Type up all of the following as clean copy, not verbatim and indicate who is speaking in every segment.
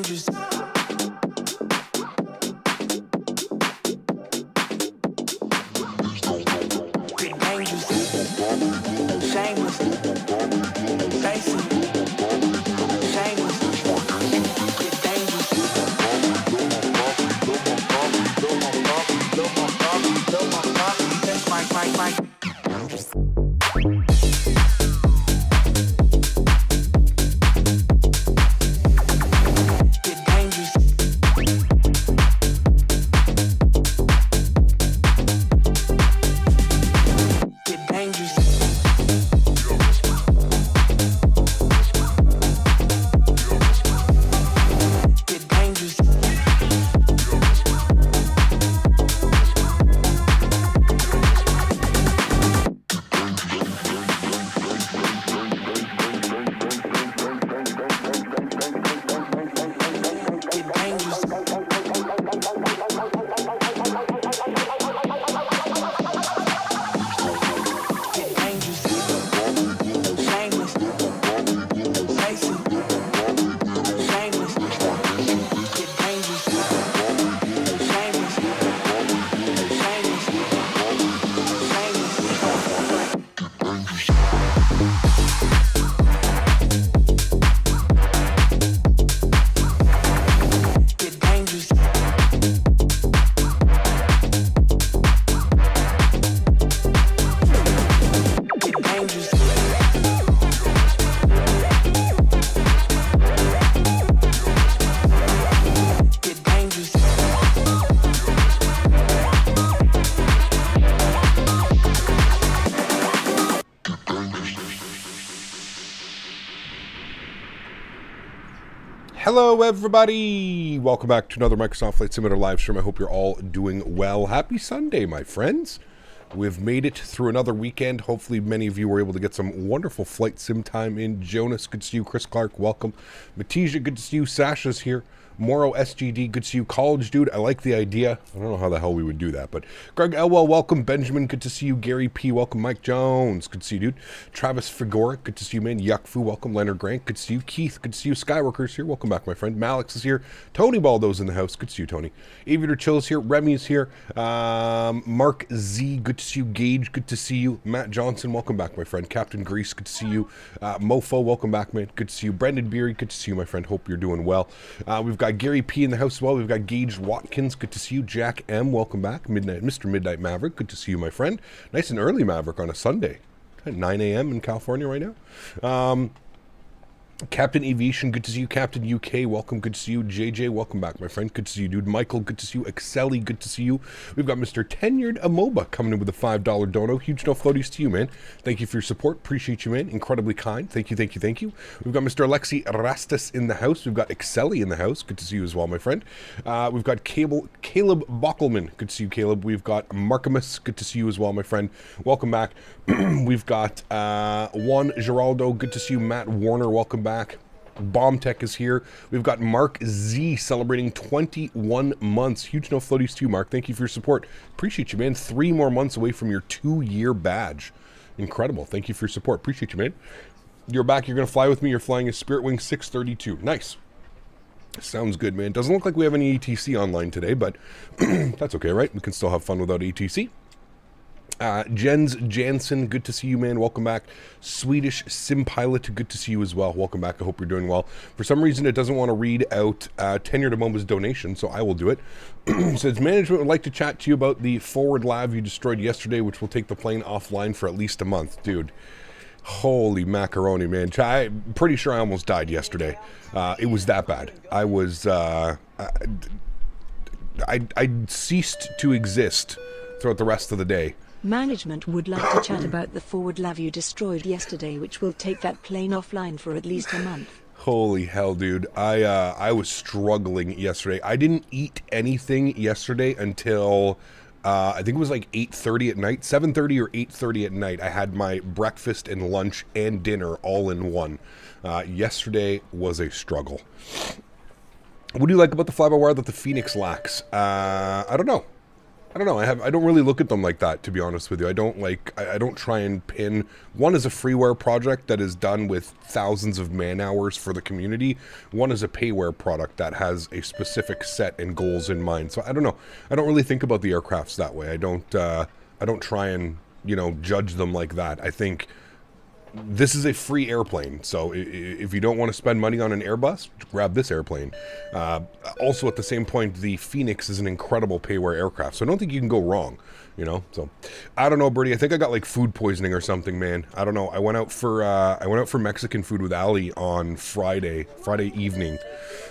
Speaker 1: dangerous. Get dangerous. Shameless. Basic. Shameless. Get dangerous. That's my.
Speaker 2: Hello everybody! Welcome back to another Microsoft Flight Simulator live stream. I hope you're all doing well. Happy Sunday, my friends. We've made it through another weekend. Hopefully many of you were able to get some wonderful flight sim time in. Jonas, good to see you. Chris Clark, welcome. Matija, good to see you. Sasha's here. Morrow SGD, good to see you. College dude, I like the idea. I don't know how the hell we would do that, but Greg Elwell, welcome. Benjamin, good to see you. Gary P, welcome. Mike Jones, good to see you, dude. Travis Figoric, good to see you, man. Yuckfu, welcome. Leonard Grant, good to see you. Keith, good to see you. Skyworkers here, welcome back, my friend. Malix is here. Tony Baldo's in the house, good to see you, Tony. Aviator Chill's here. Remy's here. Mark Z, good to see you. Gage, good to see you. Matt Johnson, welcome back, my friend. Captain Grease, good to see you. Mofo, welcome back, man. Good to see you. Brendan Beery, good to see you, my friend. Hope you're doing well. We've got Gary P in the house as well. We've got Gage Watkins, good to see you. Jack M, welcome back. Mr. Midnight Maverick, good to see you, my friend. Nice and early Maverick on a Sunday. 9 a.m. in California right now. Captain Aviation, good to see you. Captain UK, welcome, good to see you. JJ, welcome back, my friend. Good to see you, dude. Michael, good to see you. Excelli, good to see you. We've got Mr. Tenured Amoba coming in with a $5 dono. Huge no floaties to you, man. Thank you for your support. Appreciate you, man. Incredibly kind. Thank you, thank you, thank you. We've got Mr. Alexi Rastus in the house. We've got Excelli in the house. Good to see you as well, my friend. We've got Caleb Bockelman. Good to see you, Caleb. We've got Markamus. Good to see you as well, my friend. Welcome back. We've got Juan Geraldo. Good to see you. Matt Warner, welcome back. Bomb Tech is here. We've got Mark Z celebrating 21 months. Huge no floaties to you, Mark. Thank you for your support. Appreciate you, man. 3 more months away from your 2-year badge. Incredible. Thank you for your support. Appreciate you, man. You're back. You're going to fly with me. You're flying a Spirit Wing 632. Nice. Sounds good, man. Doesn't look like we have any ATC online today, but that's okay, right? We can still have fun without ATC. Jens Jansen, good to see you, man. Welcome back. Swedish Sim Pilot, good to see you as well. Welcome back. I hope you're doing well. For some reason, it doesn't want to read out Tenured Amoba's donation, so I will do it. Says, management would like to chat to you about the forward lav you destroyed yesterday, which will take the plane offline for at least a month. Dude, holy macaroni, man. I'm pretty sure I almost died yesterday. It was that bad. I was, I ceased to exist throughout the rest of the day.
Speaker 3: Management would like to chat about the forward lav you destroyed yesterday, which will take that plane offline for at least a month.
Speaker 2: Holy hell, dude. I was struggling yesterday. I didn't eat anything yesterday until, I think it was like 8:30 at night, 7:30 or 8:30 at night. I had my breakfast and lunch and dinner all in one. Yesterday was a struggle. What do you like about the fly-by-wire that the Phoenix lacks? I don't know. I don't know. I don't really look at them like that, to be honest with you. I don't try and pin. One is a freeware project that is done with thousands of man hours for the community. One is a payware product that has a specific set and goals in mind. So I don't know. I don't really think about the aircrafts that way. I don't try and, judge them like that. I think this is a free airplane, so if you don't want to spend money on an Airbus, grab this airplane. Also, at the same point, the Phoenix is an incredible payware aircraft, so I don't think you can go wrong, So, I don't know, Birdie. I think I got like food poisoning or something, man. I don't know. I went out for Mexican food with Ali on Friday evening.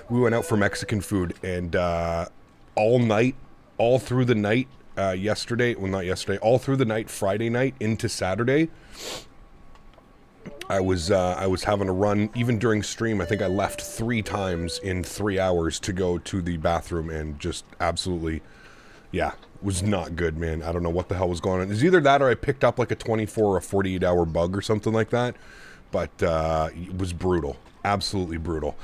Speaker 2: We went out for Mexican food, and all through the night yesterday. Well, not yesterday. All through the night, Friday night into Saturday. I was having a run, even during stream. I think I left 3 times in 3 hours to go to the bathroom, and just absolutely, was not good, man. I don't know what the hell was going on. It's either that or I picked up like a 24 or a 48 hour bug or something like that. But it was brutal. Absolutely brutal.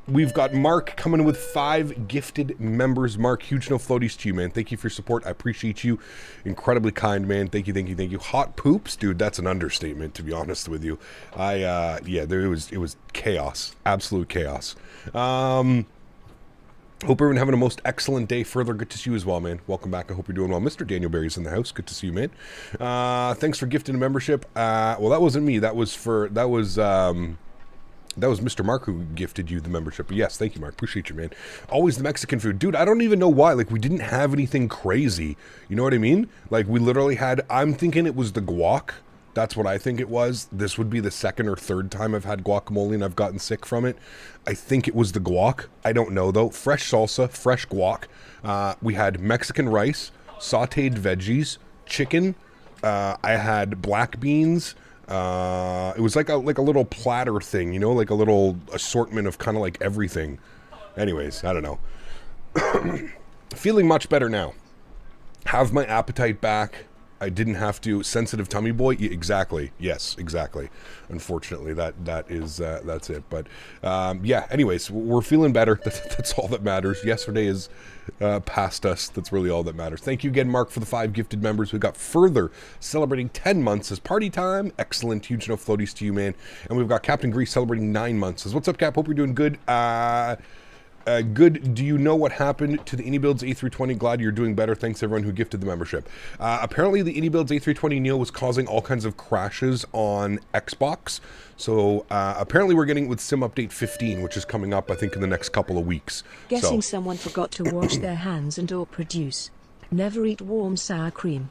Speaker 2: We've got Mark coming in with 5 gifted members. Mark, huge no floaties to you, man. Thank you for your support. I appreciate you. Incredibly kind, man. Thank you. Hot poops, dude. That's an understatement, to be honest with you. It was chaos. Absolute chaos. Hope everyone having a most excellent day further. Good to see you as well, man. Welcome back. I hope you're doing well. Mr. Daniel Berry's in the house. Good to see you, man. Thanks for gifting a membership. Well, that wasn't me. That was Mr. Mark who gifted you the membership. But yes, thank you, Mark. Appreciate you, man. Always the Mexican food. Dude, I don't even know why. Like, we didn't have anything crazy. You know what I mean? Like, we literally had... I'm thinking it was the guac. That's what I think it was. This would be the 2nd or 3rd time I've had guacamole and I've gotten sick from it. I think it was the guac. I don't know, though. Fresh salsa, fresh guac. We had Mexican rice, sautéed veggies, chicken. I had black beans... it was like a little platter thing, like a little assortment of kind of like everything. Anyways, I don't know. Feeling much better now. Have my appetite back. I didn't have to. Sensitive tummy boy. Yeah, exactly. Yes, exactly. Unfortunately, that's it. But anyways, we're feeling better. That's all that matters. Yesterday is past us. That's really all that matters. Thank you again, Mark, for the 5 gifted members. We've got Further celebrating 10 months as party time. Excellent. Huge no floaties to you, man. And we've got Captain Grease celebrating 9 months. Says, what's up, Cap? Hope you're doing good. Good. Do you know what happened to the AnyBuilds A320? Glad you're doing better. Thanks everyone who gifted the membership. Apparently the AnyBuilds A320neo was causing all kinds of crashes on Xbox. So apparently we're getting it with Sim Update 15, which is coming up, I think, in the next couple of weeks.
Speaker 3: Guessing someone forgot to wash their hands and or produce. Never eat warm sour cream.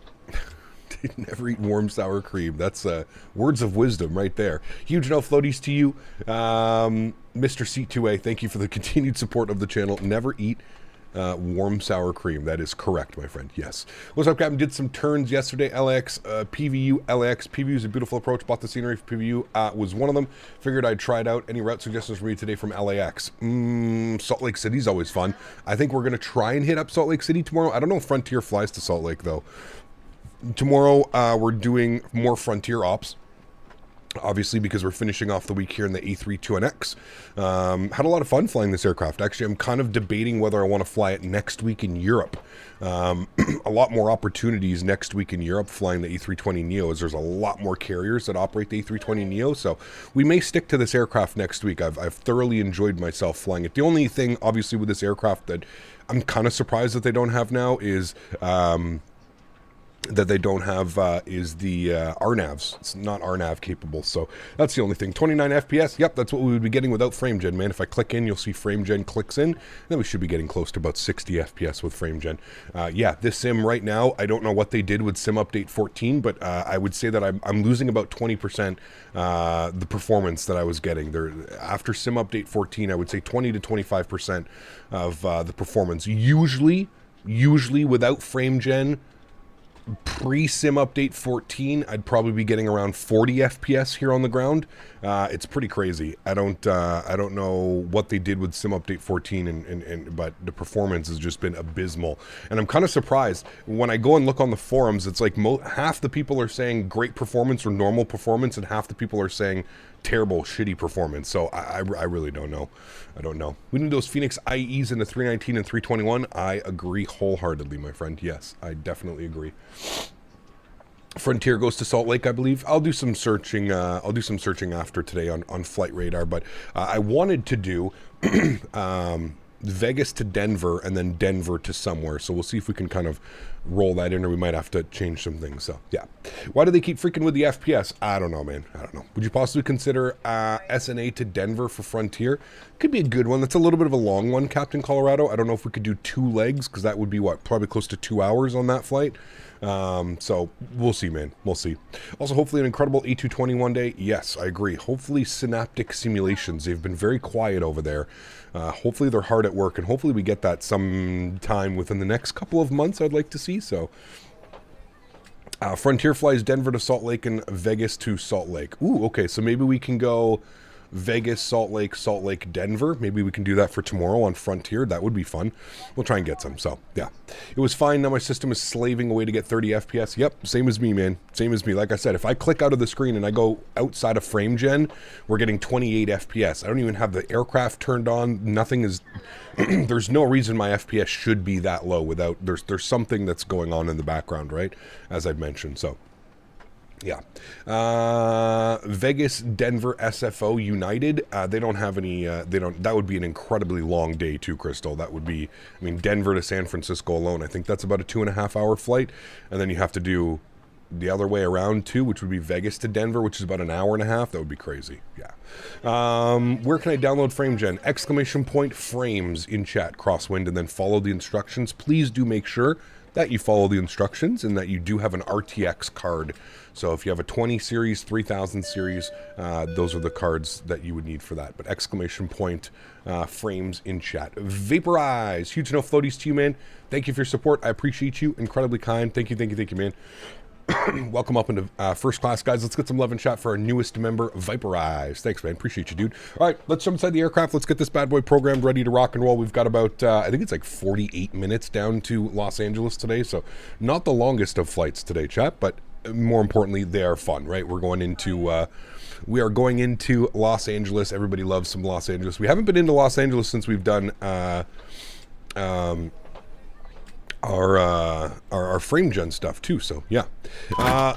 Speaker 2: Never eat warm sour cream. That's words of wisdom right there. Huge no floaties to you. Mr. C2A, thank you for the continued support of the channel. Never eat warm sour cream. That is correct, my friend. Yes. What's up, Captain? Did some turns yesterday. LAX, PVU, LAX. PVU is a beautiful approach. Bought the scenery for PVU. Was one of them. Figured I'd try it out. Any route suggestions for me today from LAX? Salt Lake City's always fun. I think we're going to try and hit up Salt Lake City tomorrow. I don't know if Frontier flies to Salt Lake, though. Tomorrow, we're doing more Frontier ops. Obviously, because we're finishing off the week here in the A32NX. Had a lot of fun flying this aircraft. Actually, I'm kind of debating whether I want to fly it next week in Europe. A lot more opportunities next week in Europe flying the A320neo, as there's a lot more carriers that operate the A320neo. So we may stick to this aircraft next week. I've thoroughly enjoyed myself flying it. The only thing, obviously, with this aircraft that I'm kind of surprised that they don't have now is... that they don't have is the RNAVs. It's not RNAV capable, so that's the only thing. 29 FPS, yep, that's what we would be getting without frame gen, man. If I click in, you'll see frame gen clicks in, then we should be getting close to about 60 FPS with frame gen. Yeah, this sim right now, I don't know what they did with sim update 14, but I would say that I'm losing about 20% the performance that I was getting. There after sim update 14, I would say 20 to 25% of the performance. Usually without frame gen, pre-sim update 14, I'd probably be getting around 40 FPS here on the ground. It's pretty crazy. I don't know what they did with sim update 14, but the performance has just been abysmal. And I'm kind of surprised when I go and look on the forums. It's like half the people are saying great performance or normal performance, and half the people are saying terrible, shitty performance. So I really don't know. I don't know. We need those Phoenix IEs in the 319 and 321. I agree wholeheartedly, my friend. Yes, I definitely agree. Frontier goes to Salt Lake, I believe. I'll do some searching. I'll do some searching after today on Flight Radar. But I wanted to do Vegas to Denver and then Denver to somewhere. So we'll see if we can kind of roll that in, or we might have to change some things. So yeah, why do they keep freaking with the FPS? I don't know, man. I don't know. Would you possibly consider SNA to Denver for Frontier? Could be a good one. That's a little bit of a long one, Captain Colorado. I don't know if we could do 2 legs, because that would be what, probably close to 2 hours on that flight. So we'll see, man. We'll see. Also, hopefully an incredible A220 one day. Yes, I agree. Hopefully Synaptic Simulations. They've been very quiet over there. Hopefully they're hard at work, and hopefully we get that sometime within the next couple of months, I'd like to see. So Frontier flies Denver to Salt Lake and Vegas to Salt Lake. Ooh, okay, so maybe we can go Vegas, Salt Lake, Denver. Maybe we can do that for tomorrow on Frontier. That would be fun. We'll try and get some. So yeah, it was fine. Now my system is slaving away to get 30 FPS. Yep, same as me, man. Same as me. Like I said, if I click out of the screen and I go outside of frame gen, we're getting 28 FPS. I don't even have the aircraft turned on. Nothing is there's no reason my FPS should be that low without there's something that's going on in the background, right? As I've mentioned. So yeah. Vegas, Denver, SFO, United. They don't have any, that would be an incredibly long day too, Crystal. That would be, I mean, Denver to San Francisco alone, I think that's about a 2.5 hour flight. And then you have to do the other way around too, which would be Vegas to Denver, which is about an hour and a half. That would be crazy. Yeah. Where can I download FrameGen? ! frames in chat, crosswind, and then follow the instructions. Please do make sure that you follow the instructions and that you do have an RTX card. So if you have a 20 series, 3000 series, those are the cards that you would need for that. But ! Frames in chat. Vaporize. Huge no floaties to you, man. Thank you for your support. I appreciate you. Incredibly kind. Thank you, man. Welcome up into first class, guys. Let's get some love and chat for our newest member, Vaporize. Thanks, man. Appreciate you, dude. All right, let's jump inside the aircraft. Let's get this bad boy programmed, ready to rock and roll. We've got about, I think it's like 48 minutes down to Los Angeles today. So not the longest of flights today, chat, but more importantly, they are fun, right? We are going into Los Angeles. Everybody loves some Los Angeles. We haven't been into Los Angeles since we've done our frame gen stuff too, so yeah.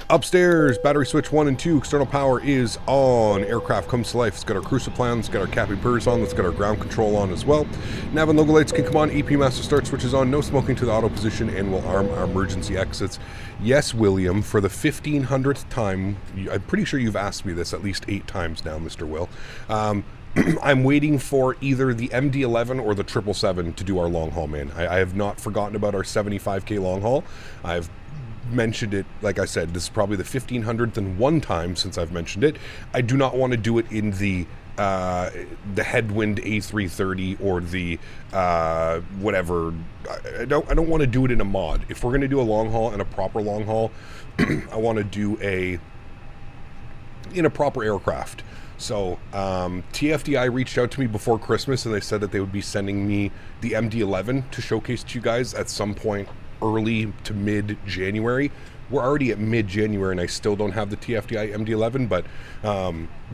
Speaker 2: Upstairs, battery switch 1 and 2, external power is on. Aircraft comes to life. It's got our cruiser plans, it's got our capipers on, it's got our ground control on as well. Nav and logo lights can come on. EP master start switches on. No smoking to the auto position, and we'll arm our emergency exits. Yes, William, for the 1500th time, I'm pretty sure you've asked me this at least 8 times now, Mr. Will. I'm waiting for either the MD-11 or the 777 to do our long haul, man. I have not forgotten about our 75K long haul. I've mentioned it, like I said, this is probably the 1501 time since I've mentioned it. I do not want to do it in the headwind A330 or the whatever. I don't want to do it in a mod. If we're going to do a long haul and a proper long haul, I want to do in a proper aircraft. So TFDI reached out to me before Christmas, and they said that they would be sending me the MD-11 to showcase to you guys at some point early to mid-January. We're already at mid-January, and I still don't have the TFDI MD-11, but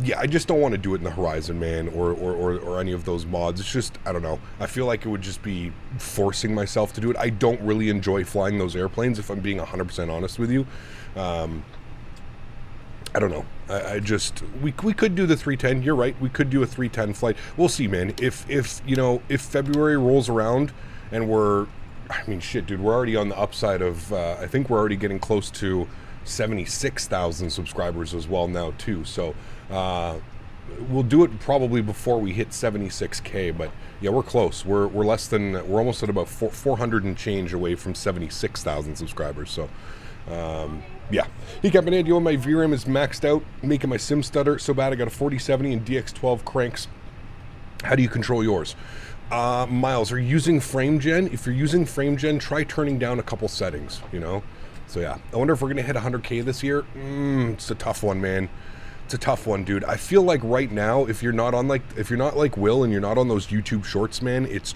Speaker 2: yeah, I just don't want to do it in the Horizon, man, or any of those mods. It's just, I don't know. I feel like it would just be forcing myself to do it. I don't really enjoy flying those airplanes, if I'm being 100% honest with you. I don't know. I just, we could do the 310. You're right. We could do a 310 flight. We'll see, man. If February rolls around and I mean, shit, dude, we're already on the upside of, I think we're already getting close to 76,000 subscribers as well now too. So, we'll do it probably before we hit 76K, but yeah, we're close. We're almost at about 400 and change away from 76,000 subscribers. So, yeah. Hey, Captain Nadya, my VRAM is maxed out, making my sim stutter so bad I got a 4070 and DX12 cranks. How do you control yours? Miles, are you using FrameGen? If you're using FrameGen, try turning down a couple settings, So yeah, I wonder if we're going to hit 100K this year. It's a tough one, man. It's a tough one, dude. I feel like right now, if you're not like Will and you're not on those YouTube shorts, man, it's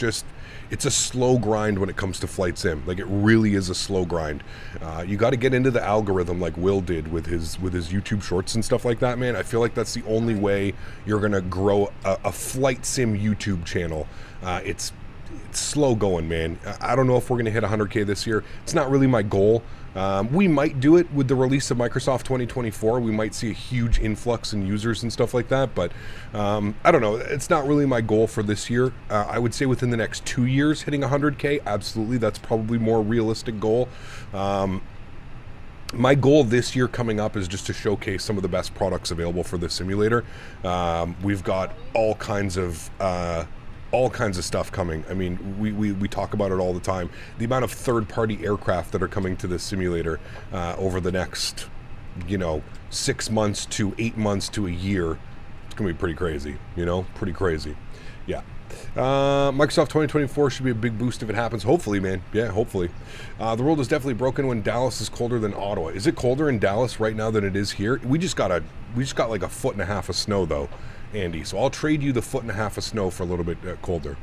Speaker 2: a slow grind when it comes to flight sim. Like, it really is a slow grind. You got to get into the algorithm like Will did with his YouTube shorts and stuff like that, man. I feel like that's the only way you're gonna grow a flight sim YouTube channel. It's slow going, man. I don't know if we're gonna hit 100K this year. It's not really my goal. We might do it with the release of Microsoft 2024. We might see a huge influx in users and stuff like that, but I don't know. It's not really my goal for this year. I would say within the next 2 years, hitting 100K, absolutely. That's probably more realistic goal. My goal this year coming up is just to showcase some of the best products available for this simulator. We've got all kinds of stuff coming. I mean, we talk about it all the time. The amount of third-party aircraft that are coming to this simulator over the next, 6 months to 8 months to a year, it's gonna be pretty crazy. Pretty crazy. Yeah. Microsoft 2024 should be a big boost if it happens. Hopefully, man. Yeah, hopefully. The world is definitely broken when Dallas is colder than Ottawa. Is it colder in Dallas right now than it is here? We just got like 1.5 feet of snow though, Andy. So I'll trade you the 1.5 feet of snow for a little bit colder.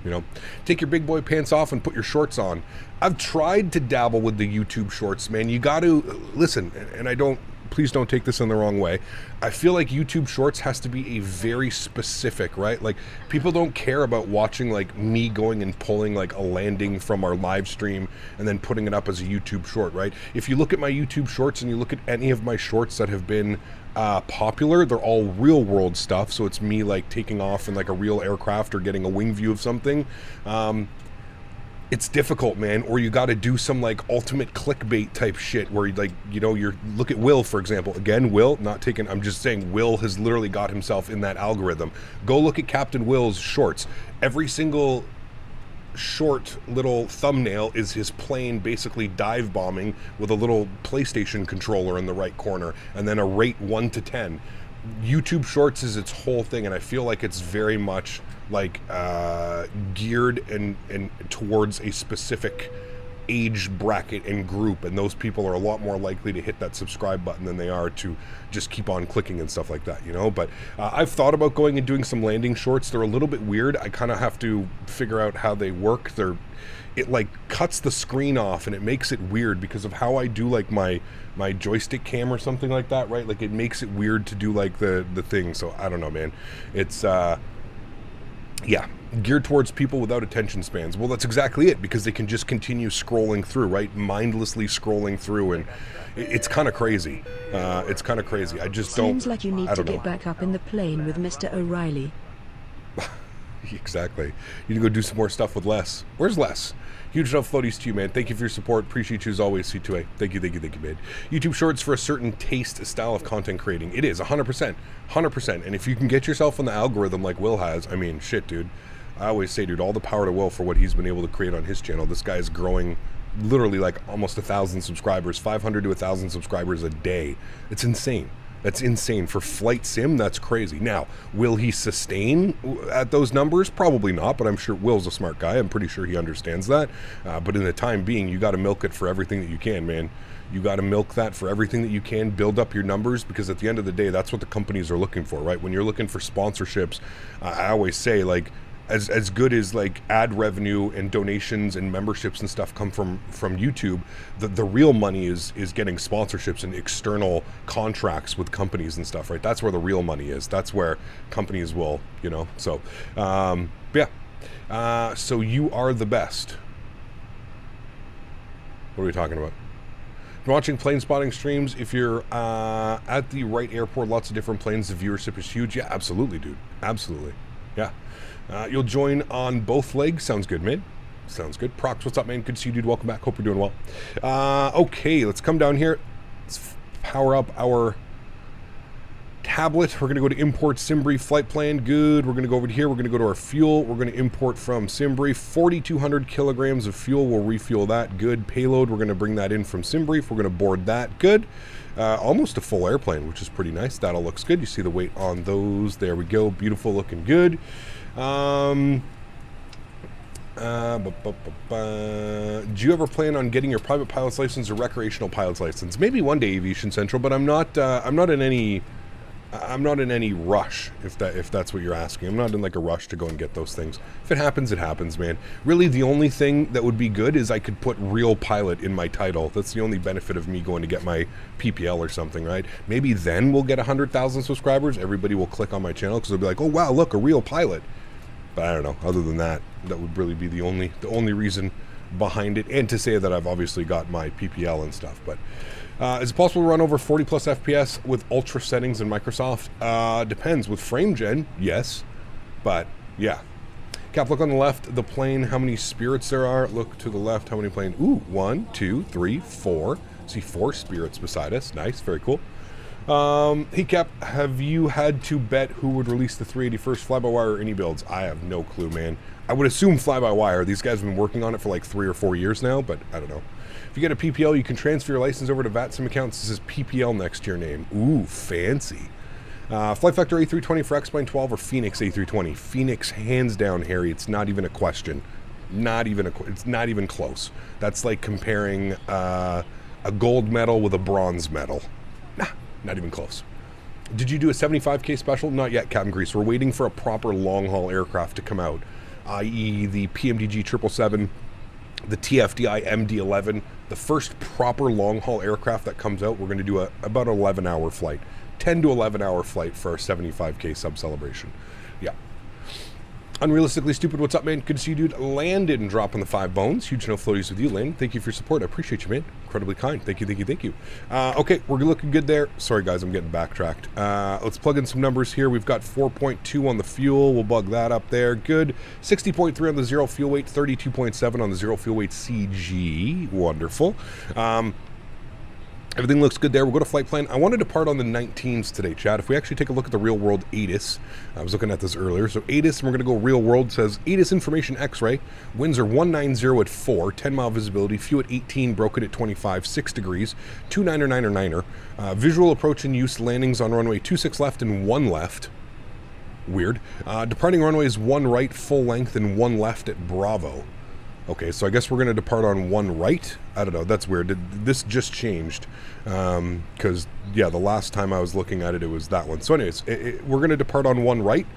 Speaker 2: Take your big boy pants off and put your shorts on. I've tried to dabble with the YouTube shorts, man. You got to listen, and please don't take this in the wrong way. I feel like YouTube shorts has to be a very specific, right? Like, people don't care about watching like me going and pulling like a landing from our live stream and then putting it up as a YouTube short, right? If you look at my YouTube shorts and you look at any of my shorts that have been popular, they're all real world stuff. So it's me like taking off in like a real aircraft or getting a wing view of something. It's difficult, man. Or you got to do some like ultimate clickbait type shit where you're look at Will, for example. Again, Will, I'm just saying Will has literally got himself in that algorithm. Go look at Captain Will's shorts. Every single short little thumbnail is his plane basically dive bombing with a little PlayStation controller in the right corner and then a rate 1 to 10. YouTube shorts is its whole thing, and I feel like it's very much like geared and towards a specific age bracket and group, and those people are a lot more likely to hit that subscribe button than they are to just keep on clicking and stuff like that, but I've thought about going and doing some landing shorts. They're a little bit weird. I kind of have to figure out how they work. It like cuts the screen off and it makes it weird because of how I do like my joystick cam or something like that, right? Like, it makes it weird to do like the thing. So I don't know, man. It's geared towards people without attention spans. Well, that's exactly it, because they can just continue scrolling through, right? Mindlessly scrolling through, and it's kind of crazy. It's kind of crazy. I just don't.
Speaker 3: Seems like you need to get back up in the plane with Mr. O'Reilly.
Speaker 2: Exactly. You need to go do some more stuff with Les. Where's Les? Huge enough floaties to you, man. Thank you for your support. Appreciate you as always, C2A. Thank you, man. YouTube shorts for a certain taste, style of content creating. It is 100%. 100%. And if you can get yourself on the algorithm like Will has, I mean, shit, dude. I always say, dude, all the power to Will for what he's been able to create on his channel. This guy's growing literally like almost 1,000 subscribers, 500 to 1,000 subscribers a day. It's insane. That's insane. For flight sim, that's crazy. Now, will he sustain at those numbers? Probably not, but I'm sure Will's a smart guy. I'm pretty sure he understands that. But in the time being, you got to milk it for everything that you can, man. You got to milk that for everything that you can, build up your numbers, because at the end of the day, that's what the companies are looking for, right? When you're looking for sponsorships, I always say, like, as good as like ad revenue and donations and memberships and stuff come from YouTube, the real money is getting sponsorships and external contracts with companies and stuff, right? That's where the real money is. That's where companies will, so so you are the best. What are we talking about? If you're watching plane spotting streams, if you're at the right airport, lots of different planes, the viewership is huge. Yeah, absolutely, dude. Absolutely. Yeah. You'll join on both legs. Sounds good, man. Sounds good. Prox, what's up, man? Good to see you, dude. Welcome back. Hope you're doing well. Okay, let's come down here. Let's power up our tablet. We're going to go to import Simbri flight plan. Good. We're going to go over here. We're going to go to our fuel. We're going to import from Simbri 4,200 kilograms of fuel. We'll refuel that. Good. Payload. We're going to bring that in from Simbri. We're going to board that. Good. Almost a full airplane, which is pretty nice. That all looks good. You see the weight on those. There we go. Beautiful. Looking good. Do you ever plan on getting your private pilot's license or recreational pilot's license? Maybe one day, Aviation Central, but I'm not in any I'm not in any rush, if that's what you're asking. I'm not in like a rush to go and get those things. If it happens, it happens, man. Really, the only thing that would be good is I could put real pilot in my title. That's the only benefit of me going to get my PPL or something, right? Maybe then we'll get 100,000 subscribers. Everybody will click on my channel because they'll be like, oh wow, look, a real pilot. But I don't know. Other than that, that would really be the only reason behind it, and to say that I've obviously got my PPL and stuff. But is it possible to run over 40 plus FPS with ultra settings in Microsoft? Depends. With frame gen, yes, but yeah. Cap, look on the left, the plane, how many spirits there are. Look to the left, how many planes. Ooh, 1, 2, 3, 4. See 4 spirits beside us. Nice, very cool. Hey Cap, have you had to bet who would release the 381st fly-by-wire or any builds? I have no clue, man. I would assume fly-by-wire. These guys have been working on it for like 3 or 4 years now, but I don't know. If you get a PPL, you can transfer your license over to VATSIM accounts. This is PPL next to your name. Ooh, fancy. Flight Factor A320 for X-Plane 12 or Phoenix A320? Phoenix, hands down, Harry. It's not even a question. It's not even close. That's like comparing a gold medal with a bronze medal. Nah, not even close. Did you do a 75K special? Not yet, Captain Grease. We're waiting for a proper long-haul aircraft to come out, i.e. the PMDG 777, the TFDI MD-11. The first proper long-haul aircraft that comes out, we're going to do about an 11-hour flight. 10 to 11-hour flight for our 75K sub-celebration. Yeah. Unrealistically Stupid, what's up, man? Good to see you, dude. Landon dropping the 5 bones. Huge no floaties with you, Landon. Thank you for your support. I appreciate you, man. Incredibly kind. Thank you. Okay, we're looking good there. Sorry, guys, I'm getting backtracked. Let's plug in some numbers here. We've got 4.2 on the fuel. We'll bug that up there. Good. 60.3 on the zero fuel weight. 32.7 on the zero fuel weight CG. Wonderful. Everything looks good there. We'll go to flight plan. I wanted to depart on the 19s today, Chad. If we actually take a look at the real world ATIS, I was looking at this earlier. So ATIS, and we're going to go real world, says ATIS information X-ray. Winds are 190 at 4, 10-mile visibility, few at 18, broken at 25, 6 degrees, 29er. Visual approach in use, landings on runway 26 left and 1 left. Weird. Departing runways 1 right, full length, and 1 left at Bravo. Okay, so I guess we're going to depart on 1 right. I don't know, that's weird. This just changed. Because, yeah, the last time I was looking at it, it was that one. So anyways, we're going to depart on 1 right.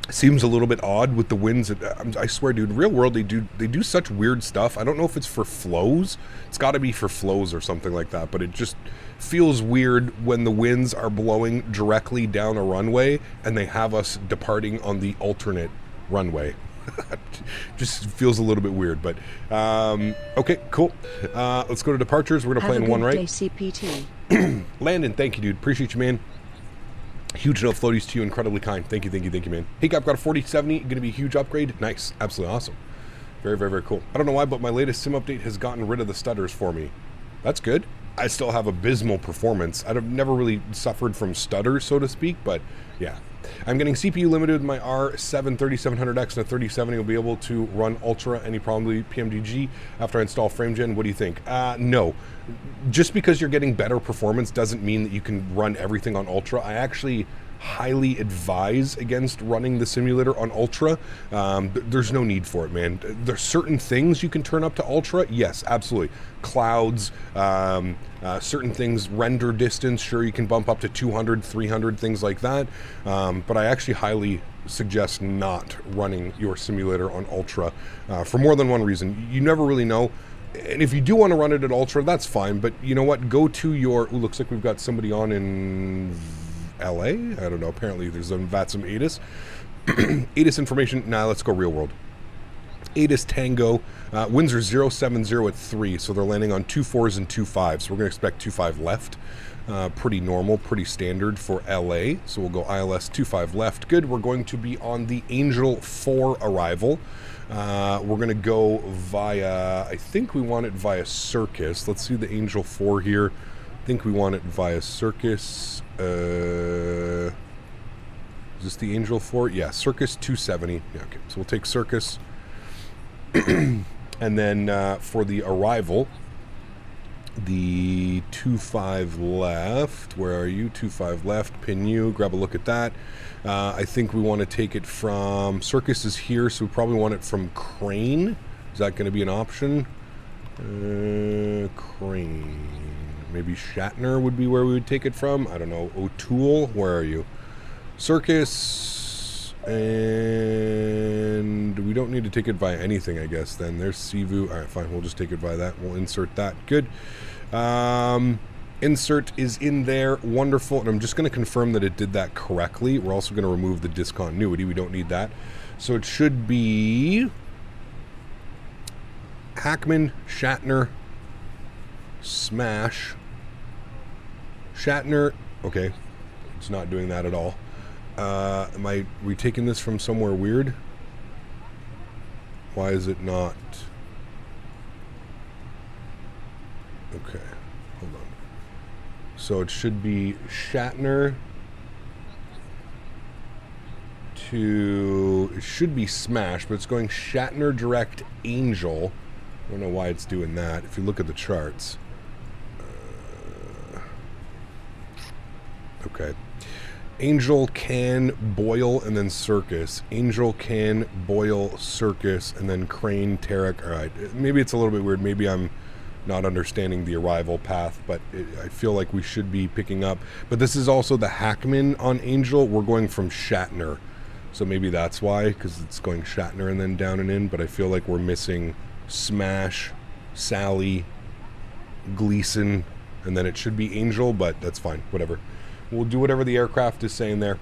Speaker 2: Seems a little bit odd with the winds. I swear, dude, real world, they do such weird stuff. I don't know if it's for flows. It's got to be for flows or something like that. But it just feels weird when the winds are blowing directly down a runway and they have us departing on the alternate runway. Just feels a little bit weird, but okay, cool. Let's go to departures. We're gonna plan 1 right.
Speaker 3: CPT.
Speaker 2: Landon, thank you, dude. Appreciate you, man. Huge no floaties to you. Incredibly kind. Thank you, man. Hey, I've got a 4070. Gonna be a huge upgrade. Nice. Absolutely awesome. Very cool. I don't know why, but my latest sim update has gotten rid of the stutters for me. That's good. I still have abysmal performance. I've never really suffered from stutters, so to speak, but yeah. I'm getting CPU limited with my R7 3700X and a 3070 will be able to run Ultra, any problem with PMDG after I install FrameGen. What do you think? No. Just because you're getting better performance doesn't mean that you can run everything on Ultra. I actually highly advise against running the simulator on Ultra. There's no need for it, man. There's certain things you can turn up to Ultra. Yes, absolutely. Clouds, certain things, render distance, sure, you can bump up to 200, 300, things like that. But I actually highly suggest not running your simulator on Ultra for more than one reason. You never really know. And if you do want to run it at Ultra, that's fine. But you know what? Go to your... Ooh, looks like we've got somebody on in LA? I don't know. Apparently there's some VATSIM ATIS. ATIS information. Nah, let's go real world. ATIS Tango. Winds are 070 at 3, so they're landing on 2.4s and 2.5s. So we're going to expect 2.5 left. Pretty normal, pretty standard for LA. So we'll go ILS 2.5 left. Good. We're going to be on the Angel 4 arrival. We're going to go via, I think we want it via Circus. Let's see the Angel 4 here. I think we want it via Circus. Is this the Angel 4? Yeah, Circus 270. Yeah, okay. So we'll take Circus. And then for the arrival, the 2.5 left. Where are you? 2.5 left. Pin you. Grab a look at that. I think we want to take it from... Circus is here, so we probably want it from Crane. Is that going to be an option? Crane. Maybe Shatner would be where we would take it from. I don't know. O'Toole, where are you? Circus, and we don't need to take it via anything, I guess, then. There's Sivu. All right, fine. We'll just take it via that. We'll insert that. Good. Insert is in there. Wonderful. And I'm just going to confirm that it did that correctly. We're also going to remove the discontinuity. We don't need that. So it should be Hackman, Shatner, Smash, Shatner. Okay. It's not doing that at all. Am I retaking this from somewhere weird? Why is it not? Okay, hold on. So it should be Shatner to, it should be Smash, but it's going Shatner Direct Angel. I don't know why it's doing that. If you look at the charts. Okay. Angel, Can, Boyle, and then Circus. Angel, Can, Boyle, Circus, and then Crane, Tarek. All right. Maybe it's a little bit weird. Maybe I'm not understanding the arrival path, but I feel like we should be picking up. But this is also the Hackman on Angel. We're going from Shatner. So maybe that's why, because it's going Shatner and then down and in. But I feel like we're missing Smash, Sally, Gleason, and then it should be Angel, but that's fine. Whatever. We'll do whatever the aircraft is saying there.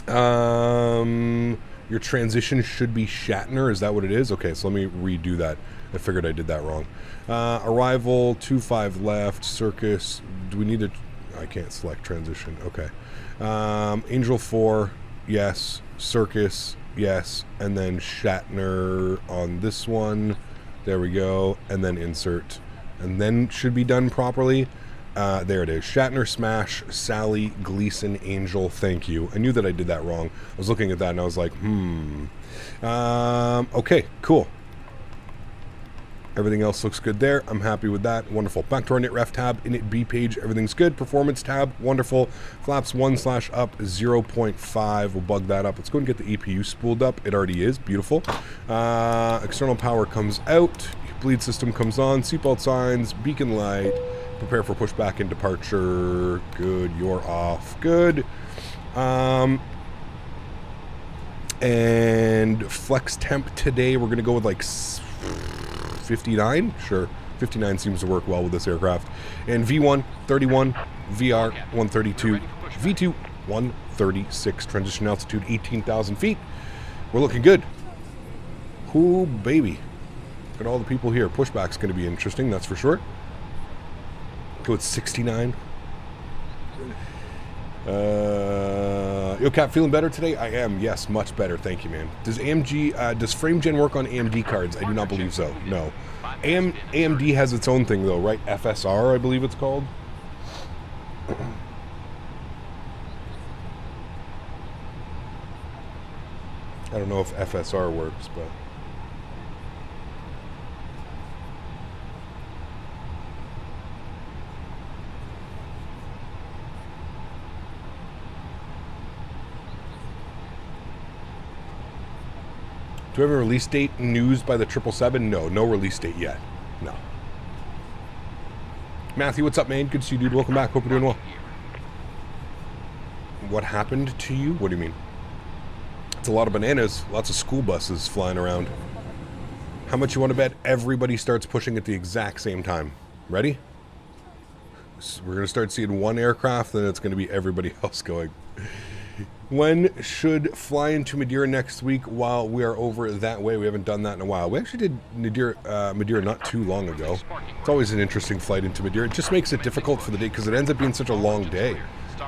Speaker 2: Your transition should be Shatner. Is that what it is? Okay, so let me redo that. I figured I did that wrong. Arrival, 25 left. Circus. Do we need to... I can't select transition. Okay. Angel 4, yes. Circus, yes. And then Shatner on this one. There we go. And then insert. And then should be done properly. There it is. Shatner, Smash, Sally, Gleason, Angel, thank you. I knew that I did that wrong. I was looking at that and I was like, okay, cool. Everything else looks good there. I'm happy with that. Wonderful. Back to our NitRef tab. Init B page. Everything's good. Performance tab. Wonderful. Flaps 1/up 0.5. We'll bug that up. Let's go and get the EPU spooled up. It already is. Beautiful. External power comes out. Bleed system comes on. Seatbelt signs. Beacon light. Prepare for pushback and departure. Good. You're off. Good. And flex temp today. We're going to go with like 59? Sure. 59 seems to work well with this aircraft. And V1, 31, VR, 132, V2, 136. Transition altitude, 18,000 feet. We're looking good. Ooh, baby. Look at all the people here. Pushback's going to be interesting, that's for sure. Go with 69. Yo, Cap, feeling better today? I am, yes, much better. Thank you, man. Does AMG, does FrameGen work on AMD cards? I do not believe so. No. AMD has its own thing, though, right? FSR, I believe it's called. I don't know if FSR works, but... Do we have a release date news by the 777? No, no release date yet. No. Matthew, what's up, man? Good to see you, dude. Welcome back. Hope you're doing well. What happened to you? What do you mean? It's a lot of bananas. Lots of school buses flying around. How much you want to bet everybody starts pushing at the exact same time? Ready? So we're going to start seeing one aircraft, then it's going to be everybody else going. When should fly into Madeira next week while we are over that way? We haven't done that in a while. We actually did Madeira not too long ago. It's always an interesting flight into Madeira. It just makes it difficult for the day because it ends up being such a long day.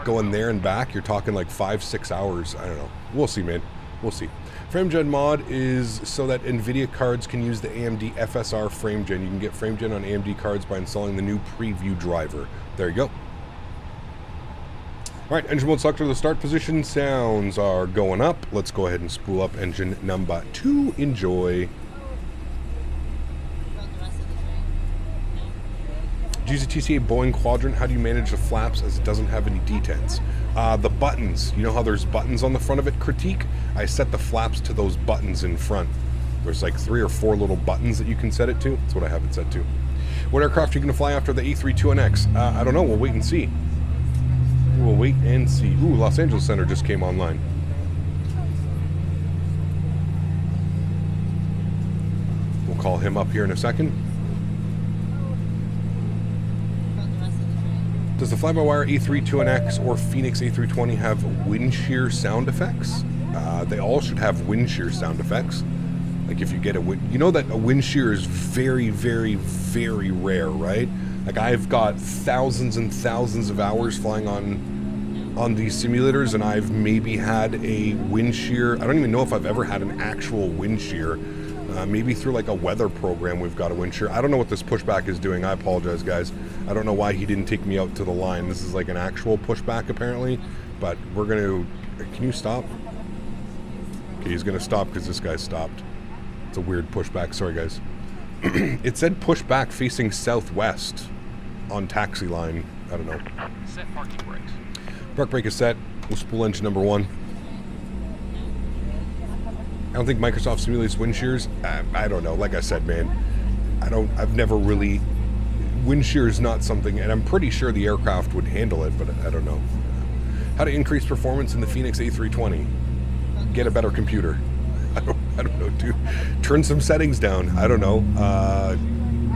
Speaker 2: Going there and back, you're talking like 5-6 hours. I don't know. We'll see, man. We'll see. FrameGen mod is so that NVIDIA cards can use the AMD FSR FrameGen. You can get FrameGen on AMD cards by installing the new preview driver. There you go. All right, engine mode selector, the start position sounds are going up. Let's go ahead and spool up engine number 2. Enjoy. GZTCA Boeing Quadrant, how do you manage the flaps as it doesn't have any detents? The buttons, you know how there's buttons on the front of it? Critique, I set the flaps to those buttons in front. There's like 3 or 4 little buttons that you can set it to. That's what I have it set to. What aircraft are you going to fly after the A32NX? I don't know. We'll wait and see. We'll wait and see. Ooh, Los Angeles Center just came online. We'll call him up here in a second. Does the fly-by-wire A32NX or Phoenix A320 have wind shear sound effects? They all should have wind shear sound effects. Like if you get a wind, you know that a wind shear is very, very, very rare, right? Like I've got thousands and thousands of hours flying on these simulators, and I've maybe had a wind shear. I don't even know if I've ever had an actual wind shear. Maybe through like a weather program we've got a wind shear. I don't know what this pushback is doing. I apologize, guys. I don't know why he didn't take me out to the line. This is like an actual pushback apparently, but we're going to... Can you stop? Okay, he's going to stop because this guy stopped. It's a weird pushback. Sorry, guys. It said pushback facing southwest on taxi line. I don't know.
Speaker 4: Set parking brakes.
Speaker 2: Park brake is set. We'll spool engine number 1. I don't think Microsoft simulates wind shears. I don't know. Like I said, man, I've never really... Wind shear is not something, and I'm pretty sure the aircraft would handle it, but I don't know. How to increase performance in the Phoenix A320? Get a better computer. I don't know, dude. Turn some settings down. I don't know.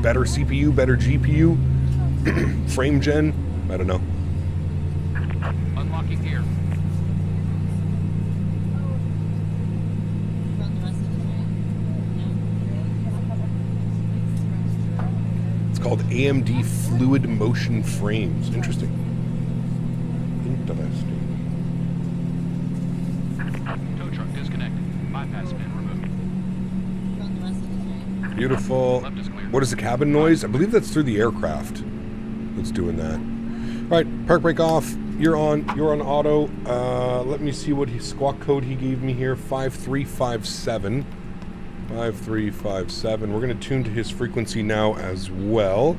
Speaker 2: Better CPU, better GPU, frame gen. I don't know.
Speaker 4: Unlocking gear.
Speaker 2: It's called AMD Fluid Motion Frames. Interesting. Interesting.
Speaker 4: Tow truck disconnected. Bypass pin removed.
Speaker 2: Beautiful.
Speaker 4: Left is clear.
Speaker 2: What is the cabin noise? I believe that's through the aircraft. That's doing that. All right, park brake off. You're on auto. Let me see what squawk code he gave me here. 5357. 5357. We're going to tune to his frequency now as well.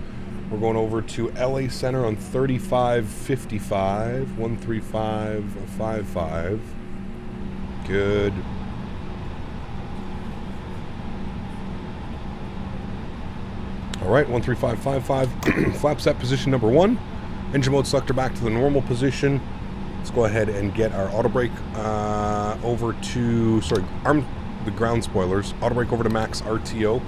Speaker 2: We're going over to LA Center on 3555. 13555. Good. All right, 13555. Flap set position number 1. Engine mode selector back to the normal position. Let's go ahead and get our auto brake over to, arm the ground spoilers. Auto brake over to max RTO.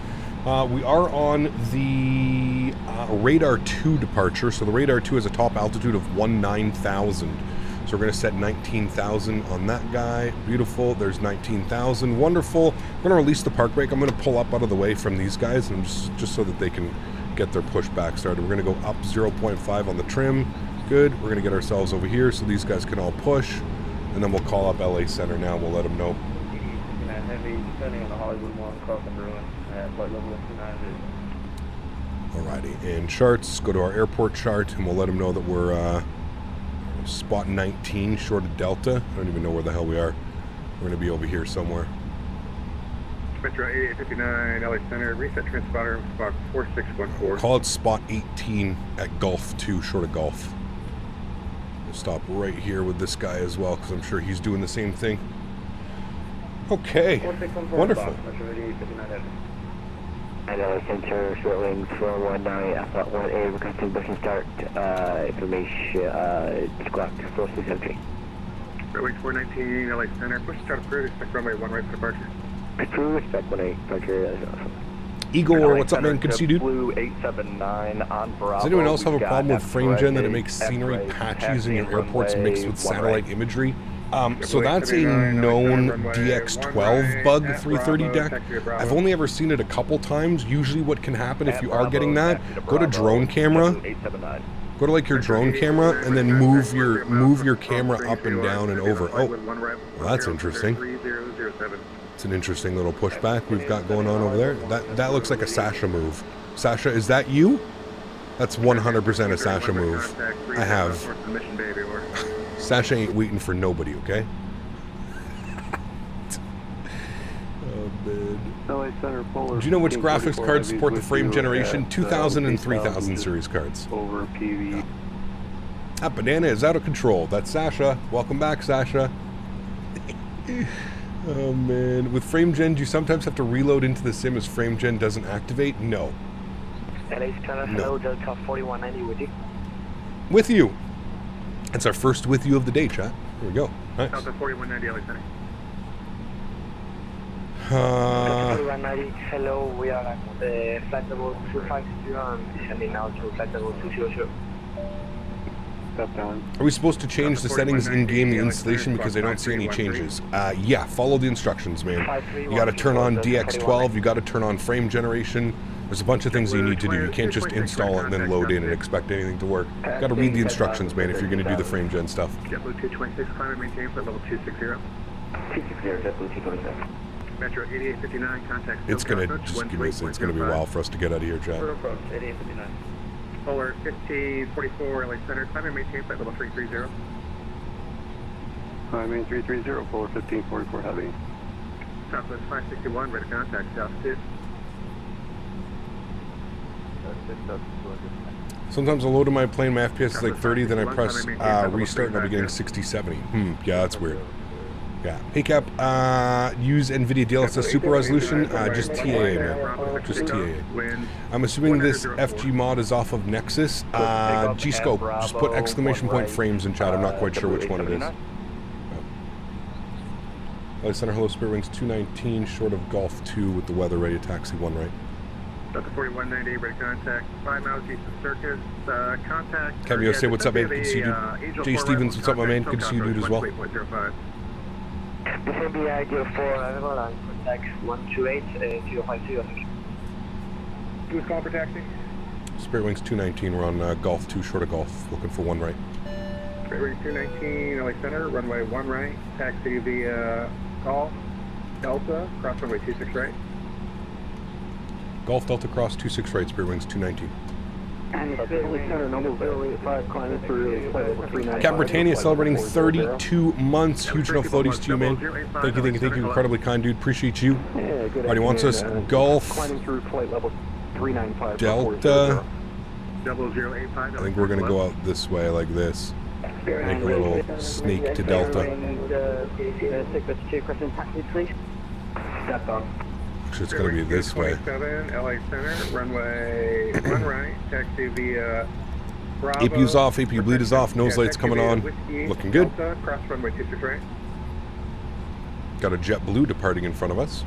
Speaker 2: We are on the radar 2 departure. So the radar 2 has a top altitude of 19,000. So we're going to set 19,000 on that guy. Beautiful. There's 19,000. Wonderful. We're going to release the park brake. I'm going to pull up out of the way from these guys, and just so that they can get their pushback started. We're going to go up 0.5 on the trim. Good. We're going to get ourselves over here so these guys can all push, and then we'll call up LA Center now. We'll let them know.
Speaker 5: Heavy descending on the Hollywood 1 crossing Bruin at flight level 290.
Speaker 2: Alrighty, and charts. Go to our airport chart, and we'll let them know that we're spot 19 short of Delta. I don't even know where the hell we are. We're going to be over here somewhere.
Speaker 6: Metro 8859 LA Center, reset transponder, spot 4614.
Speaker 2: We'll call it spot 18 at Gulf 2, short of Gulf. We'll stop right here with this guy as well, because I'm sure he's doing the same thing. Okay, wonderful.
Speaker 7: LA Center, short wing 419, Alpha 1A, requesting pushing start, information, squawk 4673.
Speaker 6: Right wing 419 LA Center, push start approved, expect runway 1 right for departure.
Speaker 7: True, respect 18, departure.
Speaker 2: Igor, what's up, man? Good to see you, dude.
Speaker 5: Blue 879 on Bravo.
Speaker 2: Does anyone else have a problem with frame gen that it makes scenery patches in your airports mixed with satellite imagery? So that's a known DX12 bug 330 deck. I've only ever seen it a couple times. Usually what can happen if you are getting that, go to drone camera, go to like your drone camera, and then move your camera up and down and over. Oh, well, that's interesting. It's an interesting little pushback we've got going on over there. That looks like a Sasha move. Sasha, is that you? That's 100% a Sasha move. I have. Sasha ain't waiting for nobody, okay? Oh, man. Do you know which graphics cards support the frame generation? 2000 and 3000 series cards.
Speaker 5: Over PV.
Speaker 2: That banana is out of control. That's Sasha. Welcome back, Sasha. Oh, man. With frame gen, do you sometimes have to reload into the sim as frame gen doesn't activate? No.
Speaker 7: LA Center, hello, Delta 4190 with you.
Speaker 2: With you. It's our first with you of the day, chat. Here we go. Nice.
Speaker 6: Delta 4190 LA Center.
Speaker 7: Delta 4190, hello, we are at flight level 250 and descending now to flight level 200.
Speaker 2: Are we supposed to change the settings in-game, the installation, because I don't see any changes? Yeah, follow the instructions, man. You got to turn on DX12, you got to turn on frame generation. There's a bunch of things you need to do. You can't just install it and then load in and expect anything to work. You got to read the instructions, man, if you're going to do the frame gen stuff.
Speaker 6: JetBlue 226, climb and maintain flight level 260.
Speaker 7: 260, JetBlue 226.
Speaker 6: Metro 8859, contact.
Speaker 2: It's going to just give me, it's going to be a while for us to get out of here, chat.
Speaker 7: 8859.
Speaker 6: Polar 1544 LA Center, climb and maintain flight level 330.
Speaker 5: Main 330, Polar 1544 heavy.
Speaker 6: Southwest 561, ready to contact, South 2.
Speaker 2: Sometimes I'll load in my plane, my FPS is like 30, then I press restart and I'll be getting 60, 70. Yeah, that's weird. Yeah. Hey Cap, use NVIDIA DLSS Super Resolution, just TAA, man. Just TAA. I'm assuming this FG mod is off of Nexus. G-Scope, just put exclamation point frames in chat, I'm not quite sure which one it is. LA Center, hello, Spirit Wings 219, short of Golf 2 with the weather ready to taxi 1 right.
Speaker 6: Delta 4198, ready to contact. 5 miles east of Circus. Contact.
Speaker 2: Kevin, say what's up, man? Good to see you, dude. Jay Stevens, what's up, my man? Good to see you, dude, as well.
Speaker 7: This will be ideal for arrival and contact 128, 050.
Speaker 6: Who's calling for taxi?
Speaker 2: Spirit Wings 219, we're on Golf 2, short of Golf, looking for 1 right.
Speaker 6: Spirit Wings 219, LA Center, runway 1 right. Taxi via Golf, Delta, cross runway 26 right.
Speaker 2: Golf Delta Cross 26 right, Spirit Wings 219. Cap Britannia celebrating 32 months. Huge no floaties to you, man. Thank you, thank you, thank you. Incredibly kind, dude. Appreciate you. Alrighty, wants us Golf Delta. I think we're gonna go out this way like this. Make a little sneak to Delta. Actually, it's gonna be this way.
Speaker 6: LA Center, runway 1 right. Taxi via Bravo.
Speaker 2: APU's off, APU bleed is off, nose lights coming on. Looking good.
Speaker 6: Cross runway 26 right.
Speaker 2: Got a JetBlue departing in front of us.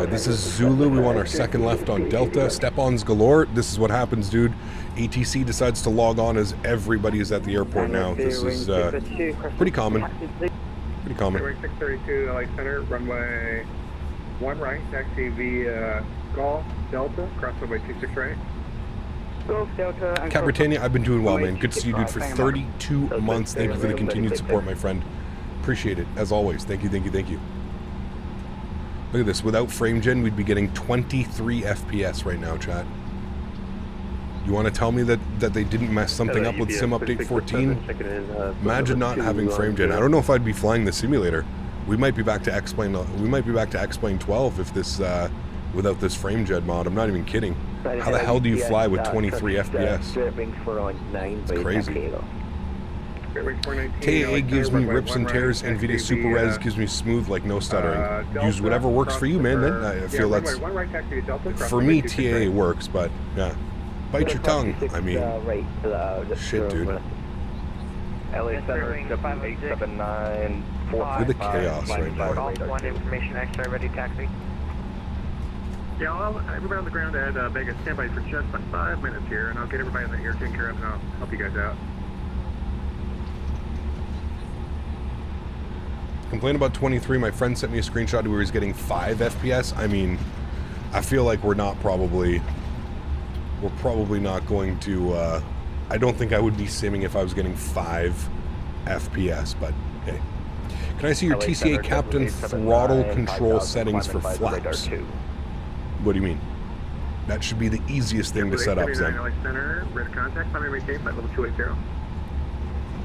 Speaker 2: This is Zulu. We want our second left on Delta. Step-ons galore. This is what happens, dude. ATC decides to log on as everybody is at the airport now. This is pretty common. Pretty common.
Speaker 6: 632 LA Center, runway 1 right. Taxi via Golf Delta, cross runway 26 right.
Speaker 7: Golf Delta.
Speaker 2: Cap Britannia, I've been doing well, man. Good to see you, dude, for 32 months. Thank you for the continued support, my friend. Appreciate it, as always. Thank you, thank you, thank you. Look at this. Without frame gen, we'd be getting 23 FPS right now, chat. You want to tell me that they didn't mess something up with Sim Update 14? Imagine not having frame gen. I don't know if I'd be flying the simulator. We might be back to X-Plane. We might be back to X-Plane 12 if this without this frame gen mod. I'm not even kidding. How the hell do you fly with 23 FPS? It's crazy. TAA gives me rips and tears. NVIDIA Super Res gives me smooth, like no stuttering. Use whatever works for you, man. Then I feel that's for me. TAA works, but yeah. Bite your tongue. I mean, shit, dude.
Speaker 5: LA Center, 879.
Speaker 2: Look at the chaos right now.
Speaker 5: Information X-ray ready taxi.
Speaker 6: Yeah, everybody on the ground at Vegas, stand by for just about 5 minutes here, and I'll get everybody in the air taken care of, and I'll help you guys out.
Speaker 2: Complain about 23. My friend sent me a screenshot where he was getting 5 FPS. I mean, I feel like we're probably not going to, I don't think I would be simming if I was getting 5 FPS, but hey. Can I see your TCA Captain throttle control settings for flaps? What do you mean? That should be the easiest thing to set up, Zen.
Speaker 6: Center, red contact, primary maintain, flight level 280.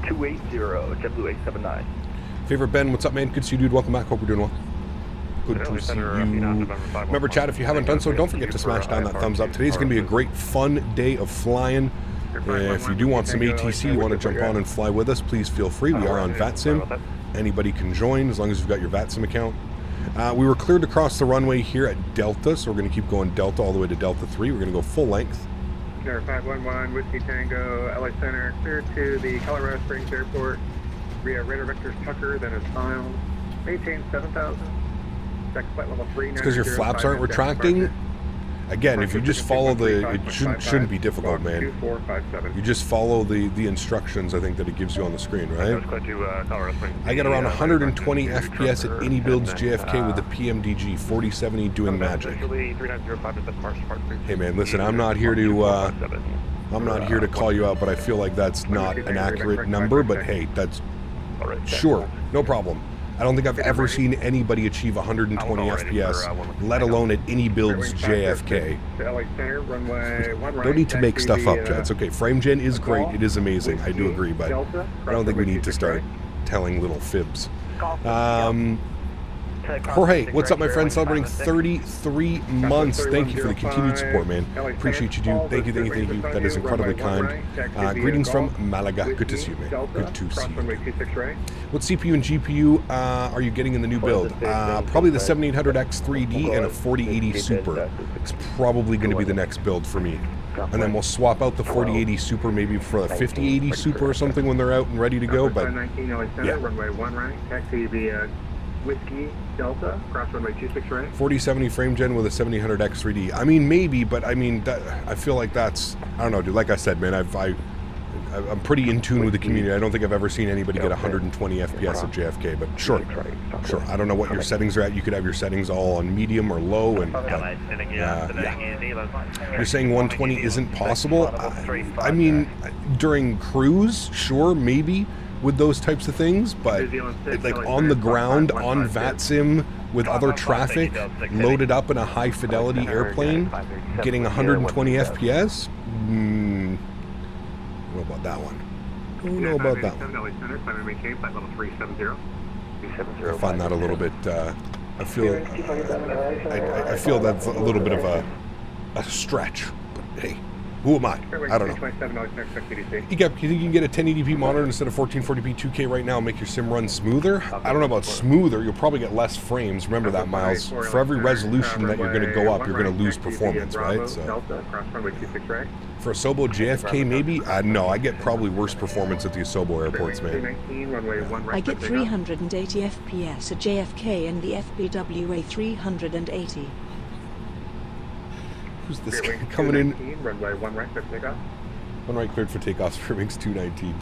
Speaker 5: 280, JetBlue 879.
Speaker 2: Favorite Ben, what's up, man? Good to see you, dude. Welcome back. Hope you're doing well. Good to see you. Remember, chat, if you haven't done so, don't forget to smash down that thumbs up. Today's going to be a great, fun day of flying. If you do want some ATC, you want to jump on and fly with us, please feel free. We are on VATSIM. Anybody can join as long as you've got your VATSIM account. We were cleared to cross the runway here at Delta, so we're going to keep going Delta all the way to Delta 3. We're going to go full length.
Speaker 6: Air 511, Whiskey Tango, LA Center, clear to the Colorado Springs Airport via Radar Vectors Tucker, then it's filed. Maintain 7,000. Check flight level 3.
Speaker 2: It's because your flaps aren't retracting. Again, if you just follow it shouldn't be difficult, man.
Speaker 6: 2457.
Speaker 2: You just follow the instructions, I think, that it gives you on the screen, right? I got around 120 FPS at any builds JFK with the PMDG 4070 doing magic. Hey man, listen, I'm not here to call you out, but I feel like that's not an accurate number, but hey, that's sure, no problem. I don't think I've ever seen anybody achieve 120 FPS, let alone at any builds JFK. No need to make stuff up, Jets. Okay, frame gen is great. It is amazing. I do agree, but I don't think we need to start telling little fibs. Jorge, what's up, my friend? Celebrating 33 months. Thank you for the continued support, man. Appreciate you, dude. Thank you. That is incredibly kind. Greetings from Malaga. Good to see you, man. Good to see you. What CPU and GPU are you getting in the new build? Probably the 7800X 3D and a 4080 Super. It's probably going to be the next build for me. And then we'll swap out the 4080 Super maybe for a 5080 Super or something when they're out and ready to go. But yeah.
Speaker 6: Runway 1 right, taxi via Whiskey Delta, cross runway 26 right.
Speaker 2: 4070 frame gen with a 7800X 3D. I mean, maybe, but I mean, I feel like that's, I don't know, dude. Like I said, man, I'm pretty in tune with the community. I don't think I've ever seen anybody get 120 FPS at JFK, but sure. I don't know what your settings are at. You could have your settings all on medium or low, and yeah. You're saying 120 isn't possible? I mean, during cruise, sure, maybe, with those types of things, but like on the ground, on VATSIM, with other traffic, loaded up in a high fidelity airplane, getting 120 FPS? I don't know about that one. I find that a little bit, I feel that's a little bit of a stretch, but hey. Who am I? I don't know. You think you can get a 1080p monitor instead of 1440p 2K right now and make your sim run smoother? I don't know about smoother. You'll probably get less frames. Remember that, Miles. For every resolution that you're going to go up, you're going to lose performance, right? So for a Asobo JFK, maybe? No, I get probably worse performance at the Asobo airports, man.
Speaker 3: I get 380 FPS at JFK and the FBW A380.
Speaker 2: Who's this guy coming in?
Speaker 6: Runway 1 right, cleared for takeoff.
Speaker 2: 1 right cleared for takeoff, Springwings 219.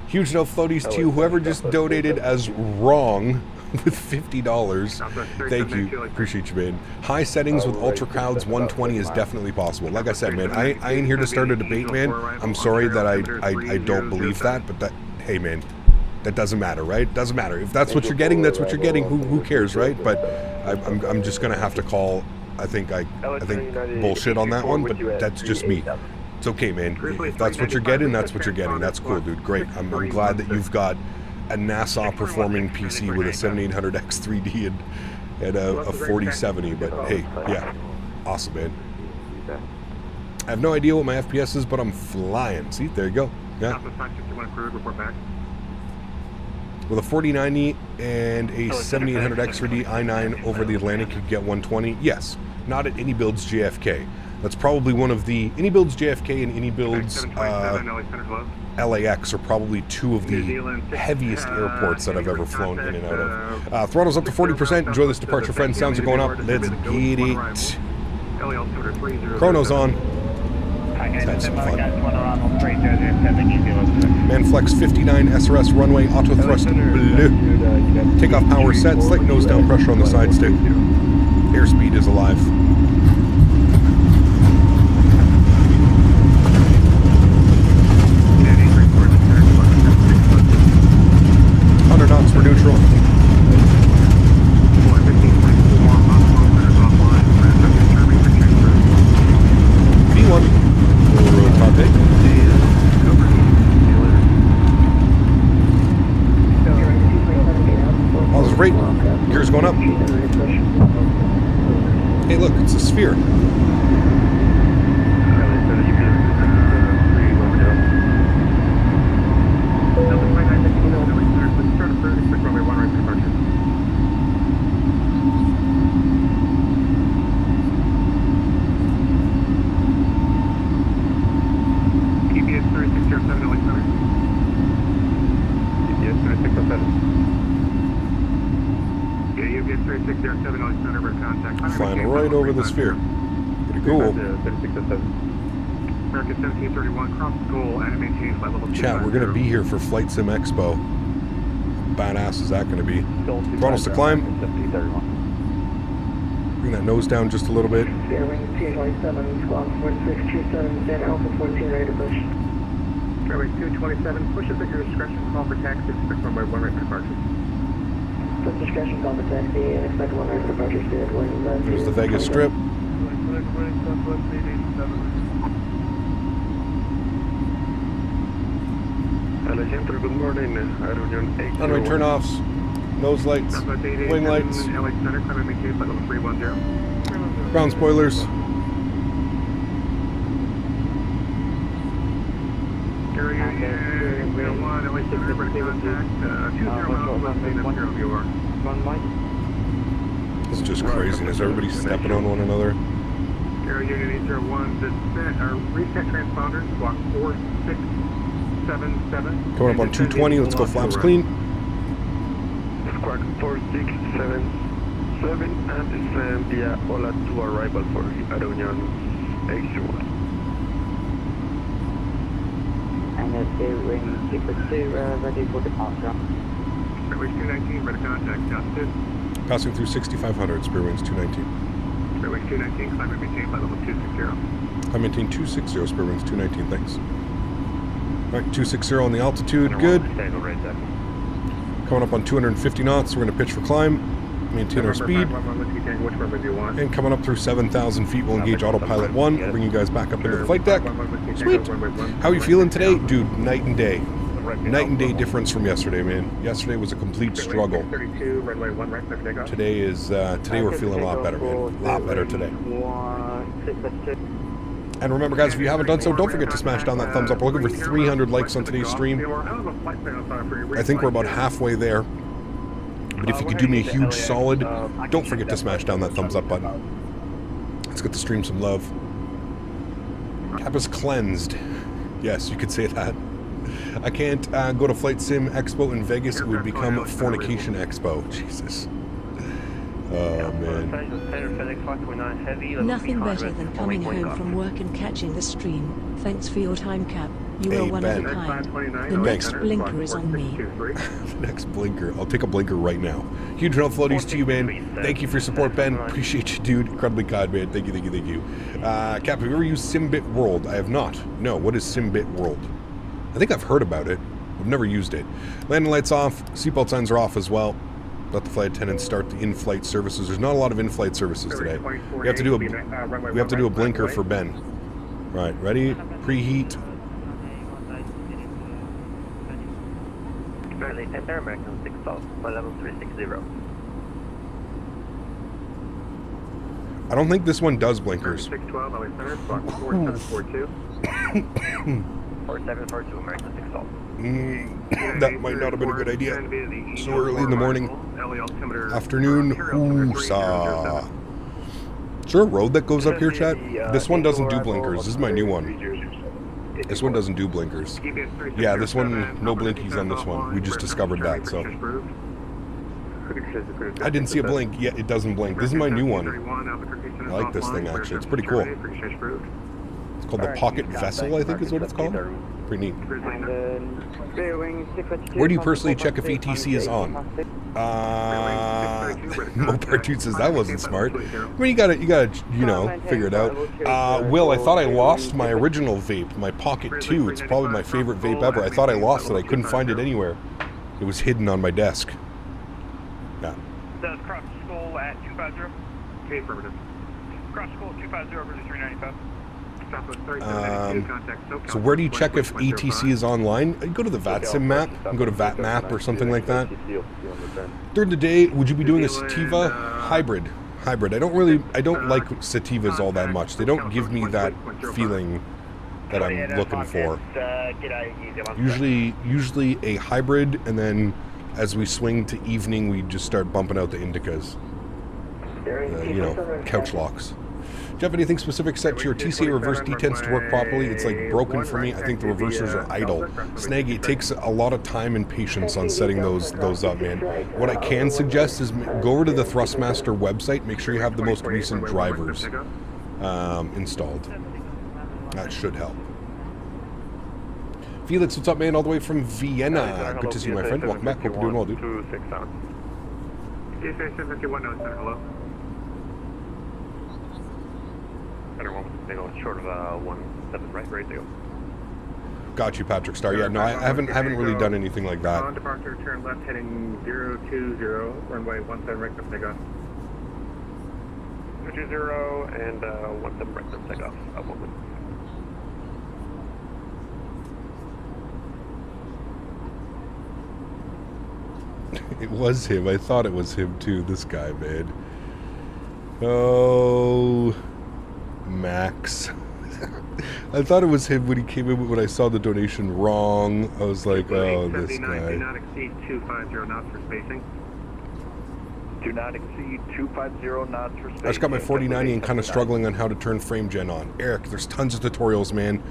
Speaker 2: Huge no floaties to you. Whoever just donated as wrong with $50. Thank you. Appreciate you, man. High settings with ultra crowds 120 is definitely possible. Like I said, man, I ain't here to start a debate, man. I'm sorry that I don't believe that, but that, hey, man, that doesn't matter, right? Doesn't matter. If that's what you're getting, that's what you're getting. Who cares, right? But I'm just gonna have to call. I think bullshit on that one, but that's just me. It's okay, man. If that's what you're getting, that's what you're getting. That's cool, dude. Great. I'm glad that you've got a NASA performing PC with a 7800X 3D and a 4070. But hey, yeah, awesome, man. I have no idea what my FPS is, but I'm flying. See, there you go. Yeah. With a 4090 and a 7800X 3D i9 over the Atlantic, you could get 120. Yes, not at any builds JFK. That's probably one of the any builds JFK and any builds LAX are probably two of the heaviest airports that I've ever flown in and out of. Throttle's up to 40%. Enjoy this departure, friends. Sounds are going up. Let's get it. Chrono's on. Let's have some fun. Manflex 59 SRS runway auto thrust blue. Takeoff power set. Slight nose down pressure on the side stick. Airspeed is alive. 100 knots for neutral. V1. Top eight. Oh, this is great. Gears going up. Hey, look, it's a sphere.
Speaker 6: 2607 Alexander for contact.
Speaker 2: Flying right over the sphere. Pretty cool.
Speaker 6: 3607. American 1731, cross goal and maintain flight level 250.
Speaker 2: Chat, we're going to be here for Flight Sim Expo. Badass is that going to be? Throttles to climb. Bring that nose down just a little bit.
Speaker 5: Fairwing 227, squawk 4627, then Alpha 14 ready to push.
Speaker 6: Fairway 227, pushes at your discretion, call for taxi, expect runway 1 right for departure.
Speaker 5: From discretion, call for taxi, and expect 1 right for departure, spirit wing.
Speaker 2: There's the Vegas Strip.
Speaker 6: Good morning,
Speaker 2: Runway turn-offs, nose lights, wing lights, ground spoilers. This is just craziness. Everybody's stepping on one another.
Speaker 6: Area Unit 801, reset transponders, block 4677.
Speaker 2: Coming up on 220, let's go flaps clean.
Speaker 6: Squawk 4677 and descend via Ola to arrival for Aerounion H1.
Speaker 5: And the steering 662, ready for departure.
Speaker 6: Fairway 219, ready to contact, altitude.
Speaker 2: Passing through 6,500, Spearwinds 219.
Speaker 6: Fairway 219, climb and maintain flight level 260.
Speaker 2: I maintain 260, Spearwinds 219, thanks. Alright, 260 on the altitude, good. Coming up on 250 knots, we're going to pitch for climb, maintain our speed. And coming up through 7,000 feet, we'll engage autopilot 1, bring you guys back up into the flight deck. Sweet! How are you feeling today? Dude, night and day. Night and day difference from yesterday, man. Yesterday was a complete struggle. Today we're feeling a lot better, man. A lot better today. And remember, guys, if you haven't done so, don't forget to smash down that thumbs up. We're looking for 300 likes on today's stream. I think we're about halfway there. But if you could do me a huge solid, don't forget to smash down that thumbs up button. Let's get the stream some love. Cap is cleansed. Yes, you could say that. I can't go to Flight Sim Expo in Vegas. It would become Fornication Expo. Jesus. Oh, man.
Speaker 3: Nothing better than coming home from work and catching the stream. Thanks for your time, Cap. You are one of a kind. The next blinker is on me.
Speaker 2: The next blinker. I'll take a blinker right now. Huge round floaties to you, man. Thank you for your support, Ben. Appreciate you, dude. Incredibly kind, man. Thank you, thank you, thank you. Cap, have you ever used Simbit World? I have not. No, what is Simbit World? I think I've heard about it. I've never used it. Landing lights off. Seatbelt signs are off as well. Let the flight attendants start the in-flight services. There's not a lot of in-flight services today. We have to do a blinker for Ben. Right, ready? Preheat.
Speaker 7: American 6 South, level 360.
Speaker 2: I don't think this one does blinkers.
Speaker 6: 612, Alexander, block 4742.
Speaker 7: 4742, American 6 South.
Speaker 2: That might not have been a good idea. So early in the morning. Afternoon. Ooh-sa. Is there a road that goes up here, chat? This one doesn't do blinkers. This is my new one. This one doesn't do blinkers. Yeah, this one, no blinkies on this one. We just discovered that, so. I didn't see a blink. Yeah, it doesn't blink. This is my new one. I like this thing, actually. It's pretty cool. It's called the Pocket Vessel, I think is what it's called. Pretty neat. Where do you personally check if ATC is on? Mopar Dude says that wasn't smart. I mean, you gotta, you know, figure it out. Will, I thought I lost my original vape, my Pocket 2. It's probably my favorite vape ever. I thought I lost it. I couldn't find it anywhere. It was hidden on my desk. Yeah.
Speaker 8: Does cross school at 250?
Speaker 6: Okay, affirmative.
Speaker 8: Cross school at 250 over to 395.
Speaker 2: So where do you check if ATC is online? You go to the VATSIM map. You can go to VATMap or something like that. During the day, would you be doing a sativa? Hybrid. I don't like sativas all that much. They don't give me that feeling that I'm looking for. Usually a hybrid, and then as we swing to evening, we just start bumping out the indicas. You know, couch locks. you have anything specific set to your TCA reverse detents to work properly? It's like broken for me. I think the reversers are idle. Snaggy, it takes a lot of time and patience on setting those up, man. What I can suggest is go over to the Thrustmaster website. Make sure you have the most recent drivers installed. That should help. Felix, what's up, man? All the way from Vienna. Good to see you, my friend. Welcome back. Hope you're doing well, dude.
Speaker 6: TSA 751 center, hello.
Speaker 5: Center 1, they go short of 17 right, ready to go.
Speaker 2: Got you, Patrick Star. Yeah, no, I haven't really done anything like that.
Speaker 6: On departure, turn left heading 020, runway 17 right for takeoff.
Speaker 5: 020 and 17 right for takeoff. Up 1.
Speaker 2: It was him. I thought it was him too, this guy, man. Oh, Max. I thought it was him when he came in when I saw the donation wrong. I was like, oh, this guy.
Speaker 6: Do not exceed 250 knots for spacing.
Speaker 5: Do not exceed 250 knots for spacing.
Speaker 2: I just got my 4090 and kind of struggling on how to turn frame gen on. Eric, there's tons of tutorials, man.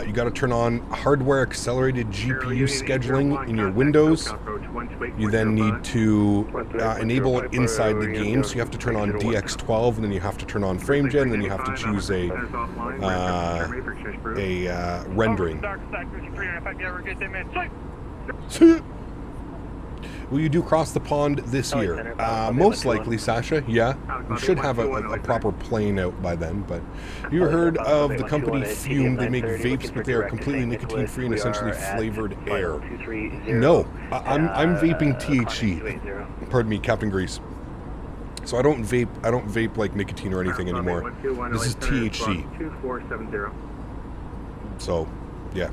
Speaker 2: You got to turn on hardware accelerated GPU scheduling in your Windows. You then need to enable it inside the game, so you have to turn on DX12, and then you have to turn on frame gen, and then you have to choose a rendering. Will you do cross the pond this year? Most likely, Sasha. Yeah, we should have a proper plane out by then. But you heard of the company Fume? They make vapes, but they are completely nicotine-free and essentially flavored air. No, I'm vaping THC. Pardon me, Captain Grease. So I don't vape. I don't vape like nicotine or anything anymore. This is THC. So, yeah.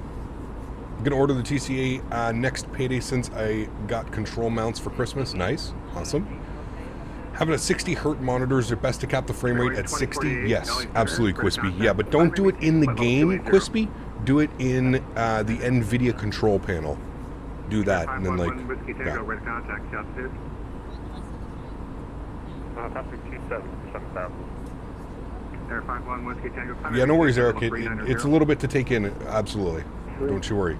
Speaker 2: I'm going to order the TCA next payday since I got control mounts for Christmas. Nice. Awesome. Having a 60 Hz monitor, is it best to cap the frame rate at 60? Yes, absolutely, Quispy. Yeah, but don't do it in the game, Quispy. Do it in the NVIDIA control panel. Do that, and then, like, yeah. Yeah, no worries, Eric. It's a little bit to take in, absolutely. Don't you worry.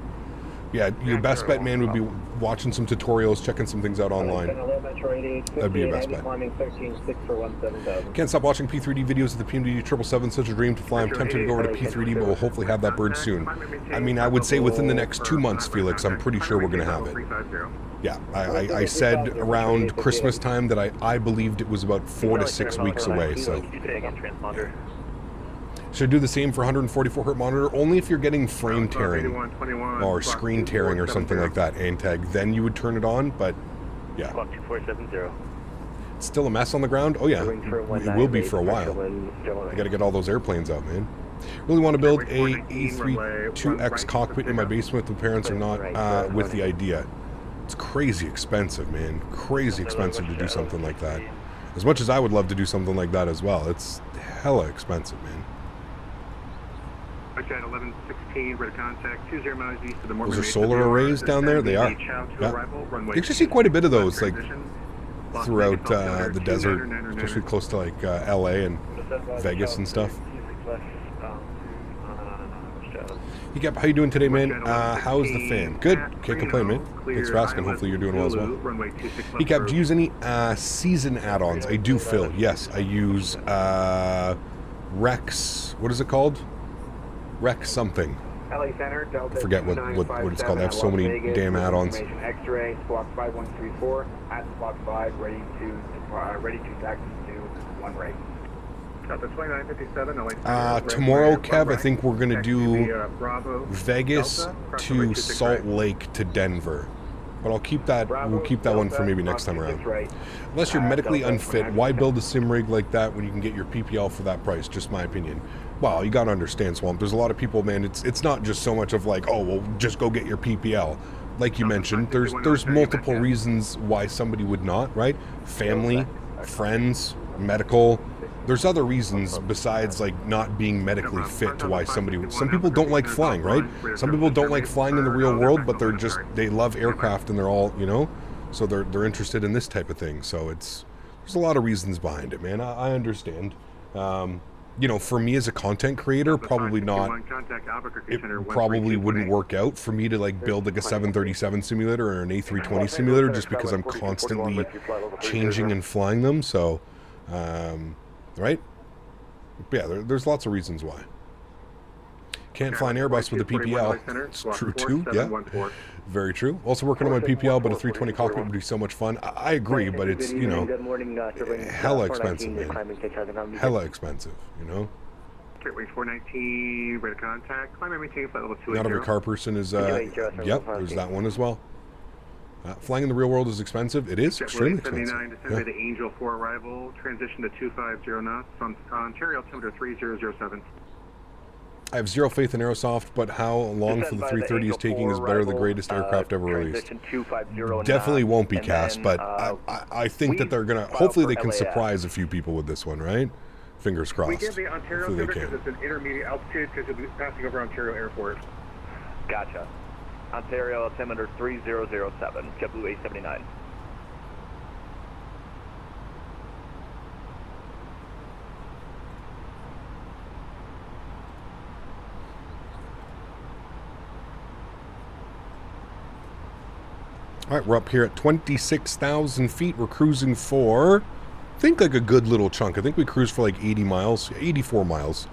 Speaker 2: Yeah, your best bet, man, would be watching some tutorials, checking some things out online. That'd be your best bet. Can't stop watching P3D videos of the PMDD 777, such a dream to fly. I'm tempted to go over to P3D, but we'll hopefully have that bird soon. I mean, I would say within the next 2 months, Felix, I'm pretty sure we're going to have it. Yeah, I said around Christmas time that I believed it was about 4 to 6 weeks away, so... Should I do the same for 144 Hz monitor? Only if you're getting frame tearing or screen tearing or something like that, ANTAG. Then you would turn it on, but yeah. It's still a mess on the ground? Oh yeah, it will be for a while. I gotta get all those airplanes out, man. Really want to build a A32NX cockpit in my basement. The parents are not with the idea. It's crazy expensive, man. Crazy expensive to do something like that. As much as I would love to do something like that as well, it's hella expensive, man. Those are solar arrays down there? They are. Yeah. You actually see quite a bit of those, like, throughout the desert, especially close to, like, LA and Vegas and stuff. Hey, Cap, how you doing today, man? How's the fan? Good. Can't complain, man. Thanks for asking. Hopefully you're doing well as well. Hey, Cap, do you use any season add-ons? I do, Phil. Yes, I use Rex. What is it called? Rex something. I forget what it's called. I have so many damn add-ons.
Speaker 5: X-ray, block 5134 at block 5, ready to taxi to 1 right.
Speaker 2: Tomorrow, Kev, I think we're gonna do Vegas to Salt Lake to Denver. But I'll keep that. We'll keep that one for maybe next time around. Unless you're medically unfit, why build a sim rig like that when you can get your PPL for that price? Just my opinion. Well, you gotta understand, Swamp. There's a lot of people, man. It's not just so much of like, oh, well, just go get your PPL. Like you mentioned, there's multiple reasons why somebody would not, right? Family, friends, medical. There's other reasons besides like not being medically fit to why somebody would. Some people don't like flying, right? Some people don't like flying in the real world, but they love aircraft and they're all, you know, so they're interested in this type of thing. So there's a lot of reasons behind it, man. I understand. you know, for me as a content creator, probably not. It probably wouldn't work out for me to like build like a 737 simulator or an A320 simulator, just because I'm constantly changing and flying them. So, right? Yeah, there's lots of reasons why. Can't fly an Airbus with a PPL. It's true too. Yeah, very true. Also working on my PPL, but a 320 cockpit would be so much fun. I agree, but it's, you know, hella expensive, man. Hella expensive, you know.
Speaker 6: Gateway 419, ready to contact. Climb and maintain flight level 280.
Speaker 2: Not every car person is. Yep, there's that one as well. Flying in the real world is expensive. It is extremely expensive. 79 descend to Angel 4 arrival. Transition to 250 knots on Ontario altimeter 3007. I have zero faith in Aerosoft, but how long for the 330 is taking is better than the greatest aircraft ever released. Definitely won't be cast, but I think that they're gonna. Hopefully, they can surprise a few people with this one, right? Fingers crossed.
Speaker 6: We give the Ontario because it's an intermediate altitude because it'll be passing over Ontario Airport.
Speaker 7: Gotcha. Ontario altimeter 3007, JetBlue 879.
Speaker 2: All right, we're up here at 26,000 feet. We're cruising for, I think, like a good little chunk. I think we cruised for like 80 miles, 84 miles.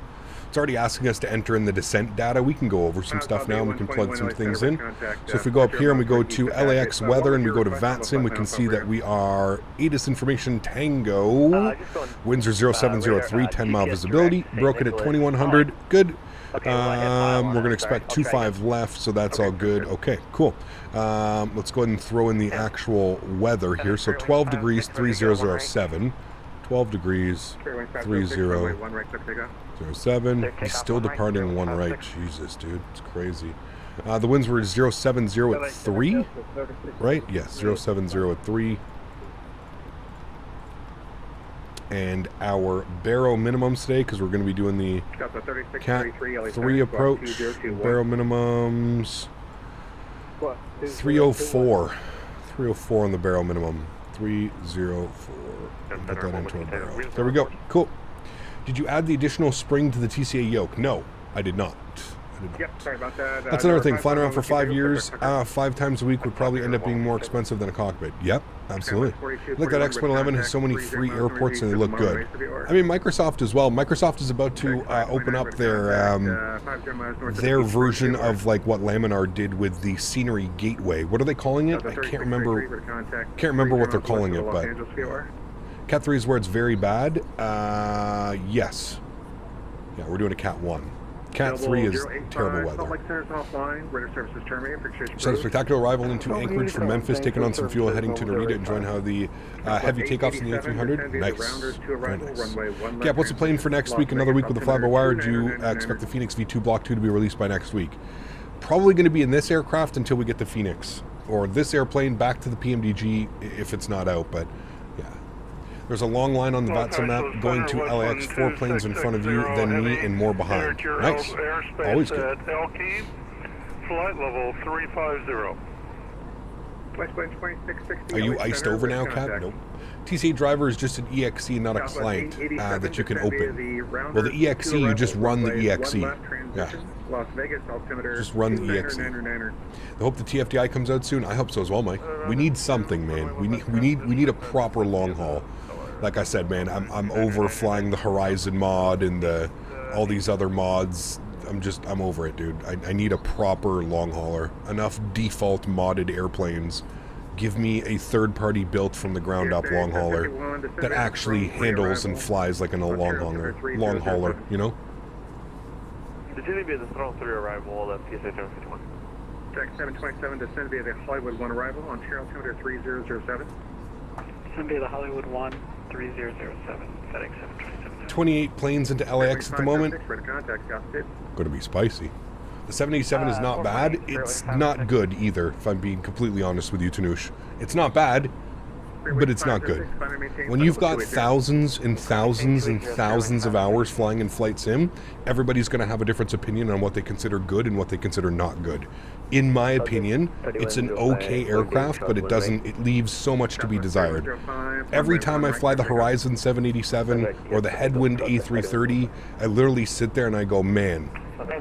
Speaker 2: It's already asking us to enter in the descent data. We can go over some stuff now and we can plug some things in. So if we go up here and we go to LAX weather and we go to VATSIM, we can see that we are ATIS information Tango. Winds are 0703, 10 mile visibility. Broken at 2100. Good. We're going to expect 25 left, so that's all good. Okay, cool. Let's go ahead and throw in the actual weather here. So 12 degrees, 3007. 12 degrees, 3007. He's still departing one right. Jesus, dude. It's crazy. The winds were 070 at 3, right? Yes, 070 at 3. And our baro minimums today, because we're going to be doing the Cat 3 approach. Baro minimums 304. 304 on the baro minimum. 304. Put that into a barrel. There we go. Cool. Did you add the additional spring to the TCA yoke? No, I did not.
Speaker 6: Yep, sorry about that.
Speaker 2: That's another thing. Flying around for 5 years, 5 times a week would probably end up being more expensive than a cockpit. Yep, absolutely. Look, that X-Point 11 has so many free airports and they look good. I mean, Microsoft as well. Microsoft is about to open up their version of like what Laminar did with the Scenery Gateway. What are they calling it? I can't remember. Can't remember what they're calling it, but Cat 3 is where it's very bad. Yes. Yeah, we're doing a Cat 1. Cat 3 is terrible weather. So spectacular arrival into Anchorage from Memphis, taking on some fuel, heading to Narita, enjoying how the heavy takeoffs in the A300. Nice. Very nice. Cap, what's the plan for next week? Another week with the fly-by-wire. Do you expect the Phoenix V2 Block 2 to be released by next week? Probably going to be in this aircraft until we get the Phoenix. Or this airplane back to the PMDG if it's not out, but yeah. There's a long line on the VATSIM map going to LAX, 4 planes in front of you, then me, and more behind. Nice. Always good.
Speaker 8: Flight level 350.
Speaker 2: Are you iced over now, Cap? Nope. TCA driver is just an EXE, not a client that you can open. Well, the EXE, you just run the EXE. Yeah. Just run the EXE. I hope the TFDI comes out soon. I hope so as well, Mike. We need something, man. We need a proper long haul. Like I said, man, I'm over flying the Horizon mod and all these other mods. I'm over it, dude. I need a proper long hauler. Enough default modded airplanes. Give me a third-party built from the ground up long hauler that actually handles and flies like a long hauler, you know?
Speaker 8: Did you be the throne 3 arrival of PSA 751?
Speaker 6: Deck 727 descend via the Hollywood 1 arrival on Cheryl 3007.
Speaker 9: Descend via the Hollywood 1 3007, FedEx 727.
Speaker 2: 28 planes into LAX at the moment. Going to be spicy. The 787 is not bad. It's not good either, if I'm being completely honest with you, Tanush. It's not bad. but it's not good. When you've got thousands and thousands and thousands of hours flying in flight sim, everybody's going to have a different opinion on what they consider good and what they consider not good. In my opinion, it's an okay aircraft, but it leaves so much to be desired. Every time I fly the Horizon 787 or the Headwind A330, I literally sit there and I go, man,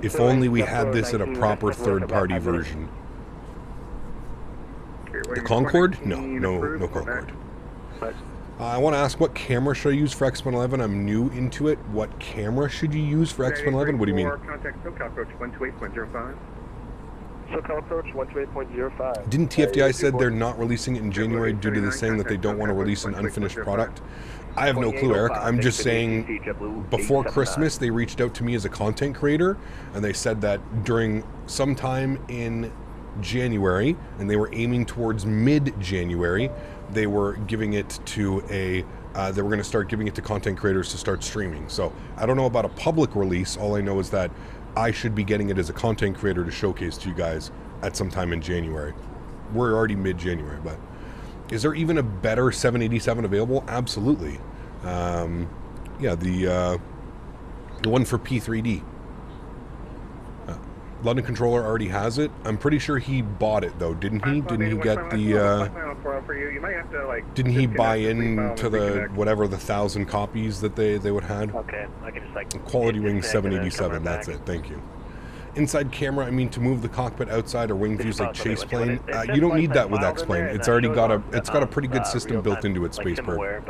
Speaker 2: if only we had this in a proper third-party version. The Concorde? No Concorde. I want to ask, what camera should I use for X111? I'm new into it. What camera should you use for X111? What do you mean?
Speaker 6: Contact SoCal approach 128.05.
Speaker 8: SoCal approach 128.05.
Speaker 2: Didn't TFDI said they're not releasing it in January due to this saying that they don't want to release an unfinished product? I have no clue, Eric. I'm just saying, before Christmas, they reached out to me as a content creator, and they said that during sometime in January, and they were aiming towards mid-January, they were giving it to they were going to start giving it to content creators to start streaming. So I don't know about a public release. All I know is that I should be getting it as a content creator to showcase to you guys at some time in January. We're already mid-January, but is there even a better 787 available? Absolutely. Yeah, the one for P3D. London Controller already has it. I'm pretty sure he bought it though, didn't he? Didn't he get the? Didn't he buy into the whatever the 1,000 copies that they would had?
Speaker 7: Okay, I can just like
Speaker 2: Quality Wing 787. That's it. Thank you. Inside camera, I mean, to move the cockpit outside or wing views like chase plane. You don't need that with X-Plane. It's already got a pretty good system built into it, Spaceport.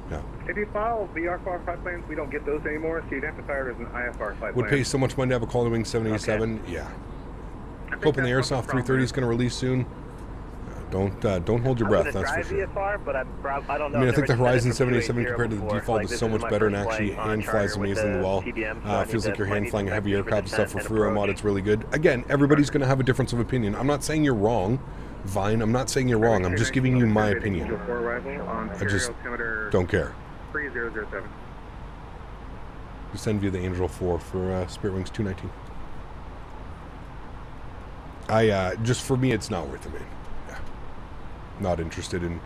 Speaker 2: Yeah.
Speaker 6: If you file VRFR flight plans, we don't get those anymore, so you'd have to fire it as an IFR flight plan.
Speaker 2: Would pay so much money to have a Quality Wing 787. Okay. Yeah. Hoping the Airsoft 330 is going to release soon. Don't hold your breath, that's for sure.
Speaker 7: VFR, but I don't know.
Speaker 2: I mean, I think the Horizon 787 compared to the default is so much better and actually hand flies amazingly well. Feels like you're hand flying a heavy aircraft and stuff for free mod. It's really good. Again, everybody's going to have a difference of opinion. I'm not saying you're wrong, Vine. I'm not saying you're wrong. I'm just giving you my opinion. I just don't care.
Speaker 6: 3007.
Speaker 2: You send via the Angel 4 for Spirit Wings 219. Just for me, it's not worth it, man. Not interested in,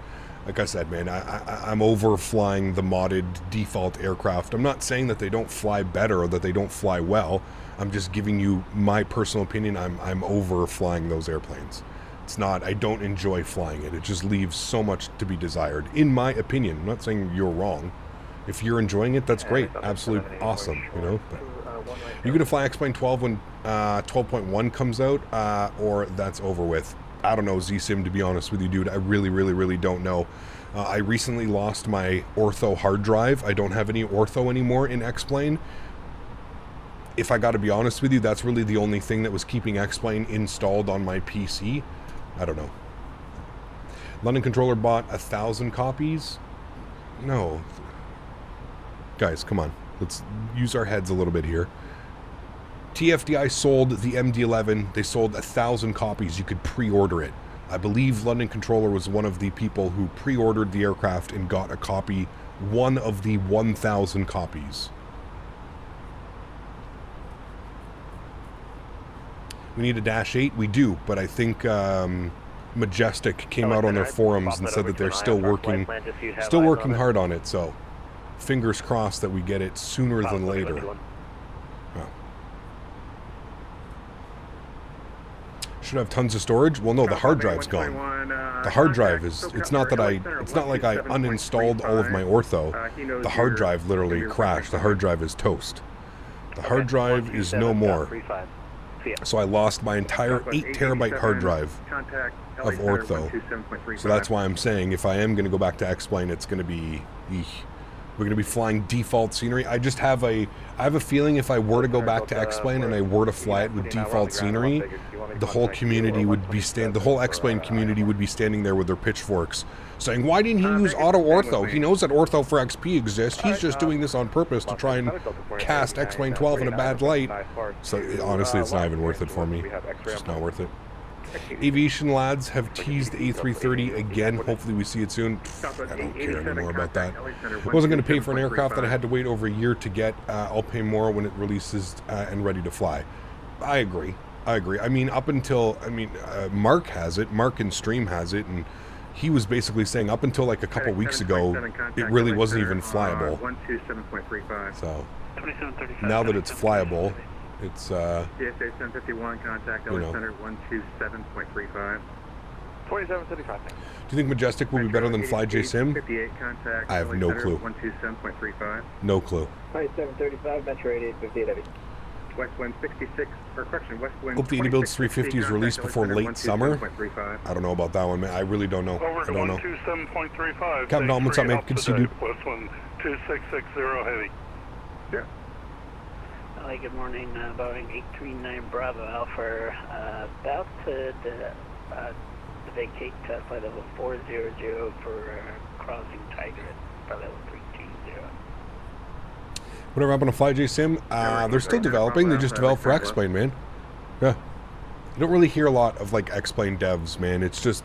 Speaker 2: like I said, man, I'm over flying the modded default aircraft. I'm not saying that they don't fly better or that they don't fly well. I'm just giving you my personal opinion. I'm over flying those airplanes. It's not, I don't enjoy flying it. It just leaves so much to be desired, in my opinion. I'm not saying you're wrong. If you're enjoying it, that's great. Absolute awesome, you know. But you're going to fly X-Plane 12 when 12.1 comes out, or that's over with. I don't know, Z-Sim, to be honest with you, dude. I really don't know. I recently lost my ortho hard drive. I don't have any ortho anymore in X-Plane. If I got to be honest with you, that's really the only thing that was keeping X-Plane installed on my PC. I don't know. London Controller bought 1,000 copies? No. Guys, come on. Let's use our heads a little bit here. TFDI sold the MD-11. They sold 1,000 copies. You could pre-order it. I believe London Controller was one of the people who pre-ordered the aircraft and got a copy, one of the 1,000 copies. We need a Dash 8? We do, but I think Majestic came out on their forums and said that they're still working hard on it, so fingers crossed that we get it sooner than later. Should have tons of storage? Well, no, the hard drive's gone. The hard drive is, it's not like I uninstalled all of my ortho. The hard drive literally crashed. The hard drive is toast. The hard drive is no more. So I lost my entire 8 terabyte hard drive of ortho. So that's why I'm saying if I am going to go back to X-Plane, it's going to be, we're going to be flying default scenery. I have a feeling if I were to go back to X-Plane and I were to fly it with default scenery, the whole community would be the whole X-Plane community would be standing there with their pitchforks saying, why didn't he use auto ortho? He knows that ortho for XP exists. He's just doing this on purpose to try and cast X-Plane 12 in a bad light. So honestly, it's not even worth it for me. It's just not worth it. Aviation lads have teased A330 again. Hopefully we see it soon. I don't care anymore about that. I wasn't going to pay for an aircraft that I had to wait over a year to get. I'll pay more when it releases and ready to fly. I agree. I mean, up until, Mark has it. Mark and Stream has it. And, he was basically saying up until like a couple weeks ago, it really wasn't even flyable.
Speaker 6: 127.35.
Speaker 2: So
Speaker 9: 2735.
Speaker 2: now that it's flyable, it's
Speaker 6: CSA 751, contact
Speaker 2: you
Speaker 6: LA
Speaker 2: know.
Speaker 6: Center 127.35.
Speaker 8: 2735.
Speaker 2: Do you think Majestic will be better than Fly JSim?
Speaker 6: 58, contact
Speaker 2: I have
Speaker 6: LA
Speaker 2: no
Speaker 6: Center
Speaker 2: clue.
Speaker 6: 127.35.
Speaker 2: No clue.
Speaker 7: 2735, Metro 8858 heavy.
Speaker 6: West wind 66, or correction, west wind.
Speaker 2: Hope the Builds 350 is released
Speaker 6: contact
Speaker 2: before
Speaker 6: LA
Speaker 2: late summer.
Speaker 6: 127.35.
Speaker 2: I don't know about that one, man. I really don't know.
Speaker 10: Over
Speaker 2: I
Speaker 10: to
Speaker 2: don't know.
Speaker 10: 127.35.
Speaker 2: Captain Dalton, what's up, man? Good to see you, dude.
Speaker 10: West wind 2660 heavy.
Speaker 6: Yeah.
Speaker 9: Hi, good morning. Boeing 839 Bravo Alpha. About to vacate flight level 400 for crossing Tiger at flight level 320.
Speaker 2: Whatever happened to Fly JSim? They're still developing. They just developed for X-Plane, man. Yeah. You don't really hear a lot of like X-Plane devs, man. It's just,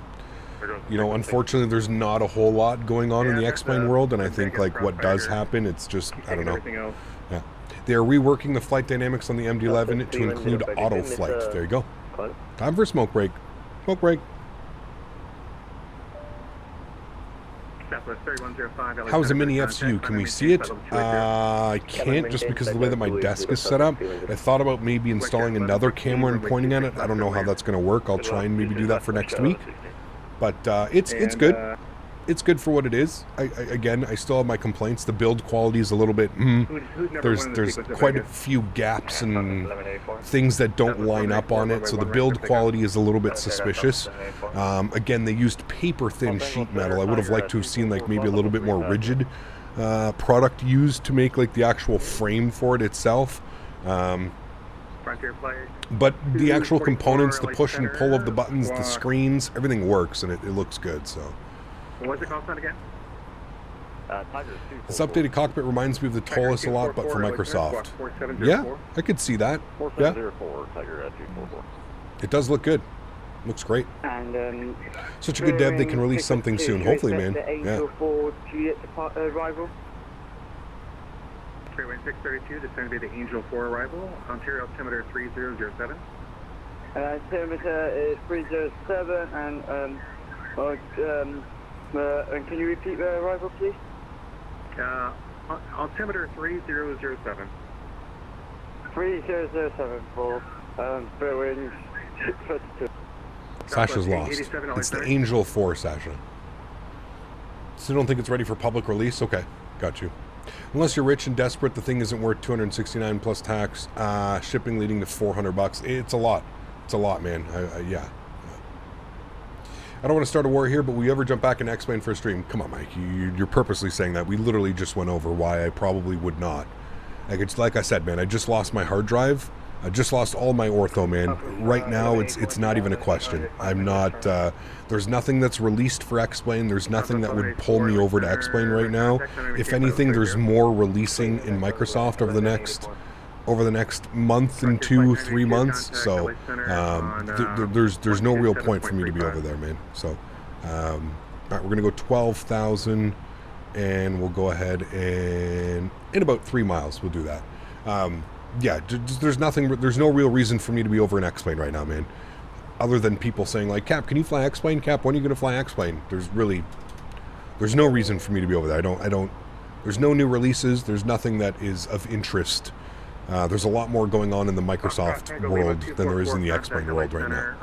Speaker 2: you know, unfortunately, there's not a whole lot going on in the X-Plane world, and I think like what does happen, it's just, I don't know. Yeah. They are reworking the flight dynamics on the MD-11 to include auto flight. There you go. Time for a smoke break. Smoke break. How's the miniFCU? Can we see it? I can't, just because of the way that my desk is set up. I thought about maybe installing another camera and pointing at it. I don't know how that's going to work. I'll try and maybe do that for next week. But it's good. It's good for what it is. Again, I still have my complaints. The build quality is a little bit. There's quite a few gaps and things that don't line up on it. So the build quality is a little bit suspicious. Again, they used paper thin sheet metal. I would have liked to have seen like maybe a little bit more rigid product used to make like the actual frame for it itself. But the actual components, the push and pull of the buttons, the screens, everything works and it looks good. So.
Speaker 6: What's the call sign again?
Speaker 2: This updated cockpit reminds me of the Taurus a lot, but for Microsoft. Yeah, I could see that. Yeah. It does look good. Looks great.
Speaker 7: And
Speaker 2: such a good dev, they can release something soon. Hopefully, man. Yeah.
Speaker 7: Arrival.
Speaker 6: Trailway 632, descend via the Angel 4 arrival. Ontario altimeter 3007.
Speaker 7: Altimeter is 307 and can you repeat the arrival, please?
Speaker 6: Altimeter 3007.
Speaker 7: 3007 for Boeing 632.
Speaker 2: Sasha's lost. It's the Angel 4, Sasha. Still don't think it's ready for public release? Okay, got you. Unless you're rich and desperate, the thing isn't worth $269 plus tax. Shipping leading to $400. It's a lot. It's a lot, man. Yeah. I don't want to start a war here, but will you ever jump back and X-Plane for a stream? Come on, Mike. You're purposely saying that. We literally just went over why I probably would not. Like I said, man, I just lost my hard drive. I just lost all my ortho, man. Right now, it's not even a question. I'm not... there's nothing that's released for X-Plane. There's nothing that would pull me over to X-Plane right now. If anything, there's more releasing in Microsoft over the next month and 2-3 months. So there's no real point for me to be over there, man. So all right, we're gonna go 12,000 and we'll go ahead and in about 3 miles we'll do that. Yeah, there's no real reason for me to be over in X-Plane right now, man, other than people saying like, Cap, can you fly X-Plane? Cap, when are you gonna fly X-Plane? There's no reason for me to be over there. I don't there's no new releases. There's nothing that is of interest. There's a lot more going on in the Microsoft world than there is in the X-Plane world right now.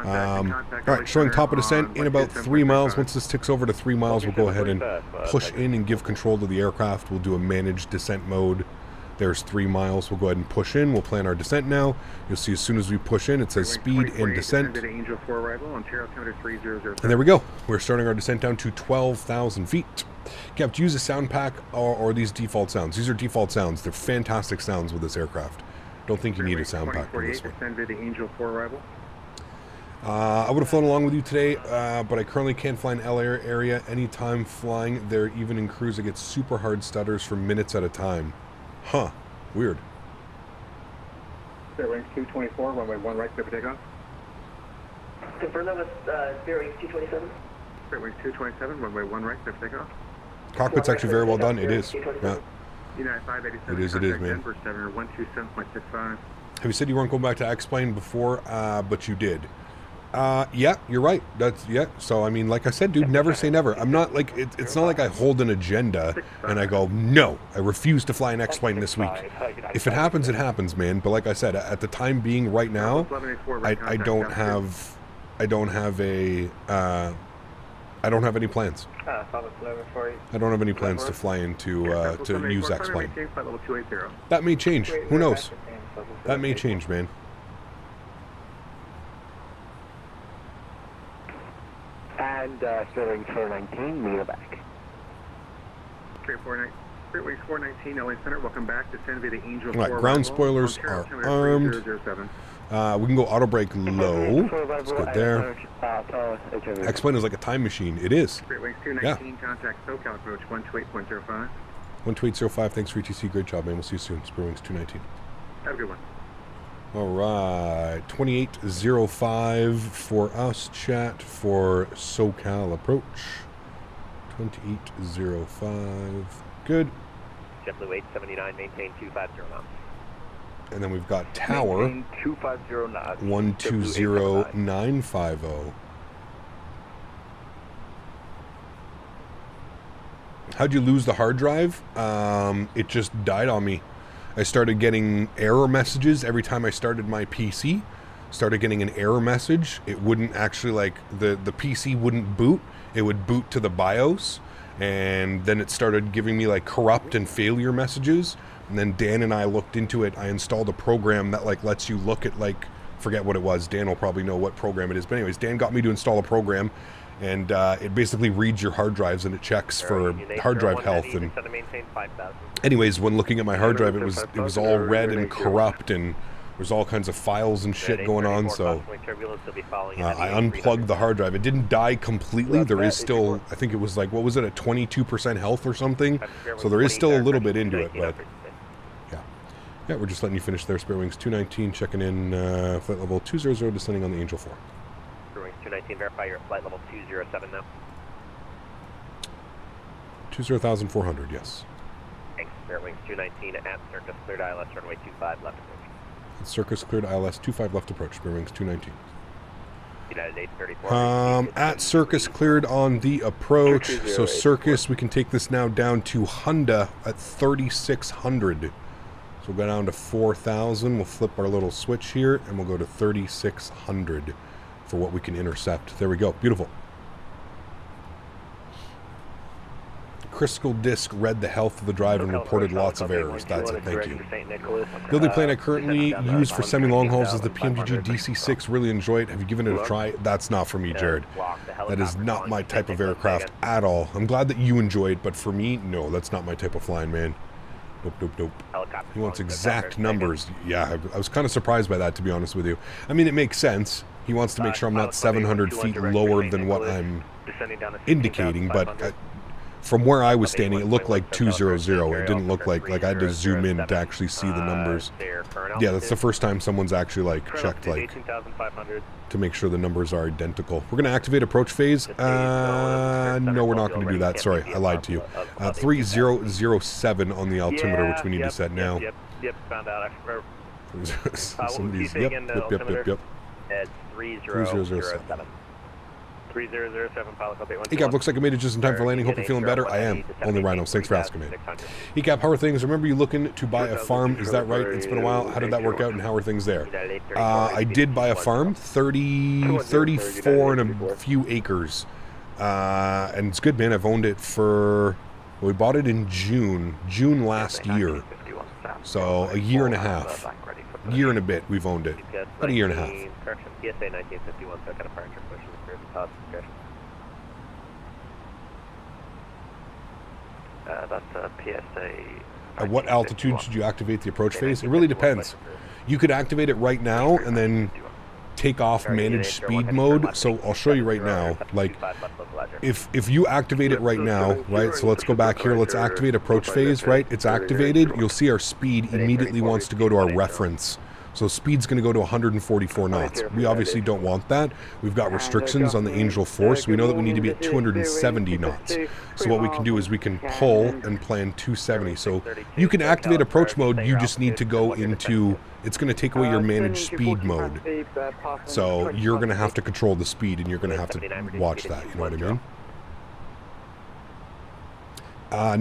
Speaker 2: All right, showing top of descent in about 3 miles. Once this ticks over to 3 miles, we'll go ahead and push in and give control to the aircraft. We'll do a managed descent mode. There's 3 miles. We'll go ahead and push in. We'll plan our descent now. You'll see as soon as we push in, it says speed and descent. And there we go. We're starting our descent down to 12,000 feet. Cap, use a sound pack or these default sounds. These are default sounds. They're fantastic sounds with this aircraft. Don't think you need a sound pack for this one. I would have flown along with you today, but I currently can't fly in LA area. Anytime flying there, even in cruise, I get super hard stutters for minutes at a time. Huh. Weird.
Speaker 6: Fairway 224, runway 1 right, clear for takeoff.
Speaker 7: Confirm that with Fairway 227.
Speaker 6: Fairway 227, runway 1 right, clear for takeoff.
Speaker 2: Cockpit's actually very well done. It is. Yeah. It is, man.
Speaker 6: Have
Speaker 2: you said you weren't going back to X-Plane before, but you did. Yeah, you're right. So, I mean, like I said, dude, never say never. I'm not like, it's not like I hold an agenda and I go, no, I refuse to fly an X-plane this week. If it happens, it happens, man. But like I said, at the time being right now, I don't have any plans. I don't have any plans to fly into, to use X-plane. That may change. Who knows? That may change, man.
Speaker 7: And Sterling 419, meter back.
Speaker 6: Straight 419, LA Center, welcome back. Descend via the Angel 4.
Speaker 2: All right, ground spoilers are armed. We can go auto brake low. That's good there. X-plane is like a time machine. It is. Yeah.
Speaker 6: Contact SoCal approach 128.05.
Speaker 2: 128.05. Thanks for ETC. Great job, man. We'll see you soon. Spurwings 219.
Speaker 6: Have a good one.
Speaker 2: All right. 28.05 for us, chat, for SoCal approach. 28.05. Good.
Speaker 7: JetBlue 879, maintain 250 knots.
Speaker 2: And then we've got tower.
Speaker 7: 250 knots.
Speaker 2: 120950. How'd you lose the hard drive? It just died on me. I started getting error messages every time I started my PC. Started getting an error message. It wouldn't actually, like, the PC wouldn't boot. It would boot to the BIOS. And then it started giving me, like, corrupt and failure messages. And then Dan and I looked into it. I installed a program that, like, lets you look at, like, forget what it was. Dan will probably know what program it is. But anyways, Dan got me to install a program. And it basically reads your hard drives and it checks for hard drive health. And anyways, when looking at my hard drive, it was all red and corrupt, and there's all kinds of files and shit going on. So I unplugged the hard drive. It didn't die completely. There is still, I think it was like, what was it, a 22% health or something? So there is still a little bit into it, but yeah, we're just letting you finish there. Spare Wings 219 checking in, flight level 200 descending on the Angel 4.
Speaker 7: 219, verify your flight level 207 now.
Speaker 2: 20,400, yes.
Speaker 7: Thanks, Fairwings 219 at Circus, cleared ILS, runway 25, left approach.
Speaker 2: Circus cleared ILS 25, left approach, Fairwings 219.
Speaker 7: United 834.
Speaker 2: At Circus cleared on the approach, so Circus, we can take this now down to Honda at 3,600. So we'll go down to 4,000, we'll flip our little switch here, and we'll go to 3,600. For what we can intercept. There we go. Beautiful. Crystal Disk read the health of the drive and reported lots of errors. That's it. Thank you. The only plane I currently use for semi-long hauls is the PMGG DC-6. Really enjoy it. Have you given it a try? That's not for me, Jared. That is not my type of aircraft at all. I'm glad that you enjoy it, but for me, no. That's not my type of flying, man. Nope, nope, nope. He wants exact numbers. Yeah, I was kind of surprised by that, to be honest with you. I mean, it makes sense. He wants to make sure I'm not 700 feet lower than what I'm indicating, but from where I was standing, it looked like 200. It didn't look like I had to zoom in to actually see the numbers. Yeah, that's the first time someone's actually, like, checked, like, to make sure the numbers are identical. We're going to activate approach phase. No, we're not going to do that. Sorry, I lied to you. 3007 on the altimeter, which we need to set now.
Speaker 7: Yep, found out.
Speaker 2: Somebody's, yep.
Speaker 7: It's 3007. 3007, pilot update 1.
Speaker 2: ECAP, looks like I made it just in time for landing. Hope you're feeling better. I am. Only Rhinos. Thanks for asking, man. ECAP, how are things? Remember you looking to buy a farm? Is that right? It's been a while. How did that work out, and how are things there? I did buy a farm, 34 and a few acres. And it's good, man. I've owned it for... Well, we bought it in June last year. So a year and a half. Year and a bit we've owned it. About a year and a half.
Speaker 7: Correction, PSA 1951, so kind of departure push with clear to discretion. That's a PSA.
Speaker 2: At what altitude should you activate the approach phase? It really depends. You could activate it right now and then take off manage speed mode. So I'll show you right now. Like, if you activate it right now, right? So let's go back here. Let's activate approach phase, right? It's activated. You'll see our speed immediately wants to go to our reference. So speed's going to go to 144 knots. We obviously don't want that. We've got restrictions on the Angel 4, so we know that we need to be at 270 knots. So what we can do is we can pull and plan 270. So you can activate approach mode, you just need to go into, it's going to take away your managed speed mode. So you're going to have to control the speed, and you're going to have to watch that, you know what I mean?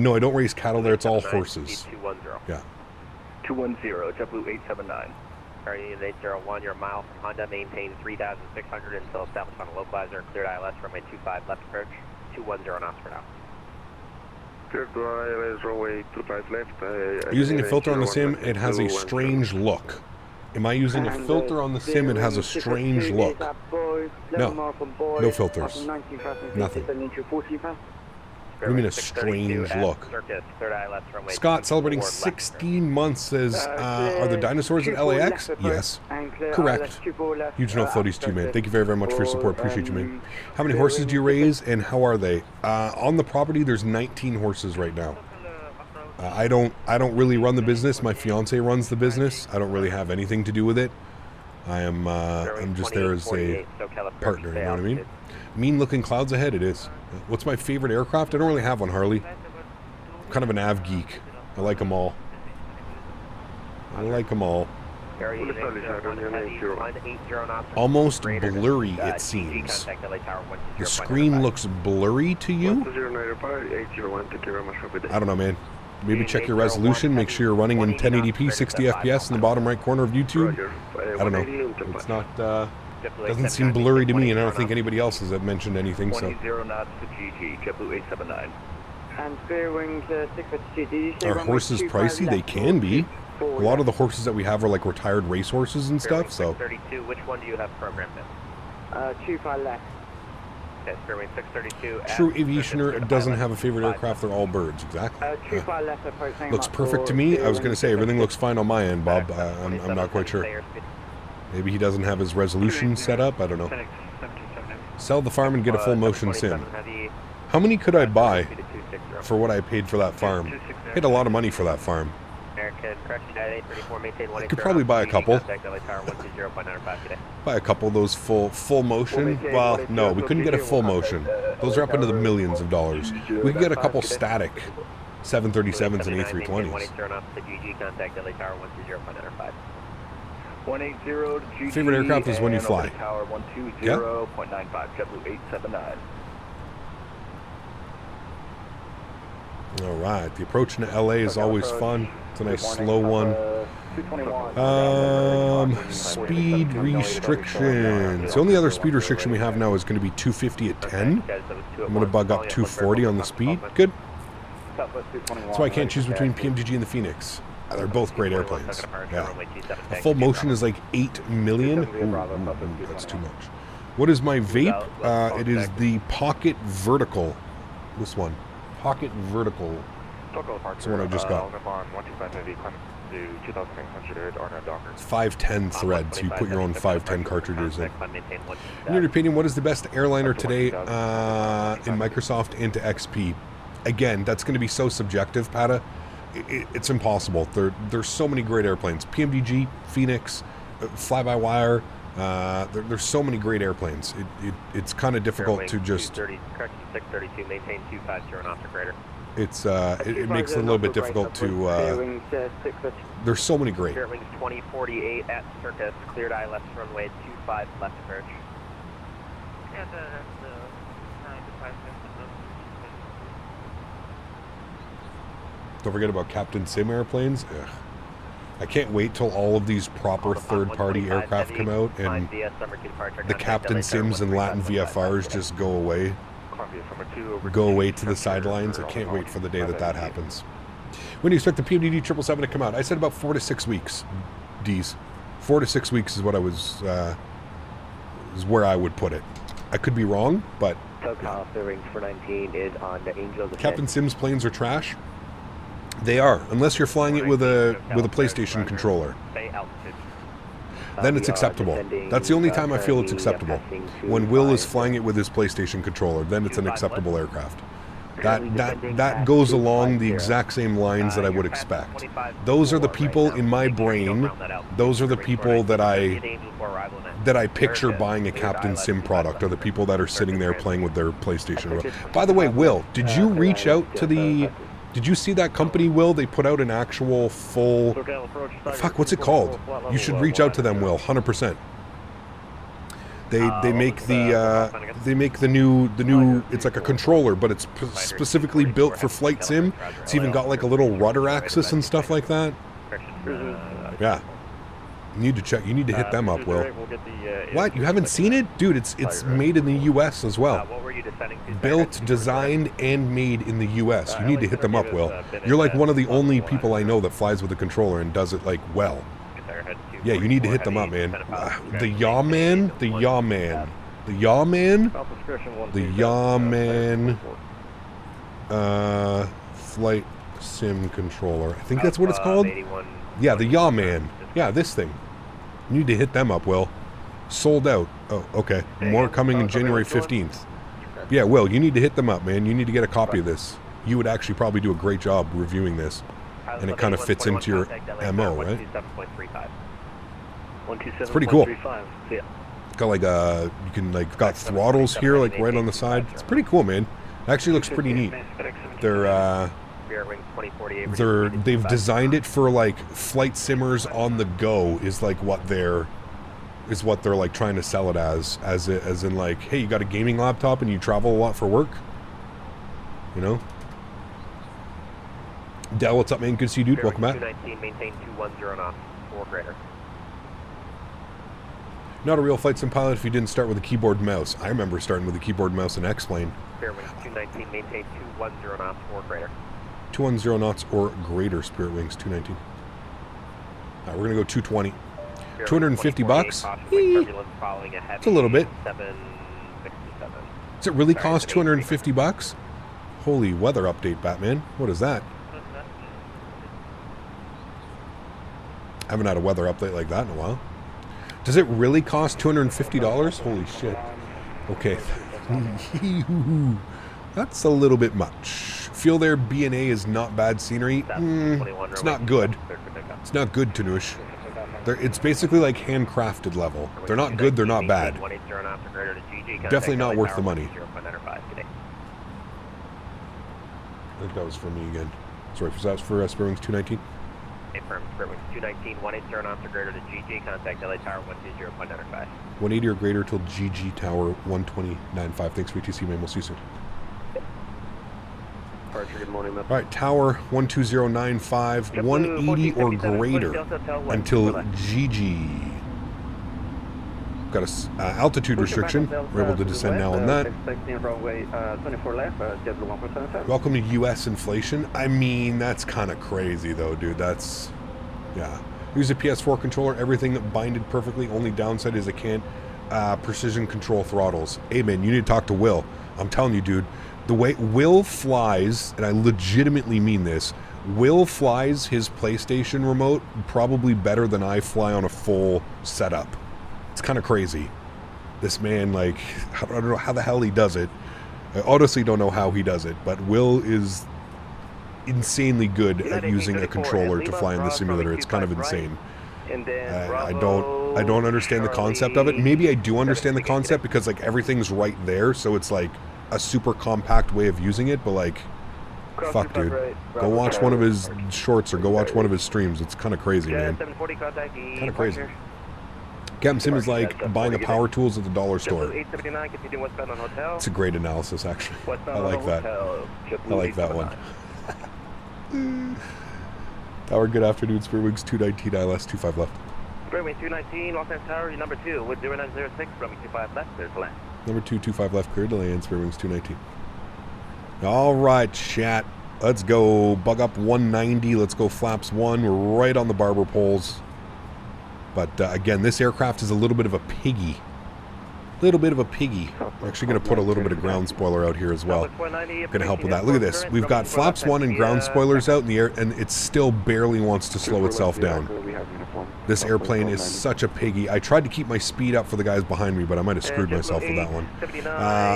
Speaker 2: No, I don't raise cattle there, it's all horses. Yeah.
Speaker 7: 210, JetBlue 879.
Speaker 11: Unit 801, you're a mile from Honda, maintain 3,600 until established on a localizer, cleared ILS, runway 25 left approach, 210 knots for now.
Speaker 8: Cleared to ILS, runway 25 left.
Speaker 2: Using a filter on the sim, it has a strange look. Am I using a filter on the sim? It has a strange look. No, no filters. Nothing. What do you mean a strange look? Scott, celebrating 16 months, says, are the dinosaurs at LAX? Yes. Correct. Huge no floaties to you, man. Thank you very, very much for your support. Appreciate you, man. How many horses do you raise, and how are they? On the property, there's 19 horses right now. I don't really run the business. My fiance runs the business. I don't really have anything to do with it. I'm just there as a partner, you know what I mean? Mean looking clouds ahead, it is. What's my favorite aircraft? I don't really have one, Harley. I'm kind of an av geek. I like them all. I like them all. Almost blurry, it seems. The screen looks blurry to you? I don't know, man. Maybe check your resolution, make sure you're running in 1080p 60 FPS in the bottom right corner of YouTube. I don't know. It's not, doesn't seem blurry to me, and I don't think anybody else has mentioned anything, so.
Speaker 7: 20 knots to GG, JetBlue 879.
Speaker 5: And clear wings 652.
Speaker 2: Are horses pricey? They can be. A lot of the horses that we have are like retired race horses and stuff, so.
Speaker 11: 632, which one do you have programmed in?
Speaker 5: 25 left.
Speaker 11: Okay, Fairway 632.
Speaker 2: True aviationer doesn't have a favorite aircraft, they're all birds, exactly. Looks perfect to me. I was going to say, everything looks fine on my end, Bob. I'm not quite sure. Maybe he doesn't have his resolution set up, I don't know. Sell the farm and get a full motion sim. How many could I buy for what I paid for that farm? Paid a lot of money for that farm. I could probably buy a couple. Buy a couple of those full motion. Well, no, we couldn't get a full motion. Those are up into the millions of dollars. We could get a couple static 737s and A320s. Favorite aircraft is when you fly. Yeah? Alright, the approach into LA is always fun. It's a nice slow one. Speed restrictions. The only other speed restriction we have now is going to be 250 at 10. I'm going to bug up 240 on the speed. Good. So I can't choose between PMGG and the Phoenix. They're both great airplanes. Yeah. A full motion is like 8 million. Ooh, that's too much. What is my vape? It is the Pocket Vertical. This one. Pocket Vertical. That's the one I just got. It's 510 thread, so you put your own 510 cartridges in. In your opinion, what is the best airliner today in Microsoft into XP? Again, that's going to be so subjective, Pata. It's impossible. There's so many great airplanes. PMDG, Phoenix, Fly-by-Wire. There's so many great airplanes. It's kind of difficult to just.
Speaker 11: 632, maintain 250 knots or greater.
Speaker 2: It makes it a little bit difficult to. There's so many great.
Speaker 11: Spirit wings 2048 at Circus, cleared ILS runway 25 left approach. Yeah, that's the 9 to 5 minutes.
Speaker 2: Don't forget about Captain Sim airplanes. Ugh. I can't wait till all of these proper third-party aircraft come out and the Captain Sims and Latin VFRs just go away. Go away to the sidelines. I can't wait for the day that happens. When do you expect the PMDD 777 to come out? I said about 4 to 6 weeks. D's. 4 to 6 weeks is what I was. Is where I would put it. I could be wrong, but.
Speaker 7: Takeoff, the ring 419 is on the Angel.
Speaker 2: Captain Sim's planes are trash. They are, unless you're flying it with a PlayStation controller. Then it's acceptable. That's the only time I feel it's acceptable. When Will is flying it with his PlayStation controller, then it's an acceptable aircraft. That goes along the exact same lines that I would expect. Those are the people in my brain. Those are the people that I picture buying a Captain Sim product, are the people that are sitting there playing with their PlayStation. By the way, Will, did you reach out to the... Did you see that company, Will? They put out an actual full... Fuck, what's it called? You should reach out to them, Will, 100%. They make the new it's like a controller, but it's specifically built for flight sim. It's even got like a little rudder axis and stuff like that. Yeah. You need to check. You need to hit them up, Will. What? You haven't seen it? Dude, it's made in the US as well. Built, designed, and made in the US. You need to hit them up, Will. You're like one of the only people I know that flies with a controller and does it like well. Yeah, you need to hit them up, man. The Yaw Man, the Yaw Man, the Yaw Man, the Yaw Man, flight sim controller. I think that's what it's called. Yeah, the Yaw Man. Yeah, this thing. You need to hit them up, Will. Sold out. Oh, okay. More coming in January 15th. Yeah, Will, you need to hit them up, man. You need to get a copy of this. You would actually probably do a great job reviewing this. And it kind of fits into your MO, right? It's pretty cool. It's got like you can like got throttles here, like right on the side. It's pretty cool, man. It actually looks pretty neat. They've designed it for like flight simmers on the go is like what they're like trying to sell it as in like, hey, you got a gaming laptop and you travel a lot for work, you know. Dell, what's up, man? Good to see you, dude. Welcome back.
Speaker 11: 219, maintain 210 knots, 4 greater.
Speaker 2: Not a real flight sim pilot if you didn't start with a keyboard and mouse. I remember starting with a keyboard and mouse in X-Plane.
Speaker 11: Fairwinds 219, maintain 210 knots, 4 greater.
Speaker 2: 210 knots or greater, Spirit Wings 219. Alright, we're gonna go 220. 250 bucks? It's a little bit. Does it really cost 250 bucks? Holy weather update, Batman. What is that? I haven't had a weather update like that in a while. Does it really cost $250? Holy shit. Okay. That's a little bit much. Feel their B&A is not bad scenery. It's not good. It's not good, Tanush. It's basically like handcrafted level. They're not good, they're not bad. Definitely not worth the money. I think that was for me again. Sorry, was that for Spirit Wings 219?
Speaker 11: Affirm, Spirit Wings 219, 180 knots or greater to GG, contact LA Tower 120.95.
Speaker 2: 180 or greater till GG Tower 120.95. Thanks for TC, man. We'll see you soon.
Speaker 11: Departure, good morning, man.
Speaker 2: Alright, Tower 120.95, 180 or greater until GG. Got a altitude restriction. We're able to descend now on that. Welcome to US inflation. I mean, that's kind of crazy though, dude. That's, yeah. Use a PS4 controller, everything binded perfectly. Only downside is it can't precision control throttles. Hey man, you need to talk to Will. I'm telling you, dude, the way Will flies, and I legitimately mean this, Will flies his PlayStation remote probably better than I fly on a full setup. It's kind of crazy. This man, like, I don't know how the hell he does it. I honestly don't know how he does it, but Will is insanely good at using a controller to fly in the simulator. It's kind of insane. I don't understand the concept of it. Maybe I do understand the concept because like everything's right there, so it's like a super compact way of using it, but like, fuck, dude. Go watch one of his shorts or go watch one of his streams. It's kind of crazy, man. Kind of crazy. Captain Sim is like buying the power tools at the dollar store. It's a great analysis, actually. I like that. I like that one. Tower, good afternoon. Spirit Wings 219, ILS 25 left.
Speaker 11: Spirit Wings 219, Los Angeles Tower, number 2 with 0906, runway 25 left, clear to land.
Speaker 2: Number 2, 25 left, clear to land, Spirit Wings 219. All right, chat. Let's go. Bug up 190. Let's go flaps 1. We're right on the barber poles. But again, this aircraft is a little bit of a piggy. Little bit of a piggy. I'm actually going to put a little bit of ground spoiler out here as well. Going to help with that. Look at this. We've got flaps 1 and ground spoilers out in the air, and it still barely wants to slow itself down. This airplane is such a piggy. I tried to keep my speed up for the guys behind me, but I might have screwed myself with that one.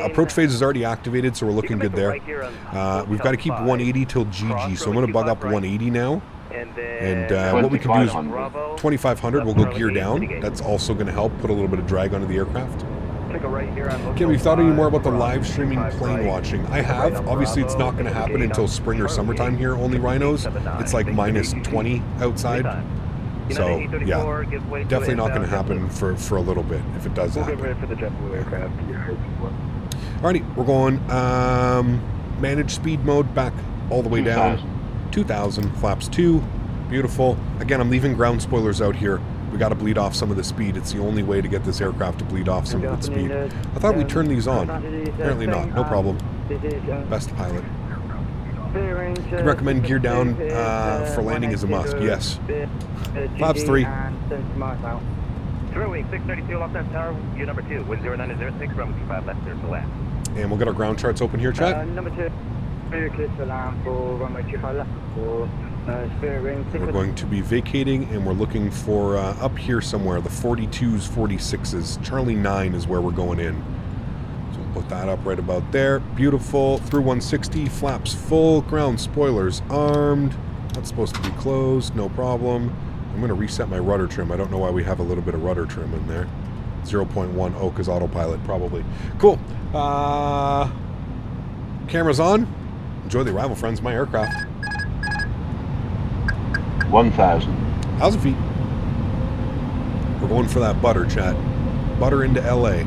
Speaker 2: Approach phase is already activated, so we're looking good there. We've got to keep 180 till GG, so I'm going to bug up 180 now. And what we can do is 2500, we'll go gear down. That's also going to help put a little bit of drag onto the aircraft. Kim, you thought any more about the live streaming plane watching? I have. Obviously, it's not going to happen until spring or summertime here, only rhinos. It's like minus 20 outside. So, yeah, definitely not going to happen for a little bit if it does happen. Alrighty, we're going manage speed mode back all the way down. 2000, flaps 2. Beautiful. Again, I'm leaving ground spoilers out here. We got to bleed off some of the speed. It's the only way to get this aircraft to bleed off some of its speed. I thought we'd turn these on. Apparently not. No problem. Best pilot. Can recommend gear down for landing is a must. Yes. Flaps 3.
Speaker 11: Through wing 632 Los Angeles Tower, view number 2, wind 0906, runway 25 left, there's the left.
Speaker 2: And we'll get our ground charts open here, chat.
Speaker 5: Number 2. We're
Speaker 2: going to be vacating, and we're looking for up here somewhere, the 42s, 46s. Charlie 9 is where we're going in. So we'll put that up right about there. Beautiful. Through 160, flaps full, ground spoilers armed. That's supposed to be closed, no problem. I'm going to reset my rudder trim. I don't know why we have a little bit of rudder trim in there. 0.1, oh, because autopilot, probably. Cool. Cameras on. Enjoy the arrival, friends. My aircraft.
Speaker 12: 1,000.
Speaker 2: 1,000 feet. We're going for that butter, chat. Butter into LA.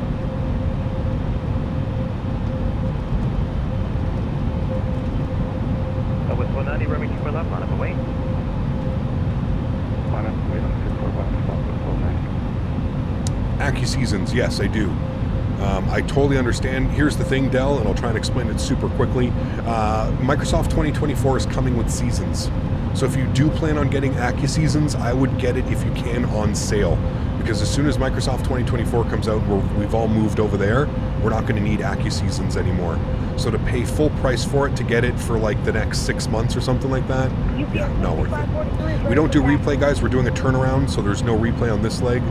Speaker 11: With 190, runway 24 left, line up away.
Speaker 2: AccuSeasons, yes, I do. I totally understand. Here's the thing, Dell, and I'll try and explain it super quickly. Microsoft 2024 is coming with seasons. So if you do plan on getting AccuSeasons, I would get it if you can on sale. Because as soon as Microsoft 2024 comes out, we've all moved over there, we're not going to need AccuSeasons anymore. So to pay full price for it, to get it for like the next 6 months or something like that, yeah, not worth it. We don't do replay, guys. We're doing a turnaround, so there's no replay on this leg.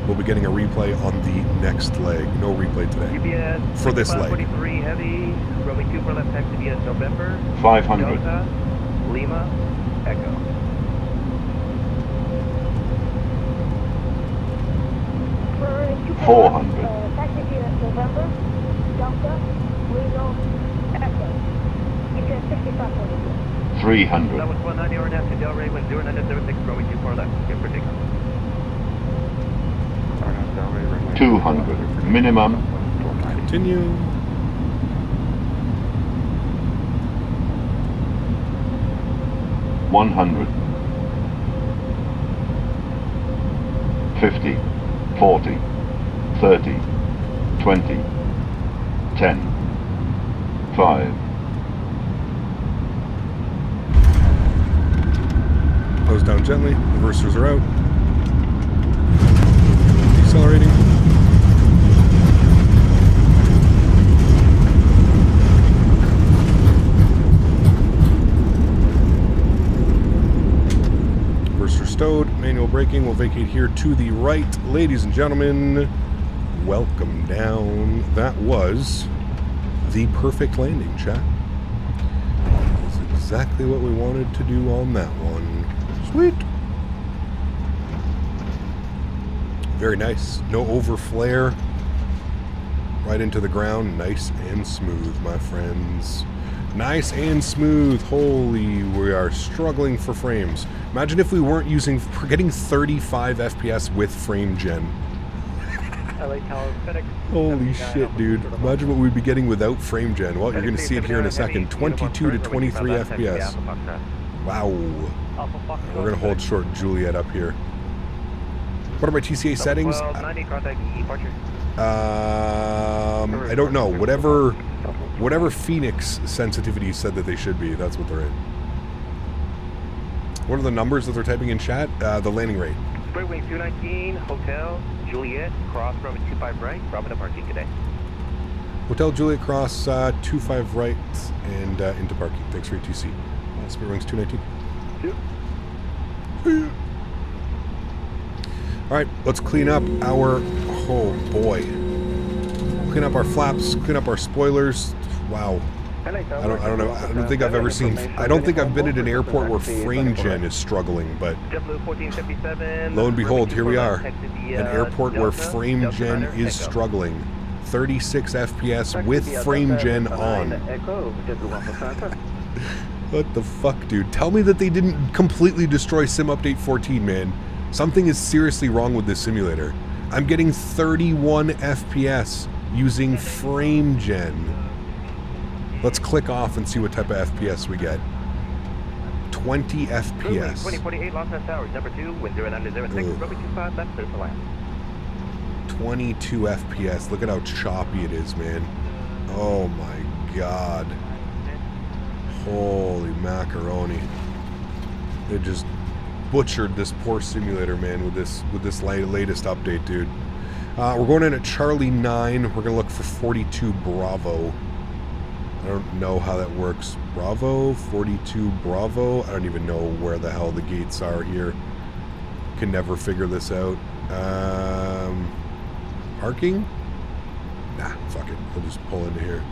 Speaker 2: We'll be getting a replay on the next leg. No replay today.
Speaker 11: UPS,
Speaker 2: for this leg.
Speaker 11: 43 heavy, runway 24 left, taxi via November.
Speaker 12: 500.
Speaker 11: Delta, Lima, Echo.
Speaker 12: For 400.
Speaker 13: Taxi via November, Delta, Lima, Echo. You can 6542.
Speaker 12: 300.
Speaker 11: That was 190 or Nancy Del Rey with 0906, runway 24 left. Good for takeoff.
Speaker 12: 200. Minimum.
Speaker 2: Continue.
Speaker 12: $100. 50. 40. 30. 20. 10. 5.
Speaker 2: Close down gently. Reversers are out. Decelerating. Reverser stowed. Manual braking. We'll vacate here to the right. Ladies and gentlemen, welcome down. That was the perfect landing, chat. That's exactly what we wanted to do on that one. Sweet. Very nice. No over flare. Right into the ground. Nice and smooth, my friends. Nice and smooth. Holy, we are struggling for frames. Imagine if we weren't getting 35 FPS with frame gen. Holy shit, dude. Imagine what we'd be getting without frame gen. Well, you're going to see it here in a second. 22 to 23 FPS. Wow. We're going to hold short Juliet up here. What are my TCA settings? I don't know. Whatever Phoenix sensitivity said that they should be, that's what they're in. What are the numbers that they're typing in chat? The landing rate.
Speaker 11: Spirit Wing 219, Hotel Juliet, cross runway 25 right, Bravo to parking today.
Speaker 2: Hotel Juliet Cross 25 right and into parking. Thanks for ATC. Spirit Wings 219.
Speaker 6: Yep.
Speaker 2: All right, let's clean up our, oh boy. Clean up our flaps, clean up our spoilers. Wow. I don't know. I don't think I've ever seen, I don't think I've been at an airport where frame gen is struggling, but lo and behold, here we are. An airport where frame gen is struggling. 36 FPS with frame gen on. What the fuck, dude? Tell me that they didn't completely destroy Sim Update 14, man. Something is seriously wrong with this simulator. I'm getting 31 FPS using frame gen. Let's click off and see what type of FPS we get. 20 FPS.
Speaker 11: 2048 Los Angeles Towers, number 2, wind 0906, runway 25, left, clear for land.
Speaker 2: 22 FPS. Look at how choppy it is, man. Oh my god. Holy macaroni. They just butchered this poor simulator, man, with this latest update, dude. We're going in at Charlie 9. We're going to look for 42 Bravo. I don't know how that works. Bravo, 42 Bravo. I don't even know where the hell the gates are here. Can never figure this out. Parking? Nah, fuck it. We'll just pull into here.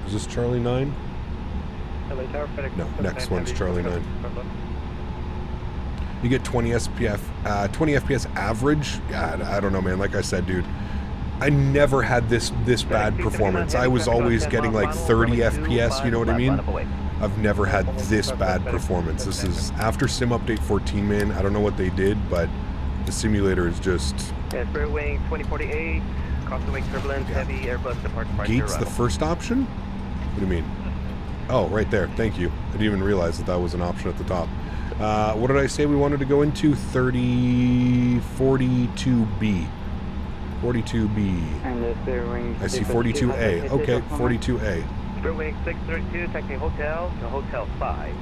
Speaker 2: Is this Charlie 9? No, next one's Charlie 9. You get 20 FPS average. God, I don't know, man. Like I said, dude, I never had this bad performance. I was always getting like 30 FPS, you know what I mean? I've never had this bad performance. This is after Sim Update 14, man. I don't know what they did, but the simulator is just...
Speaker 11: Yeah, Spirit Wing 2048, crossing wing turbulence, heavy Airbus departure.
Speaker 2: Gates the first option? What do you mean? Oh, right there. Thank you. I didn't even realize that was an option at the top. What did I say we wanted to go into? 42B. 42B.
Speaker 5: And the Spirit Wing.
Speaker 2: I see 42A. Okay, 42A.
Speaker 11: Spirit Wing 632, taxing hotel to Hotel 5.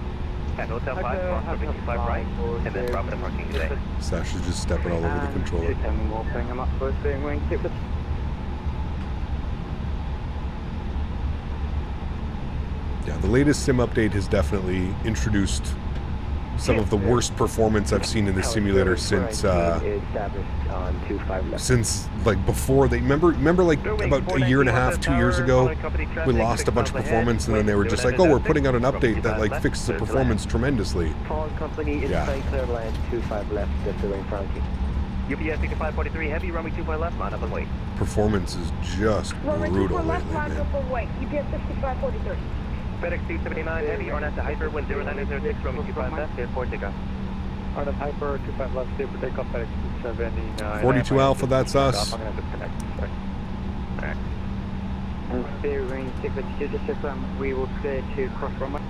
Speaker 11: At Hotel 5, cross 25 right, and then Bravo to parking today.
Speaker 2: Sash is just stepping all over the controller.
Speaker 5: I'm up for Spirit Wing 6.
Speaker 2: Yeah, the latest Sim update has definitely introduced some of the worst performance I've seen in the simulator since like before they remember like about a year and a half, 2 years ago, we lost a bunch of performance and then they were just like, oh, we're putting out an update that like fixes the performance tremendously. Yeah.
Speaker 11: UPS 6543 heavy, runway 25 left, line up and wait.
Speaker 2: Performance is just brutal lately, man.
Speaker 13: UPS 6543.
Speaker 11: FedEx 279 heavy, RNAV to Hyper, wind 0906, runway 25 left, clear for takeoff.
Speaker 6: RNAV Hyper, 25 left, clear for takeoff, FedEx 279.
Speaker 2: 42 Alpha, that's us.
Speaker 6: I'm going to disconnect, sorry.
Speaker 11: Alright.
Speaker 5: And Spirit Wing 632, just confirm, we will clear to cross runway.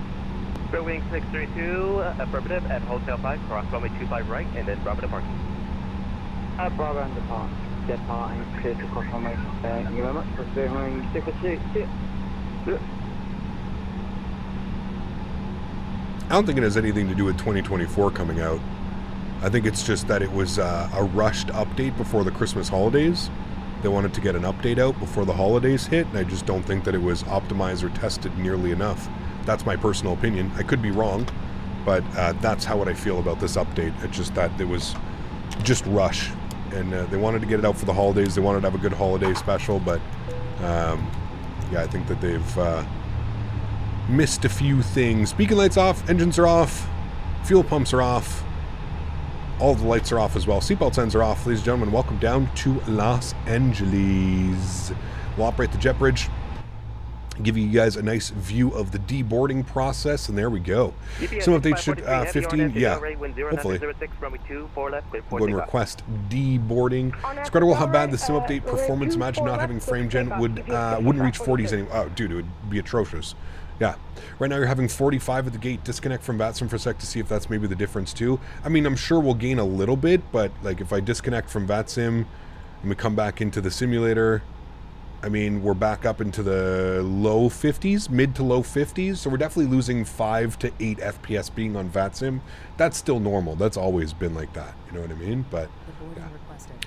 Speaker 11: Spirit Wing 632, affirmative, at Hotel 5, cross runway 25 right, and then Bravo to parking.
Speaker 5: Bravo and depart. Departing, clear to cross runway. Thank you very much for Spirit Wing 632.
Speaker 2: I don't think it has anything to do with 2024 coming out. I think it's just that it was a rushed update before the Christmas holidays. They wanted to get an update out before the holidays hit, and I just don't think that it was optimized or tested nearly enough. That's my personal opinion. I could be wrong, but that's how I feel about this update. It's just that it was just rush, and they wanted to get it out for the holidays. They wanted to have a good holiday special, but yeah, I think that they've missed a few things. Beacon lights off, engines are off, fuel pumps are off, all the lights are off as well. Seatbelt signs are off. Ladies and gentlemen, welcome down to Los Angeles. We'll operate the jet bridge, give you guys a nice view of the deboarding process, and there we go. Some updates should 15, yeah, hopefully. Go and request deboarding. It's incredible how bad the sim update performance. Imagine not having frame gen wouldn't reach 40s anymore. Oh, dude, it would be atrocious. Yeah. Right now you're having 45 at the gate. Disconnect from VATSIM for a sec to see if that's maybe the difference too. I mean, I'm sure we'll gain a little bit, but like if I disconnect from VATSIM and we come back into the simulator, I mean, we're back up into the low 50s, mid to low 50s. So we're definitely losing 5 to 8 FPS being on VATSIM. That's still normal. That's always been like that. You know what I mean? But yeah.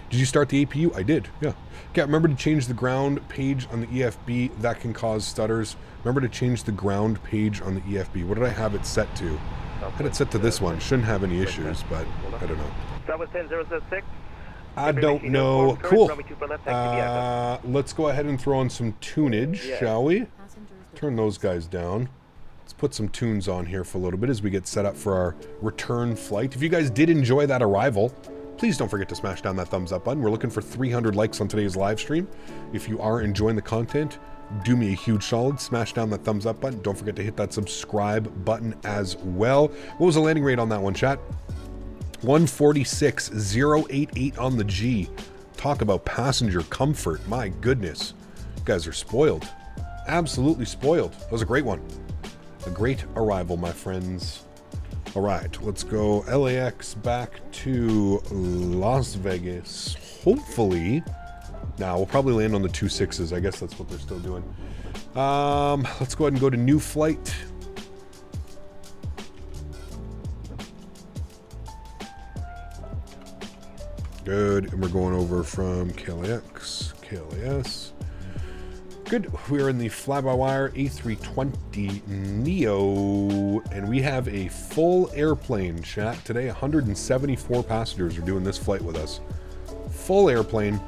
Speaker 2: Did you start the APU? I did. Yeah. Okay. Remember to change the ground page on the EFB. That can cause stutters. Remember to change the ground page on the EFB. What did I have it set to? I had it set to this one. Shouldn't have any issues, but I don't know.
Speaker 11: That was 10006.
Speaker 2: I don't know. Cool. Let's go ahead and throw on some tunage, shall we? Turn those guys down. Let's put some tunes on here for a little bit as we get set up for our return flight. If you guys did enjoy that arrival, please don't forget to smash down that thumbs up button. We're looking for 300 likes on today's live stream. If you are enjoying the content, do me a huge solid. Smash down that thumbs up button. Don't forget to hit that subscribe button as well. What was the landing rate on that one, chat? 146.088 on the G. Talk about passenger comfort. My goodness. You guys are spoiled. Absolutely spoiled. That was a great one. A great arrival, my friends. All right, let's go LAX back to Las Vegas. Hopefully. Now, we'll probably land on the 26s. I guess that's what they're still doing. Let's go ahead and go to new flight. Good, and we're going over from KLAX, KLAS. Good, we are in the fly-by-wire A320 Neo, and we have a full airplane, chat. Today, 174 passengers are doing this flight with us. Full airplane.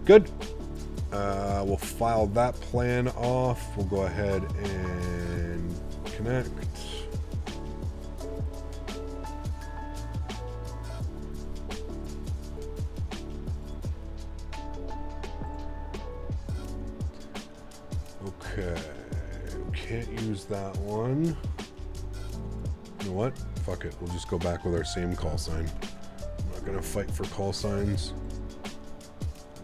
Speaker 2: Good. We'll file that plan off. We'll go ahead and connect. Okay, can't use that one. You know what? Fuck it. We'll just go back with our same call sign. I'm not gonna fight for call signs.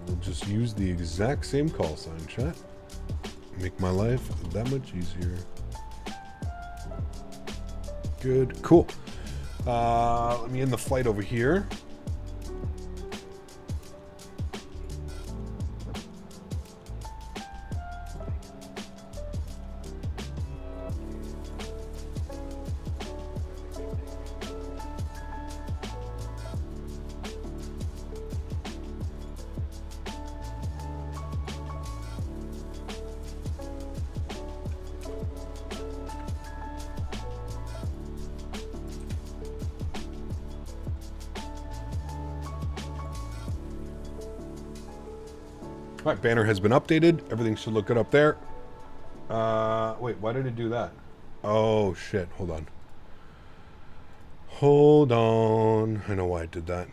Speaker 2: We'll just use the exact same call sign, chat. Make my life that much easier. Good, cool. Let me end the flight over here. All right, banner has been updated. Everything should look good up there. Wait, why did it do that? Oh, shit. Hold on. Hold on. I know why it did that.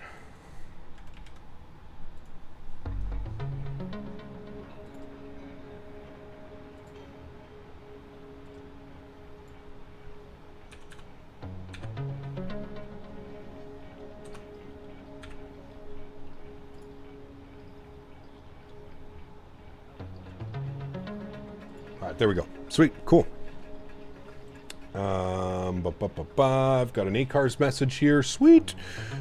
Speaker 2: There we go. Sweet. Cool. I've got an ACARS message here. Sweet.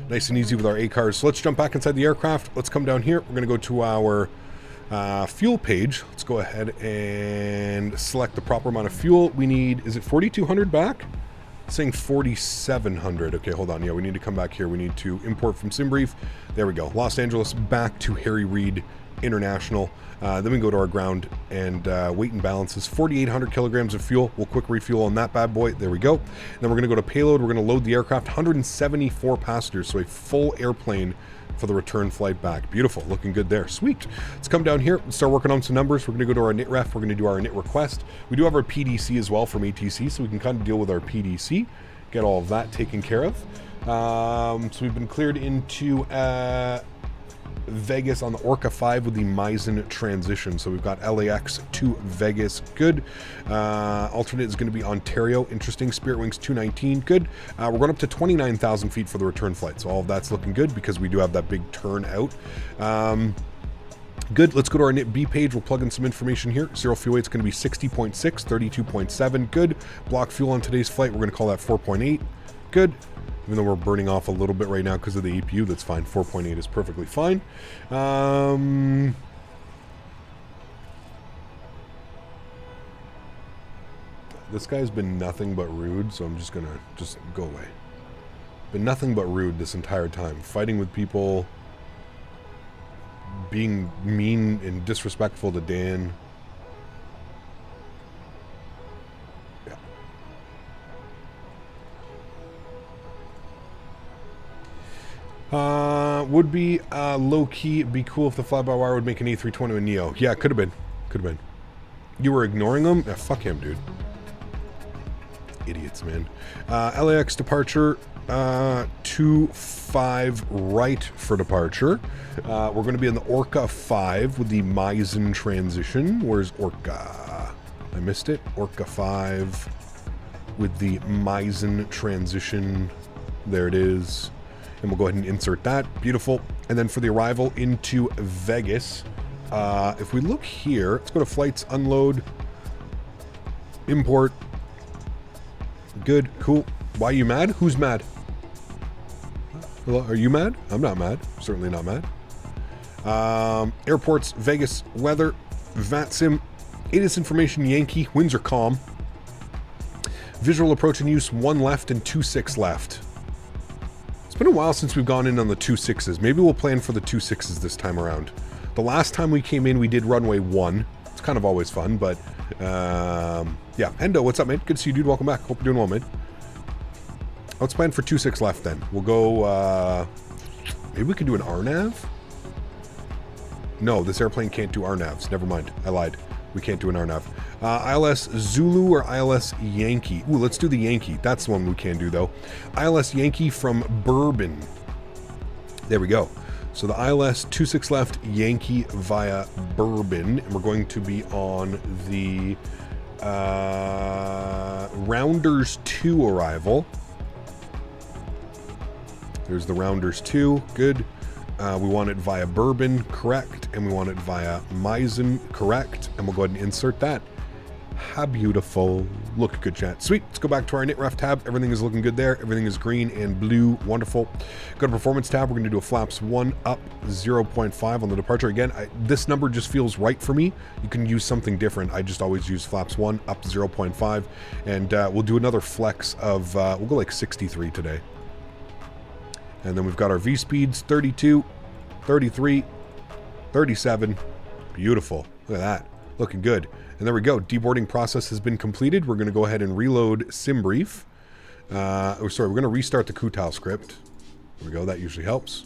Speaker 2: Nice and easy with our ACARS. So let's jump back inside the aircraft. Let's come down here. We're going to go to our fuel page. Let's go ahead and select the proper amount of fuel. We need, is it 4,200 back? It's saying 4,700. Okay, hold on. Yeah, we need to come back here. We need to import from SimBrief. There we go. Los Angeles back to Harry Reid International. Then we go to our ground and weight and balance is 4,800 kilograms of fuel. We'll quick refuel on that bad boy. There we go. And then we're going to go to payload. We're going to load the aircraft. 174 passengers, so a full airplane for the return flight back. Beautiful. Looking good there. Sweet. Let's come down here and start working on some numbers. We're going to go to our knit ref. We're going to do our knit request. We do have our PDC as well from ATC, so we can kind of deal with our PDC, get all of that taken care of. So we've been cleared into Vegas on the Orca 5 with the Meisen transition. So we've got LAX to Vegas. Good. Alternate is going to be Ontario. Interesting. Spirit Wings 219. Good. We're going up to 29,000 feet for the return flight. So all of that's looking good because we do have that big turn out. Good. Let's go to our knit B page. We'll plug in some information here. Zero fuel weight is going to be 60.6, 32.7. Good. Block fuel on today's flight, we're going to call that 4.8. Good. Even though we're burning off a little bit right now because of the APU, that's fine. 4.8 is perfectly fine. This guy's been nothing but rude, so I'm just gonna go away. Been nothing but rude this entire time. Fighting with people, being mean and disrespectful to Dan. Yeah. Would be low-key be cool if the fly-by-wire would make an A320 a Neo. Yeah, could have been. Could have been. You were ignoring him? Yeah, fuck him, dude. Idiots, man. LAX departure, 25 right for departure. We're going to be in the Orca 5 with the Meisen transition. Where's Orca? I missed it. Orca 5 with the Meisen transition. There it is. And we'll go ahead and insert that. Beautiful. And then for the arrival into Vegas, if we look here, let's go to flights, unload, import. Good, cool. Why are you mad? Who's mad? Hello, are you mad? I'm not mad. Certainly not mad. Airports, Vegas, weather, VATSIM, ATIS information, Yankee, winds are calm. Visual approach in use, 1 left and 2-6 left. It's been a while since we've gone in on the 2-6s. Maybe we'll plan for the 2-6s this time around. The last time we came in, we did runway 1. It's kind of always fun, but yeah. Endo, what's up, man? Good to see you, dude. Welcome back. Hope you're doing well, man. Let's plan for 2-6 left then. We'll go, maybe we can do an RNAV? No, this airplane can't do RNAVs. Never mind. I lied. We can't do an RNAV. ILS Zulu or ILS Yankee? Ooh, let's do the Yankee. That's the one we can do, though. ILS Yankee from Bourbon. There we go. So the ILS 26 left, Yankee via Bourbon. And we're going to be on the Rounders 2 arrival. There's the Rounders 2. Good. We want it via Bourbon, correct. And we want it via Meisen, correct. And we'll go ahead and insert that. How beautiful. Look, good chat. Sweet. Let's go back to our NITREF tab. Everything is looking good there. Everything is green and blue. Wonderful. Go to performance tab. We're going to do a flaps 1 up 0.5 on the departure. Again, this number just feels right for me. You can use something different. I just always use flaps 1 up 0.5. And we'll do another flex of, we'll go like 63 today. And then we've got our V speeds, 32, 33, 37. Beautiful. Look at that. Looking good. And there we go. Deboarding process has been completed. We're going to go ahead and reload SimBrief. We're going to restart the Kutal script. There we go. That usually helps.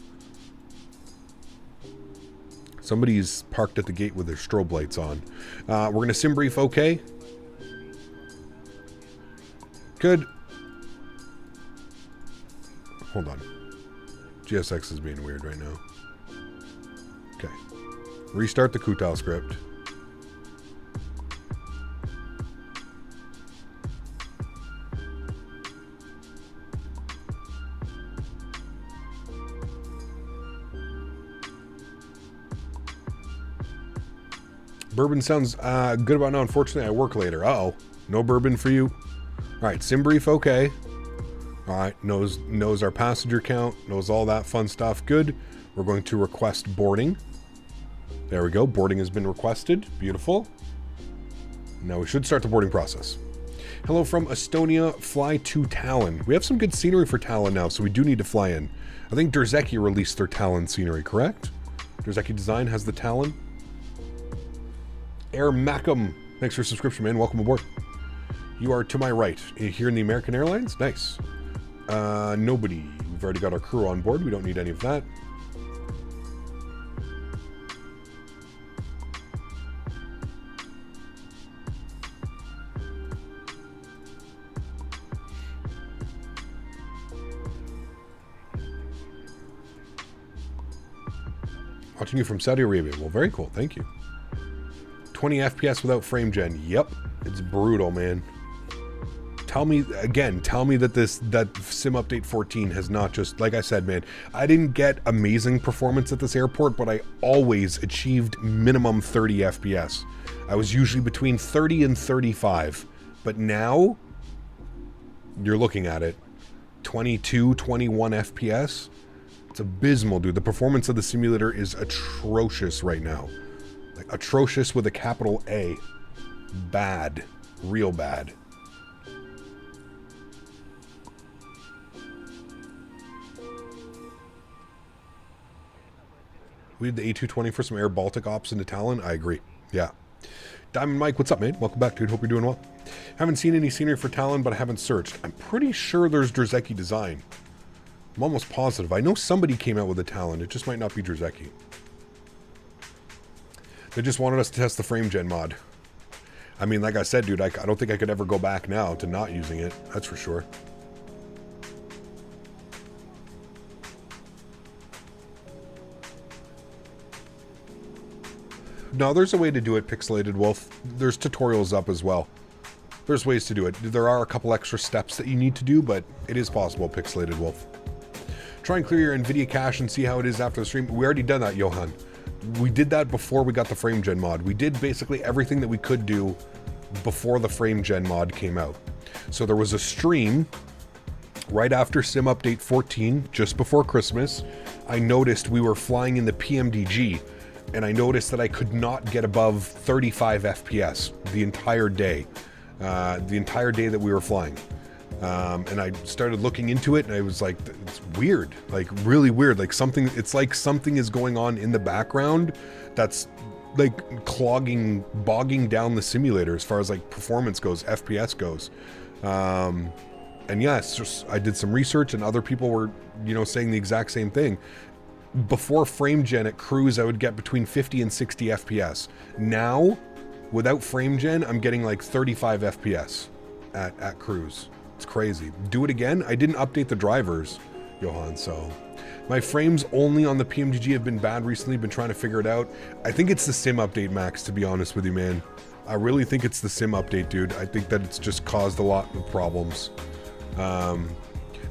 Speaker 2: Somebody's parked at the gate with their strobe lights on. We're going to SimBrief okay. Good. Hold on. GSX is being weird right now. Okay. Restart the Kutal script. Bourbon sounds good about now. Unfortunately, I work later. Uh-oh. No bourbon for you. All right. SimBrief okay. All right, knows our passenger count, knows all that fun stuff. Good. We're going to request boarding. There we go. Boarding has been requested. Beautiful. Now we should start the boarding process. Hello from Estonia. Fly to Tallinn. We have some good scenery for Tallinn now, so we do need to fly in. I think Derzeki released their Tallinn scenery, correct? Derzeki Design has the Tallinn. Air Mackham. Thanks for your subscription, man. Welcome aboard. You are to my right. Here in the American Airlines? Nice. Nobody. We've already got our crew on board. We don't need any of that. Watching you from Saudi Arabia. Well, very cool. Thank you. 20 FPS without frame gen. Yep. It's brutal, man. Tell me that that Sim Update 14 has not just, like I said, man, I didn't get amazing performance at this airport, but I always achieved minimum 30 FPS. I was usually between 30 and 35, but now you're looking at it, 22, 21 FPS. It's abysmal, dude. The performance of the simulator is atrocious right now. Like atrocious with a capital A. Bad. Real bad. We did the A220 for some Air Baltic ops into Talon. I agree. Yeah. Diamond Mike, what's up, man? Welcome back, dude. Hope you're doing well. Haven't seen any scenery for Talon, but I haven't searched. I'm pretty sure there's Drzecki design. I'm almost positive. I know somebody came out with a Talon. It just might not be Drzecki. They just wanted us to test the frame gen mod. I mean, like I said, dude, I don't think I could ever go back now to not using it. That's for sure. No, there's a way to do it, Pixelated Wolf. There's tutorials up as well. There's ways to do it. There are a couple extra steps that you need to do, but it is possible, Pixelated Wolf. Try and clear your NVIDIA cache and see how it is after the stream. We already done that, Johan. We did that before we got the frame gen mod. We did basically everything that we could do before the frame gen mod came out. So there was a stream right after Sim Update 14, just before Christmas. I noticed we were flying in the PMDG, and I noticed that I could not get above 35 FPS the entire day that we were flying. And I started looking into it, and I was like, it's weird, like really weird. Like it's like something is going on in the background that's like bogging down the simulator as far as like performance goes, FPS goes. And yeah, it's just, I did some research, and other people were, saying the exact same thing. Before frame gen at cruise, I would get between 50 and 60 FPS. Now, without frame gen, I'm getting like 35 FPS at cruise. It's crazy. Do it again. I didn't update the drivers, Johan, so my frames only on the PMDG have been bad recently. Been trying to figure it out. I think it's the sim update, Max, to be honest with you, man. I really think it's the sim update, dude. I think that it's just caused a lot of problems.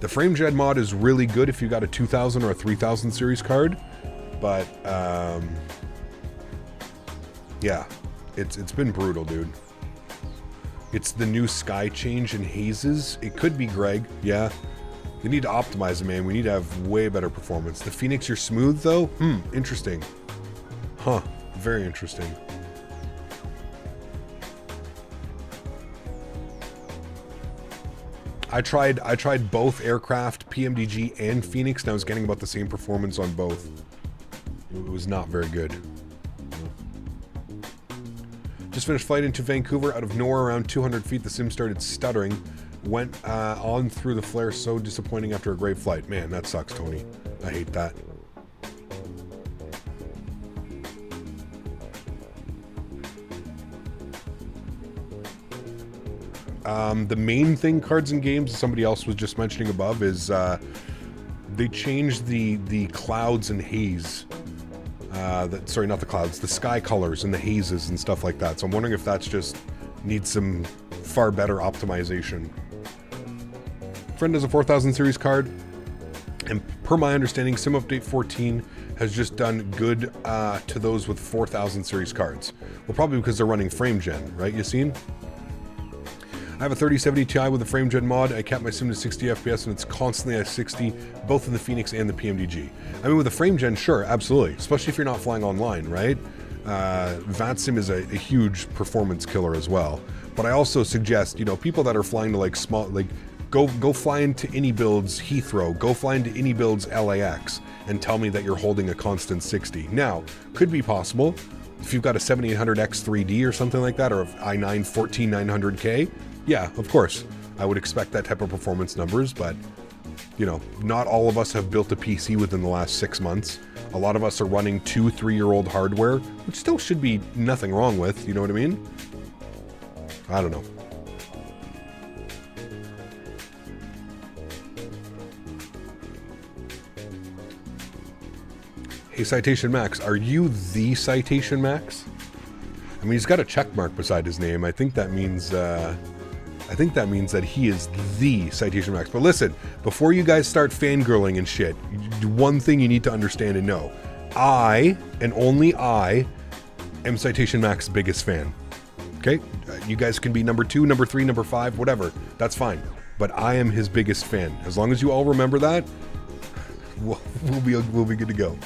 Speaker 2: The frame gen mod is really good if you got a 2000 or a 3000 series card, but yeah, it's been brutal, dude. It's the new sky change in hazes. It could be Greg, yeah. They need to optimize it, man. We need to have way better performance. The Phoenix, you're smooth though? Interesting. Huh, very interesting. I tried both aircraft, PMDG and Phoenix, and I was getting about the same performance on both. It was not very good. Just finished flight into Vancouver. Out of nowhere, around 200 feet, the sim started stuttering. Went on through the flare. So disappointing after a great flight. Man, that sucks, Tony. I hate that. The main thing, Cards and Games, somebody else was just mentioning above, is they changed the clouds and haze. Sorry, not the clouds, the sky colors and the hazes and stuff like that. So I'm wondering if that's just needs some far better optimization. Friend has a 4000 series card, and per my understanding, Sim Update 14 has just done good to those with 4000 series cards. Well, probably because they're running frame gen, right, Yassine? I have a 3070 Ti with a frame gen mod. I capped my sim to 60 FPS, and it's constantly at 60, both in the Phoenix and the PMDG. I mean, with a frame gen, sure, absolutely, especially if you're not flying online, right? VATSIM is a huge performance killer as well. But I also suggest, people that are flying to like small, like go fly into any builds Heathrow, go fly into any builds LAX, and tell me that you're holding a constant 60. Now, could be possible if you've got a 7800X 3D or something like that, or an i9 14900K. Yeah, of course, I would expect that type of performance numbers, but, not all of us have built a PC within the last 6 months. A lot of us are running 2-3-year-old hardware, which still should be nothing wrong with, you know what I mean? I don't know. Hey, Citation Max, are you the Citation Max? I mean, he's got a check mark beside his name. I think that means that he is the Citation Max. But listen, before you guys start fangirling and shit, one thing you need to understand and know. I, and only I, am Citation Max's biggest fan. Okay? You guys can be number 2, number 3, number 5, whatever. That's fine. But I am his biggest fan. As long as you all remember that, we'll be good to go.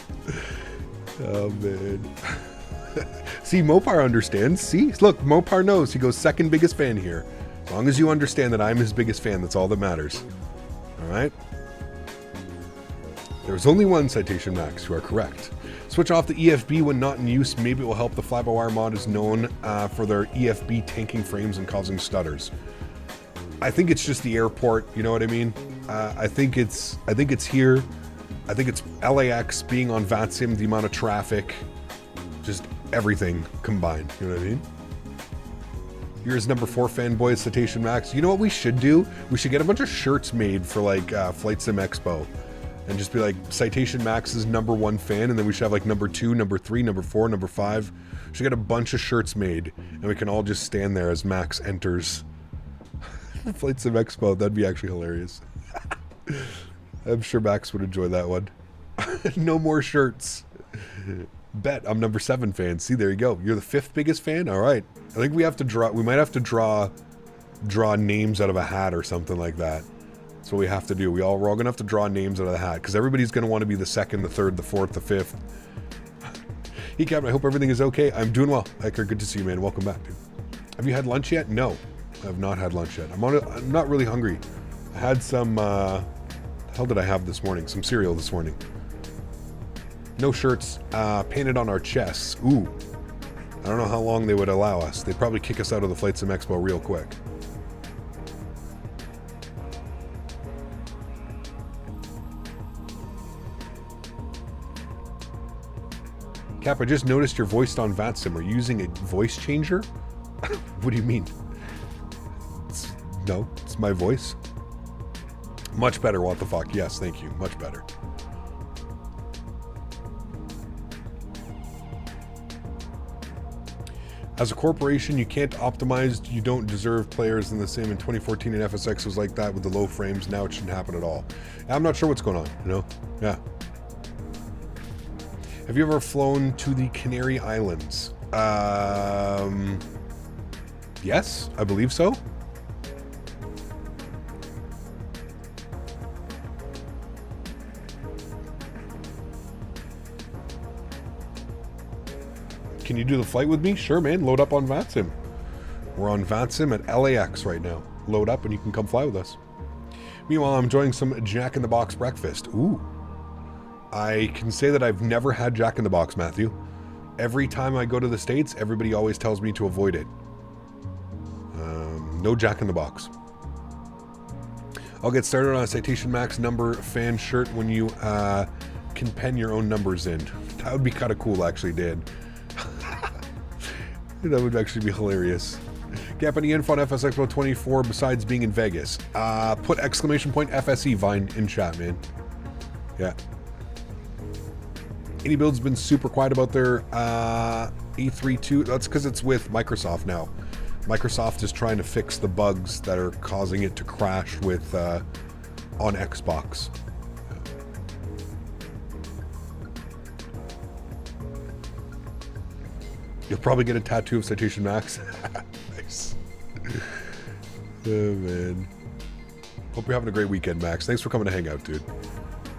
Speaker 2: Oh, man. See, Mopar understands. See? Look, Mopar knows. He goes second biggest fan here. As long as you understand that I'm his biggest fan, that's all that matters. All right? There's only one Citation Max, you are correct. Switch off the EFB when not in use. Maybe it will help. The fly-by-wire mod is known for their EFB tanking frames and causing stutters. I think it's just the airport, you know what I mean? I think it's here. I think it's LAX being on VATSIM, the amount of traffic, just everything combined, you know what I mean? Here's number 4 fanboy Citation Max. You know what we should do? We should get a bunch of shirts made for like Flight Sim Expo. And just be like, Citation Max's number 1 fan, and then we should have like number 2, number 3, number 4, number 5. We should get a bunch of shirts made, and we can all just stand there as Max enters Flight Sim Expo. That'd be actually hilarious. I'm sure Max would enjoy that one. No more shirts. Bet I'm number 7 fan. See, there you go. You're the 5th biggest fan? All right. I think we have to draw, we might have to draw names out of a hat or something like that. That's what we have to do. We're all gonna have to draw names out of the hat because everybody's gonna want to be the 2nd, the 3rd, the 4th, the 5th. Hey, Captain, I hope everything is okay. I'm doing well. Hiker, good to see you, man. Welcome back, dude. Have you had lunch yet? No, I have not had lunch yet. I'm not really hungry. I had some, the hell did I have this morning? Some cereal this morning. No shirts, painted on our chests. Ooh, I don't know how long they would allow us. They'd probably kick us out of the Flight Sim Expo real quick. Cap, I just noticed you're voiced on VATSIM. Are you using a voice changer? What do you mean? No, it's my voice. Much better, what the fuck. Yes, thank you. Much better. As a corporation, you can't optimize. You don't deserve players in the same. In 2014, and FSX was like that with the low frames. Now it shouldn't happen at all. I'm not sure what's going on, you know? Yeah. Have you ever flown to the Canary Islands? Yes, I believe so. Can you do the flight with me? Sure, man. Load up on VATSIM. We're on VATSIM at LAX right now. Load up and you can come fly with us. Meanwhile, I'm enjoying some Jack in the Box breakfast. Ooh. I can say that I've never had Jack in the Box, Matthew. Every time I go to the States, everybody always tells me to avoid it. No Jack in the Box. I'll get started on a Citation Max number fan shirt when you can pen your own numbers in. That would be kind of cool, actually, Dan. That would actually be hilarious. Gap, any info on FS Expo 24 besides being in Vegas? Put exclamation point FSE Vine in chat, man. Yeah. Any build's been super quiet about their A32. That's because it's with Microsoft now. Microsoft is trying to fix the bugs that are causing it to crash with on Xbox. You'll probably get a tattoo of Citation Max. Nice. Oh, man. Hope you're having a great weekend, Max. Thanks for coming to hang out, dude.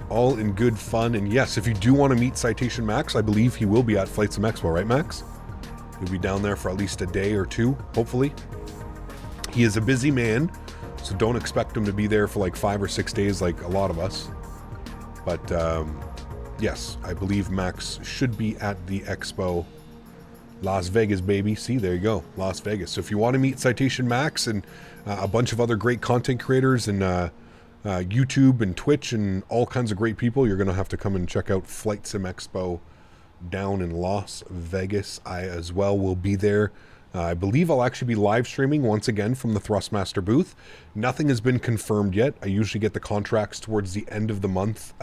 Speaker 2: All in good fun. And yes, if you do want to meet Citation Max, I believe he will be at Flight Sim Expo, right, Max? He'll be down there for at least a day or two, hopefully. He is a busy man, so don't expect him to be there for like 5 or 6 days like a lot of us. But yes, I believe Max should be at the Expo. Las Vegas, baby. See, there you go. Las Vegas. So if you want to meet Citation Max and a bunch of other great content creators and YouTube and Twitch and all kinds of great people, you're going to have to come and check out Flight Sim Expo down in Las Vegas. I as well will be there. I believe I'll actually be live streaming once again from the Thrustmaster booth. Nothing has been confirmed yet. I usually get the contracts towards the end of the month,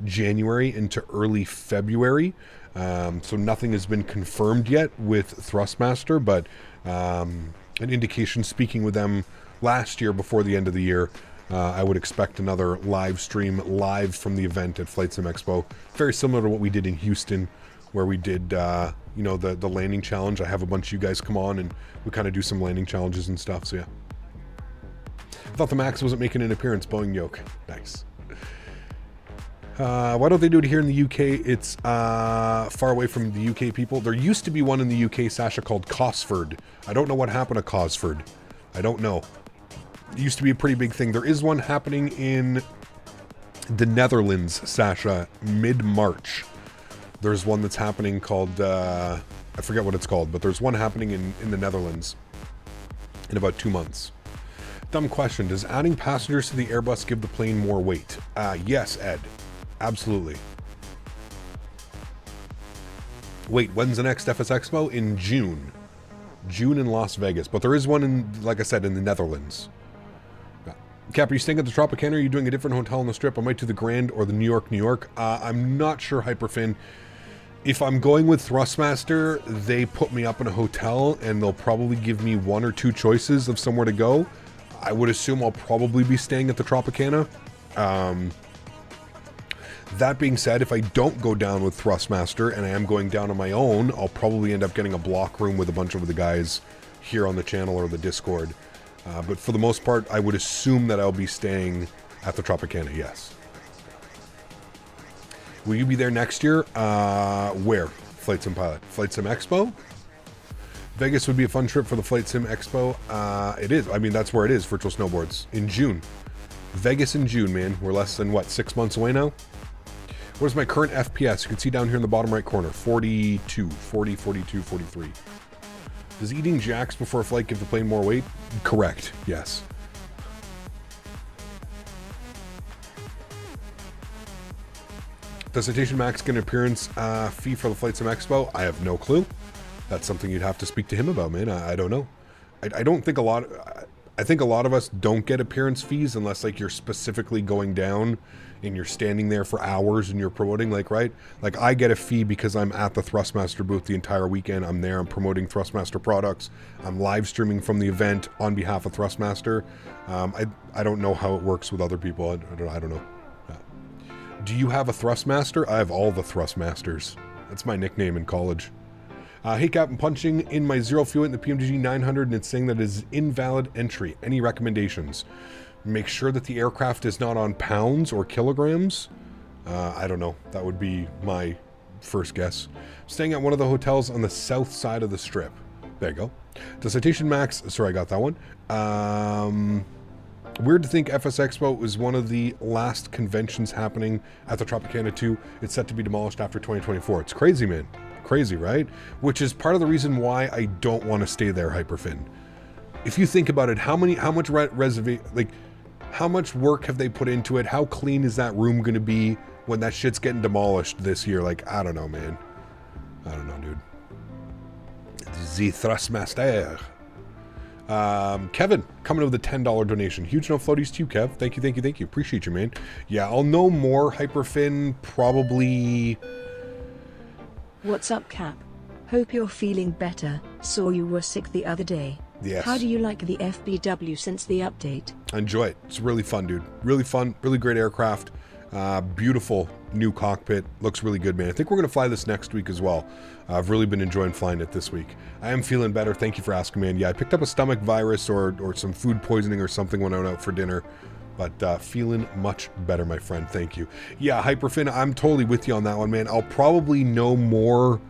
Speaker 2: January into early February. So nothing has been confirmed yet with Thrustmaster, but an indication speaking with them last year before the end of the year, I would expect another live stream live from the event at Flight Sim Expo. Very similar to what we did in Houston, where we did, you know, the landing challenge. I have a bunch of you guys come on and we kind of do some landing challenges and stuff, so yeah. I thought the Max wasn't making an appearance, Boeing yoke. Nice. Why don't they do it here in the UK? It's far away from the UK people. There used to be one in the UK, Sasha, called Cosford. I don't know what happened to Cosford. I don't know. It used to be a pretty big thing. There is one happening in the Netherlands, Sasha, mid-March. There's one that's happening called, I forget what it's called, but there's one happening in the Netherlands in about 2 months. Dumb question. Does adding passengers to the Airbus give the plane more weight? Yes, Ed. Absolutely. Wait, when's the next FS Expo? In June. June in Las Vegas. But there is one in, like I said, in the Netherlands. Cap, are you staying at the Tropicana, or are you doing a different hotel on the Strip? I might do the Grand or the New York. I'm not sure, Hyperfin. If I'm going with Thrustmaster, they put me up in a hotel, and they'll probably give me 1 or 2 choices of somewhere to go. I would assume I'll probably be staying at the Tropicana. That being said, if I don't go down with Thrustmaster and I am going down on my own, I'll probably end up getting a block room with a bunch of the guys here on the channel or the Discord. But for the most part, I would assume that I'll be staying at the Tropicana, yes. Will you be there next year? Where? Flight Sim Pilot. Flight Sim Expo? Vegas would be a fun trip for the Flight Sim Expo. It is. I mean, that's where it is, Virtual Snowboards. In June. Vegas in June, man. We're less than, what, 6 months away now? What is my current FPS? You can see down here in the bottom right corner. 42, 40, 42, 43. Does eating jacks before a flight give the plane more weight? Correct, yes. Does Citation Max get an appearance fee for the Flight Sim Expo? I have no clue. That's something you'd have to speak to him about, man. I don't know. I don't think I think a lot of us don't get appearance fees unless, like, you're specifically going down and you're standing there for hours and you're promoting, like, right? Like, I get a fee because I'm at the Thrustmaster booth the entire weekend. I'm there. I'm promoting Thrustmaster products. I'm live streaming from the event on behalf of Thrustmaster. I don't know how it works with other people. I don't know. Do you have a Thrustmaster? I have all the Thrustmasters. That's my nickname in college. Hey Cap, I'm punching in my zero fuel in the PMDG 900 and it's saying that it is invalid entry. Any recommendations? Make sure that the aircraft is not on pounds or kilograms. I don't know. That would be my first guess. Staying at one of the hotels on the south side of the Strip. There you go. The Citation Max, sorry, I got that one. Weird to think FS Expo is one of the last conventions happening at the Tropicana 2. It's set to be demolished after 2024. It's crazy, man. Crazy, right? Which is part of the reason why I don't want to stay there, Hyperfin. If you think about it, how much how much work have they put into it? How clean is that room going to be when that shit's getting demolished this year? Like, I don't know, man. I don't know, dude. The Thrustmaster. Kevin, coming in with a $10 donation. Huge no floaties to you, Kev. Thank you. Appreciate you, man. Yeah, I'll know more, Hyperfin, probably...
Speaker 3: What's up, Cap? Hope you're feeling better. Saw you were sick the other day.
Speaker 2: Yes.
Speaker 3: How do you like the FBW since the update?
Speaker 2: I enjoy it. It's really fun, dude. Really fun. Really great aircraft. Beautiful new cockpit. Looks really good, man. I think we're going to fly this next week as well. I've really been enjoying flying it this week. I am feeling better. Thank you for asking, man. Yeah, I picked up a stomach virus or some food poisoning or something when I went out for dinner. But feeling much better, my friend. Thank you. Yeah, Hyperfin, I'm totally with you on that one, man. I'll probably know more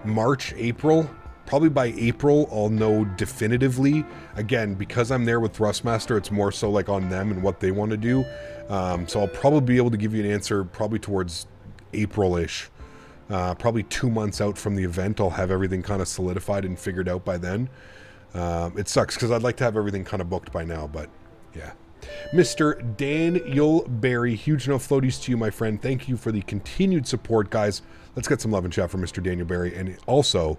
Speaker 2: March, April. Probably by April, I'll know definitively. Again, because I'm there with Thrustmaster, it's more so like on them and what they want to do. So I'll probably be able to give you an answer probably towards April-ish. Probably 2 months out from the event, I'll have everything kind of solidified and figured out by then. It sucks because I'd like to have everything kind of booked by now, but yeah. Mr. Daniel Barry, huge enough floaties to you, my friend. Thank you for the continued support, guys. Let's get some love and chat for Mr. Daniel Barry. And also,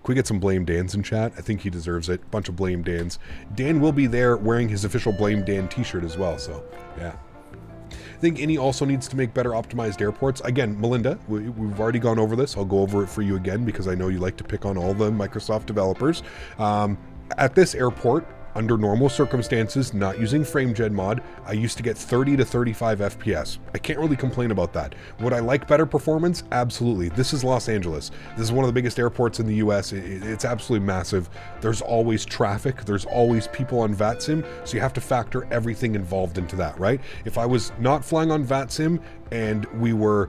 Speaker 2: can we get some Blame Dans in chat? I think he deserves it. Bunch of Blame Dans. Dan will be there wearing his official Blame Dan t-shirt as well, so yeah. I think Innie also needs to make better optimized airports. Again, Melinda, we've already gone over this. I'll go over it for you again because I know you like to pick on all the Microsoft developers. At this airport, under normal circumstances, not using FrameGen mod, I used to get 30 to 35 FPS. I can't really complain about that. Would I like better performance? Absolutely. This is Los Angeles. This is one of the biggest airports in the US. It's absolutely massive. There's always traffic. There's always people on VATSIM, so you have to factor everything involved into that, right? If I was not flying on VATSIM and we were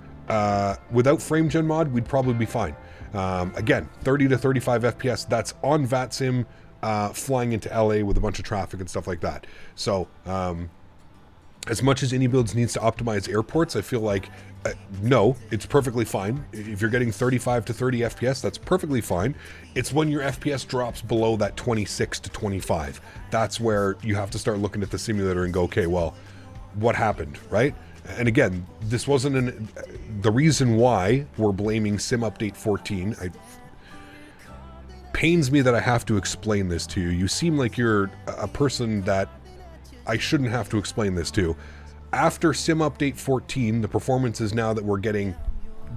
Speaker 2: without FrameGen mod, we'd probably be fine. Again, 30 to 35 FPS, that's on VATSIM, flying into LA with a bunch of traffic and stuff like that. So as much as AnyBuilds needs to optimize airports, I feel like, no, it's perfectly fine. If you're getting 35 to 30 FPS, that's perfectly fine. It's when your FPS drops below that 26 to 25. That's where you have to start looking at the simulator and go, okay, well, what happened, right? And again, this wasn't the reason why we're blaming Sim Update 14. Pains me that I have to explain this to you. You seem like you're a person that I shouldn't have to explain this to. After Sim Update 14, the performance is now that we're getting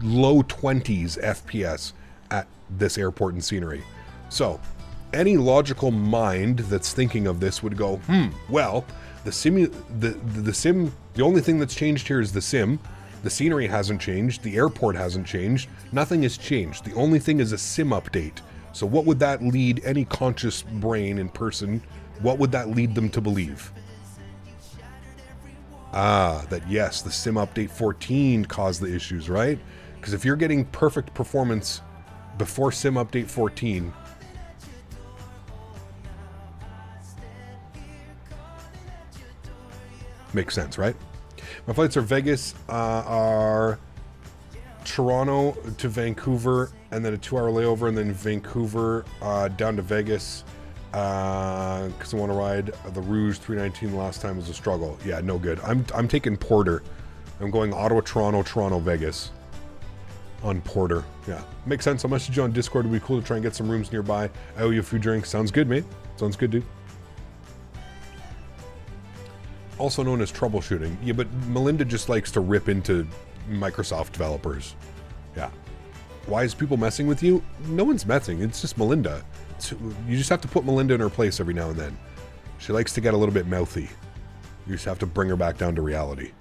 Speaker 2: low 20s FPS at this airport and scenery. So, any logical mind that's thinking of this would go, well, the only thing that's changed here is the sim. The scenery hasn't changed. The airport hasn't changed. Nothing has changed. The only thing is a sim update. So what would that lead any conscious brain in person, what would that lead them to believe? That yes, the Sim Update 14 caused the issues, right? Because if you're getting perfect performance before Sim Update 14, makes sense, right? My flights are Vegas, are Toronto to Vancouver, and then a 2-hour layover, and then Vancouver down to Vegas. Because I want to ride the Rouge 319 last time was a struggle. Yeah, no good. I'm taking Porter. I'm going Ottawa, Toronto, Toronto, Vegas on Porter. Yeah, makes sense. I'll message you on Discord. It'd be cool to try and get some rooms nearby. I owe you a few drinks. Sounds good, mate. Sounds good, dude. Also known as troubleshooting. Yeah, but Melinda just likes to rip into Microsoft developers. Yeah. Why is people messing with you? No one's messing. It's just Melinda. You just have to put Melinda in her place every now and then. She likes to get a little bit mouthy. You just have to bring her back down to reality.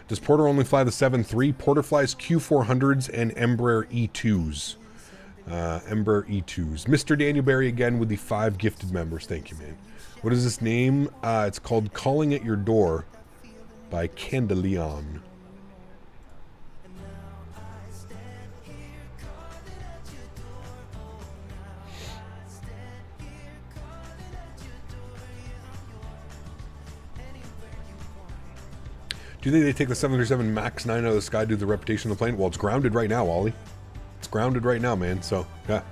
Speaker 2: Does Porter only fly the 7.3? Porter flies Q400s and Embraer E2s. Embraer E2s. Mr. Daniel Barry again with the 5 gifted members. Thank you, man. What is this name? It's called Calling at Your Door by Candelion. Do you think they take the 737 MAX 9 out of the sky due to the reputation of the plane? Well, it's grounded right now, Ollie. It's grounded right now, man. So, yeah.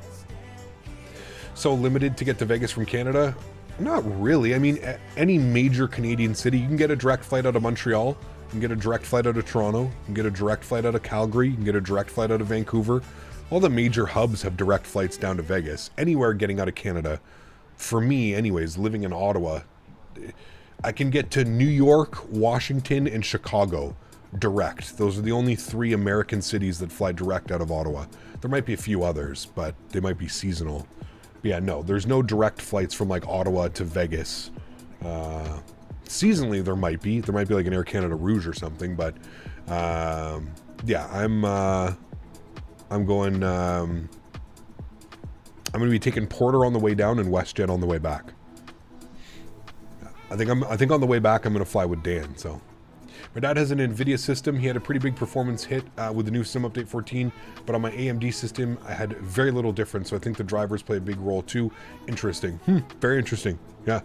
Speaker 2: So limited to get to Vegas from Canada? Not really. I mean, any major Canadian city, you can get a direct flight out of Montreal. You can get a direct flight out of Toronto. You can get a direct flight out of Calgary. You can get a direct flight out of Vancouver. All the major hubs have direct flights down to Vegas. Anywhere getting out of Canada. For me, anyways, living in Ottawa, I can get to New York, Washington, and Chicago direct. Those are the only 3 American cities that fly direct out of Ottawa. There might be a few others, but they might be seasonal. But yeah, no, there's no direct flights from like Ottawa to Vegas. Seasonally, there might be. There might be like an Air Canada Rouge or something, but yeah, I'm going. I'm going to be taking Porter on the way down and WestJet on the way back. I think on the way back I'm going to fly with Dan. So my dad has an NVIDIA system. He had a pretty big performance hit with the new Sim Update 14, but on my AMD system I had very little difference. So I think the drivers play a big role too. Interesting. Very interesting. Yeah.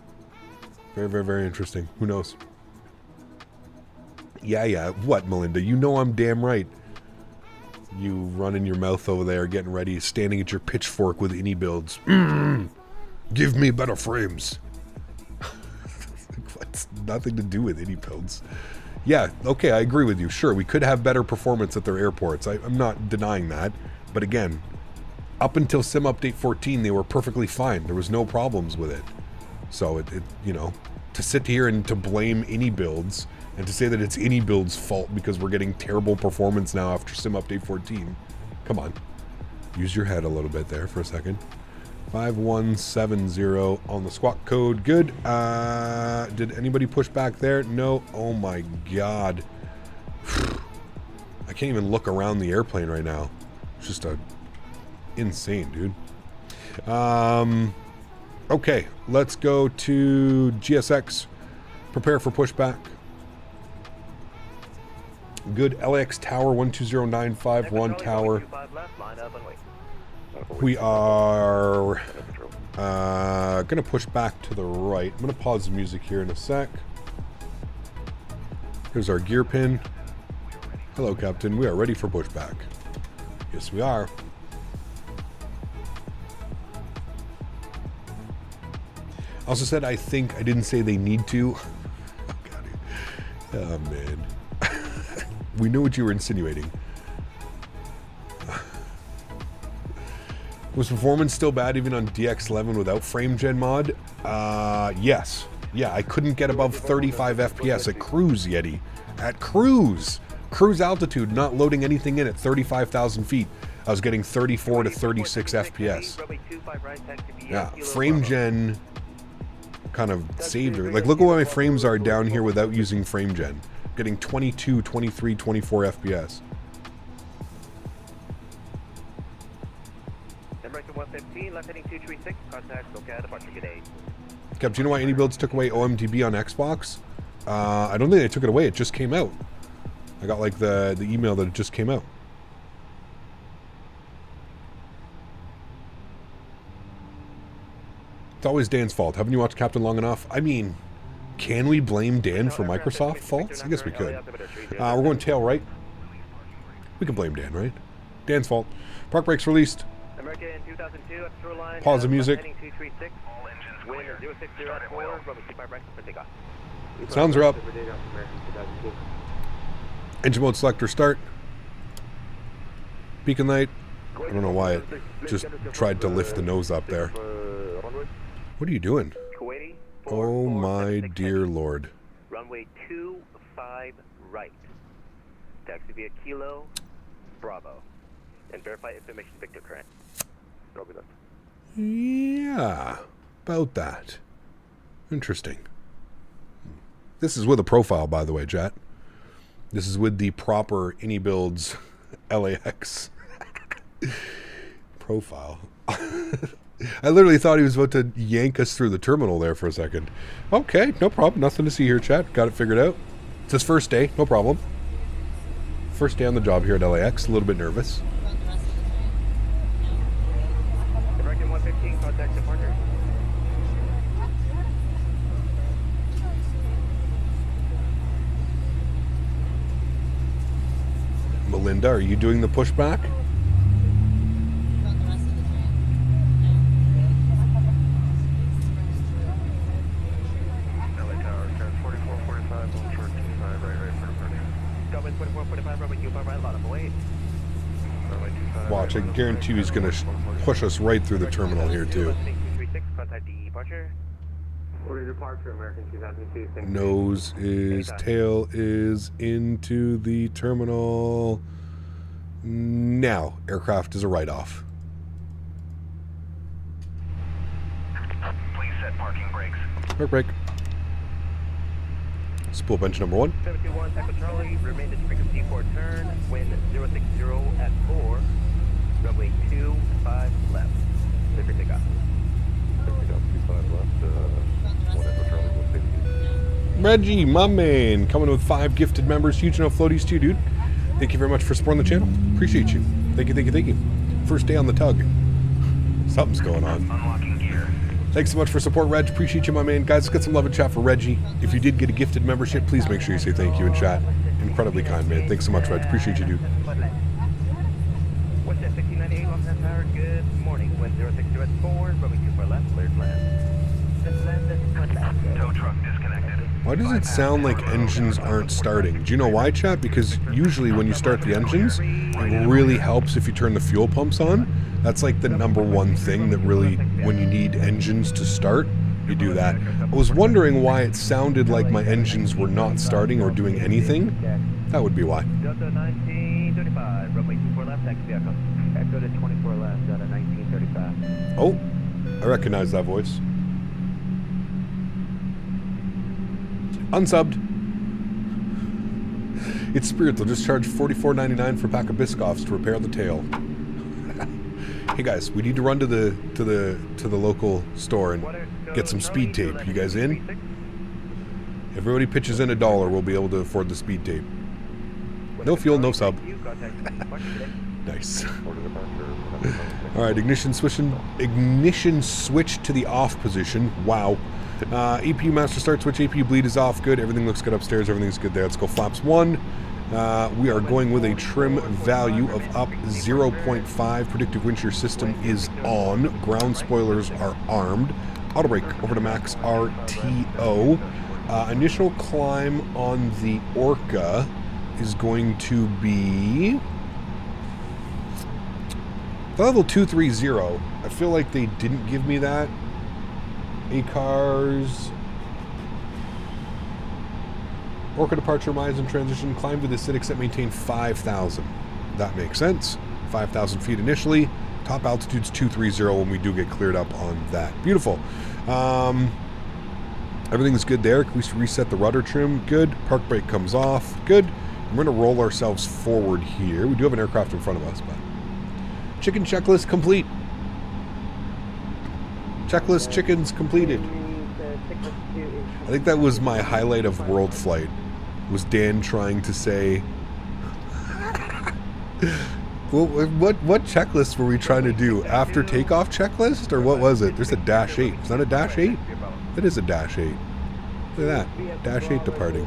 Speaker 2: Very, very, very interesting. Who knows? Yeah. What, Melinda? You know I'm damn right. You running your mouth over there, getting ready, standing at your pitchfork with AnyBuilds. Give me better frames. What's nothing to do with AnyBuilds? Yeah, okay, I agree with you. Sure, we could have better performance at their airports. I'm not denying that. But again, up until Sim Update 14, they were perfectly fine. There was no problems with it. So, it you know, to sit here and to blame AnyBuilds and to say that it's AnyBuilds' fault because we're getting terrible performance now after Sim Update 14. Come on. Use your head a little bit there for a second. 5170 on the squawk code. Good. Did anybody push back there? No. Oh my god. I can't even look around the airplane right now. It's just insane, dude. Okay, let's go to GSX. Prepare for pushback. Good. LAX Tower 12095. We're on tower. We are gonna push back to the right. I'm gonna pause the music here in a sec. Here's our gear pin. Hello, Captain. We are ready for pushback. Yes, we are. Also said, I think. I didn't say they need to. Oh, man. We knew what you were insinuating. Was performance still bad even on DX11 without frame gen mod? Yes. Yeah, I couldn't get above 35 FPS at cruise, Yeti. At cruise! Cruise altitude, not loading anything in at 35,000 feet. I was getting 34 to 36 FPS. Yeah, frame gen kind of saved her. Like, look at what my frames are down here without using frame gen. Getting 22, 23, 24 FPS.
Speaker 11: American 115, left heading 236, contact SoCal departure, good day.
Speaker 2: Cap, do you know why AnyBuilds took away OMDB on Xbox? I don't think they took it away, it just came out. I got like the email that it just came out. It's always Dan's fault. Haven't you watched Captain long enough? I mean, can we blame Dan for Microsoft faults? I guess we could. We're going tail right. We can blame Dan, right? Dan's fault. Park brakes released. Pause the music. Sounds are up. Engine mode selector start. Beacon light. I don't know why it just tried to lift the nose up there. What are you doing? Oh my dear lord.
Speaker 11: Runway 25 right. Taxi via Kilo, Bravo. And verify information Victor current. Robbie left.
Speaker 2: Yeah, about that. Interesting. This is with a profile, by the way, chat. This is with the proper AnyBuilds LAX profile. I literally thought he was about to yank us through the terminal there for a second. Okay, no problem. Nothing to see here, chat. Got it figured out. It's his first day. No problem. First day on the job here at LAX. A little bit nervous.
Speaker 11: American 115, contact departure.
Speaker 2: Melinda, are you doing the pushback? Watch, I guarantee he's going to push us right through the terminal here, too. Nose is, tail is into the terminal. Now, aircraft is a write-off.
Speaker 14: Please set parking brakes.
Speaker 2: Park brake. Spool bench number 1.
Speaker 11: 721, Echo Charlie, remain at frequency for turn, wind 060 at 4, runway 25 left. Clear for takeoff.
Speaker 2: Reggie, my man, coming with 5 gifted members. Huge enough floaties too, dude. Thank you very much for supporting the channel. Appreciate you. Thank you, thank you, thank you. First day on the tug. Something's going on.
Speaker 14: Unlocking gear.
Speaker 2: Thanks so much for support, Reg. Appreciate you, my man. Guys, let's get some love and chat for Reggie. If you did get a gifted membership, please make sure you say thank you in chat. Incredibly kind, man. Thanks so much, Reg. Appreciate you, dude.
Speaker 11: What's that, 1698 Los Angeles Tower? Good morning. Wind 060 at 4, runway 24 left, cleared land.
Speaker 14: Tow truck disconnected.
Speaker 2: Why does it sound like engines aren't starting? Do you know why, chat? Because usually when you start the engines, it really helps if you turn the fuel pumps on. That's like the #1 thing that really, when you need engines to start, you do that. I was wondering why it sounded like my engines were not starting or doing anything. That would be why.
Speaker 11: Delta 1935, runway 24 left, taxi vehicle. Echo to 24 left, Delta 1935.
Speaker 2: Oh, I recognize that voice. Unsubbed. It's Spirit. They'll just charge $44.99 for a pack of Biscoffs to repair the tail. Hey guys, we need to run to the local store and get some speed tape. You guys in? Everybody pitches in $1, we'll be able to afford the speed tape. No fuel, no sub. Nice. All right, ignition switch to the off position. Wow. APU master start switch, APU bleed is off. Good. Everything looks good upstairs. Everything's good there. Let's go flaps 1. We are going with a trim value of up 0.5. Predictive wind shear system is on. Ground spoilers are armed. Auto brake over to max RTO. Initial climb on the Orca is going to be level 230. I feel like they didn't give me that. ACARS. Orca departure, mines and transition. Climb to the acidic set, maintain 5,000. That makes sense. 5,000 feet initially. Top altitude's 230 when we do get cleared up on that. Beautiful. Everything's good there. Can we reset the rudder trim? Good. Park brake comes off. Good. We're going to roll ourselves forward here. We do have an aircraft in front of us, but chicken checklist complete. Checklist chickens completed. I think that was my highlight of World Flight. Was Dan trying to say, well, what checklist were we trying to do? After takeoff checklist, or what was it? There's a dash 8. Is that a dash 8? It is a dash 8. Look at that, dash 8 departing.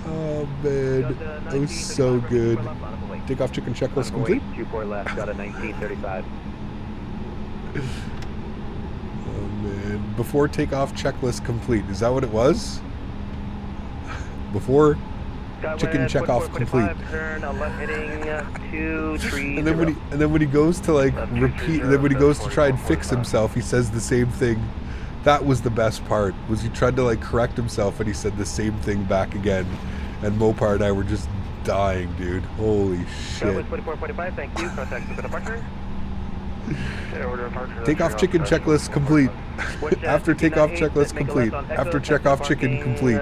Speaker 2: Oh man, that was so good. Takeoff chicken checklist complete.
Speaker 11: 24 left, got a 1935.
Speaker 2: Oh man, before takeoff checklist complete. Is that what it was? Before chicken checkoff complete. And then when he goes to like repeat, and then when he goes to try and fix himself, he says the same thing. That was the best part. Was he tried to like correct himself and he said the same thing back again. And Mopar and I were just dying, dude. Holy shit.
Speaker 11: 2445, thank you. Contact for departure.
Speaker 2: Takeoff chicken checklist complete. After takeoff checklist complete. After checkoff chicken complete.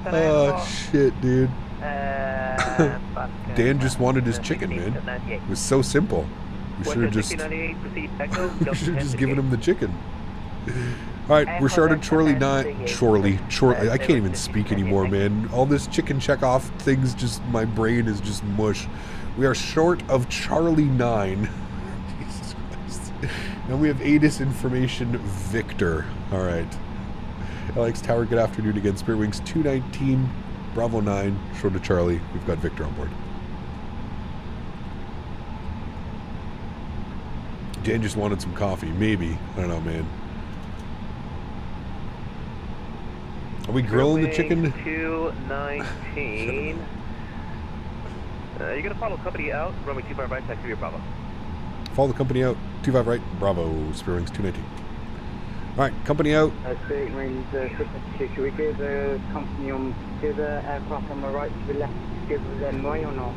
Speaker 2: Oh shit, dude. Dan just wanted his chicken, man. It was so simple. We should have just given him the chicken. Alright, we're short of Chorley 9. Chorley. I can't even speak anymore, man. All this chicken checkoff things, just my brain is just mush. We are short of Charlie 9. Jesus Christ. And we have ATIS information Victor. Alright. Alex Tower, good afternoon again. Spirit Wings 219, Bravo 9, short of Charlie. We've got Victor on board. Dan just wanted some coffee. Maybe. I don't know, man. Are we grilling the chicken?
Speaker 11: 219. You're going to follow company out. Runway 25 right, taxi your Bravo.
Speaker 2: Follow the company out. 25 right, Bravo. Spirit Wings 219. Alright, company out.
Speaker 5: Spirit Wings 662. Should we give the company on, give the aircraft on the right to the left, give them way or not?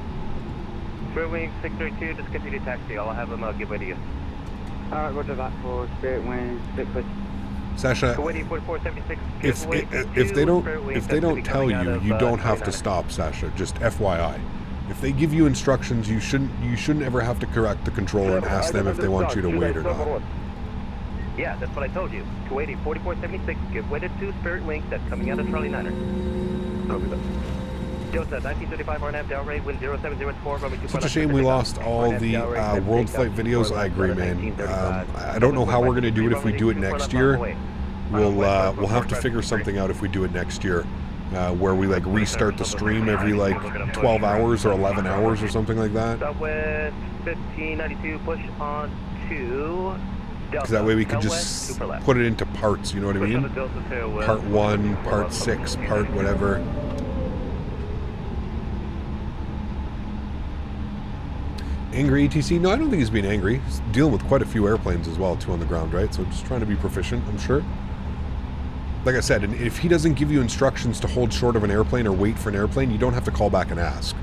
Speaker 11: Spirit Wings 632, just continue taxi. I'll have them give way to you.
Speaker 5: Alright, roger that for Spirit Wings 632.
Speaker 2: Sasha, if they don't tell you, you don't have to stop, Sasha. Just FYI. If they give you instructions, you shouldn't ever have to correct the controller and ask them if they want you to wait or not.
Speaker 11: Yeah, that's what I told you. 280, 4476, give way to 2 Spirit Wings, that's coming out of Charlie 9er. Delta 1935 RNAV, downrange, wind 0704.
Speaker 2: Such a shame we lost all the World Flight videos. I agree, man. I don't know how we're going to do it if we do it next year. We'll have to figure something out if we do it next year, where we like restart the stream every like 12 hours or 11 hours or something like that.
Speaker 11: Southwest 1592, push on to
Speaker 2: Because that way we could just put it into parts, you know what I mean? Part 1, part 6, part whatever. Angry ATC? No, I don't think he's being angry. He's dealing with quite a few airplanes as well, too, on the ground, right? So just trying to be proficient, I'm sure. Like I said, and if he doesn't give you instructions to hold short of an airplane or wait for an airplane, you don't have to call back and ask.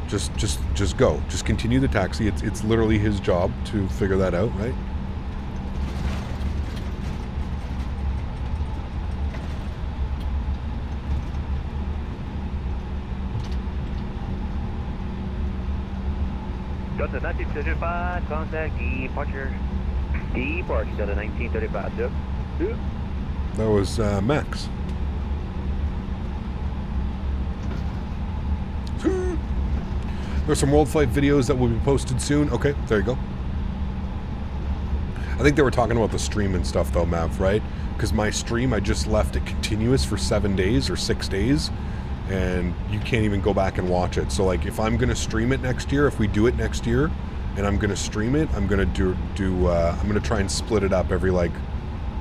Speaker 2: Just go. Just continue the taxi. It's literally his job to figure that out, right?
Speaker 11: Delta 1935, contact departure. Departure, Delta 1935, yep.
Speaker 2: That was Max. There's some World Flight videos that will be posted soon. Okay, there you go. I think they were talking about the stream and stuff though, Mav, right? Because my stream, I just left it continuous for 7 days or 6 days, and you can't even go back and watch it. So like, if I'm gonna stream it next year, if we do it next year, and I'm gonna stream it, I'm gonna I'm gonna try and split it up every, like,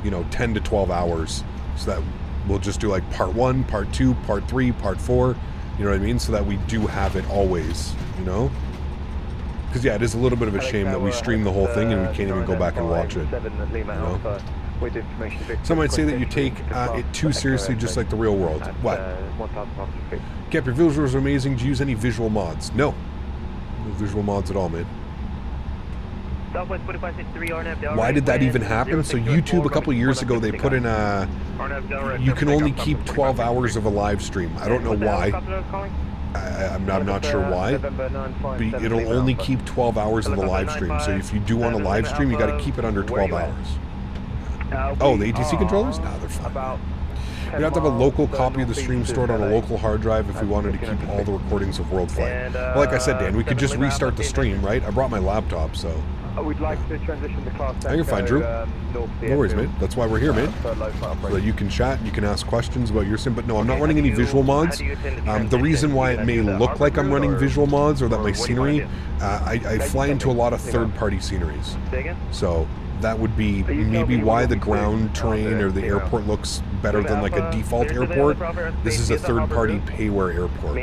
Speaker 2: you know, 10 to 12 hours, so that we'll just do like part 1, part 2, part 3, part 4. You know what I mean? So that we do have it always, you know? Because, yeah, it is a little bit of a shame that we stream the whole thing and we can't even go back and watch it. You know? Some might say that you take it too seriously, just like the real world. What? Cap, your visuals are amazing. Do you use any visual mods? No. No visual mods at all, man. Why did that even happen? So YouTube, a couple of years ago, they put in a... You can only keep 12 hours of a live stream. I don't know why. I'm not sure why. But it'll only keep 12 hours of the live stream. So if you do want a live stream, you got to keep it under 12 hours. Oh, the ATC controllers? No, they're fine. We'd have to have a local copy of the stream stored on a local hard drive if we wanted to keep all the recordings of World Flight. Well, like I said, Dan, we could just restart the stream, right? I brought my laptop, so...
Speaker 5: We'd like to transition to class.
Speaker 2: I can find Drew. No worries, mate. That's why we're here, mate. So that you can chat, you can ask questions about your sim. But no, I'm not running any visual mods. The reason why it may look like I'm running visual mods, or that my scenery, I fly into a lot of third-party sceneries. So that would be maybe why the ground terrain or the airport looks better than like a default airport. This is a third-party payware airport.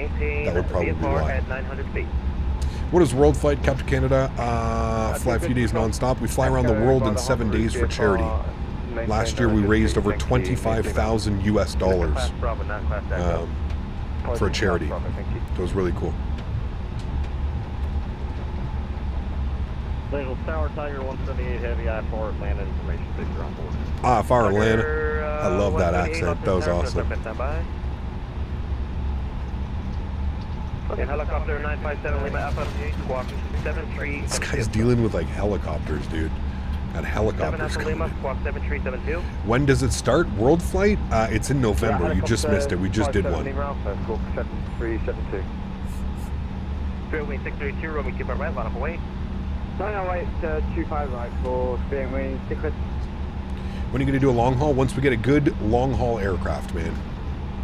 Speaker 2: That would probably be why. What is World Flight, Captain Canada? Fly a few days non-stop. We fly around the world in 7 days for charity. Last year we raised over $25,000 US for a charity. It was really cool.
Speaker 15: Tower Tiger 178 Heavy I-4 Atlanta information picture on board.
Speaker 2: Ah, Far Atlanta. I love that accent. That was awesome.
Speaker 11: Okay, helicopter 957 Lima Alpha, squawk 73.
Speaker 2: This guy's dealing with like helicopters, dude. Got helicopters coming in.
Speaker 11: Squawk 7372.
Speaker 2: When does it start? World Flight? It's in November. You just missed it. We just did one.
Speaker 5: Lima Alpha, squawk 7372.
Speaker 11: Spirit Wing 632, Robbie, keep our right, line up away.
Speaker 5: 908, 25 right for Spirit Wing 6.
Speaker 2: When are you going to do a long haul? Once we get a good long haul aircraft, man.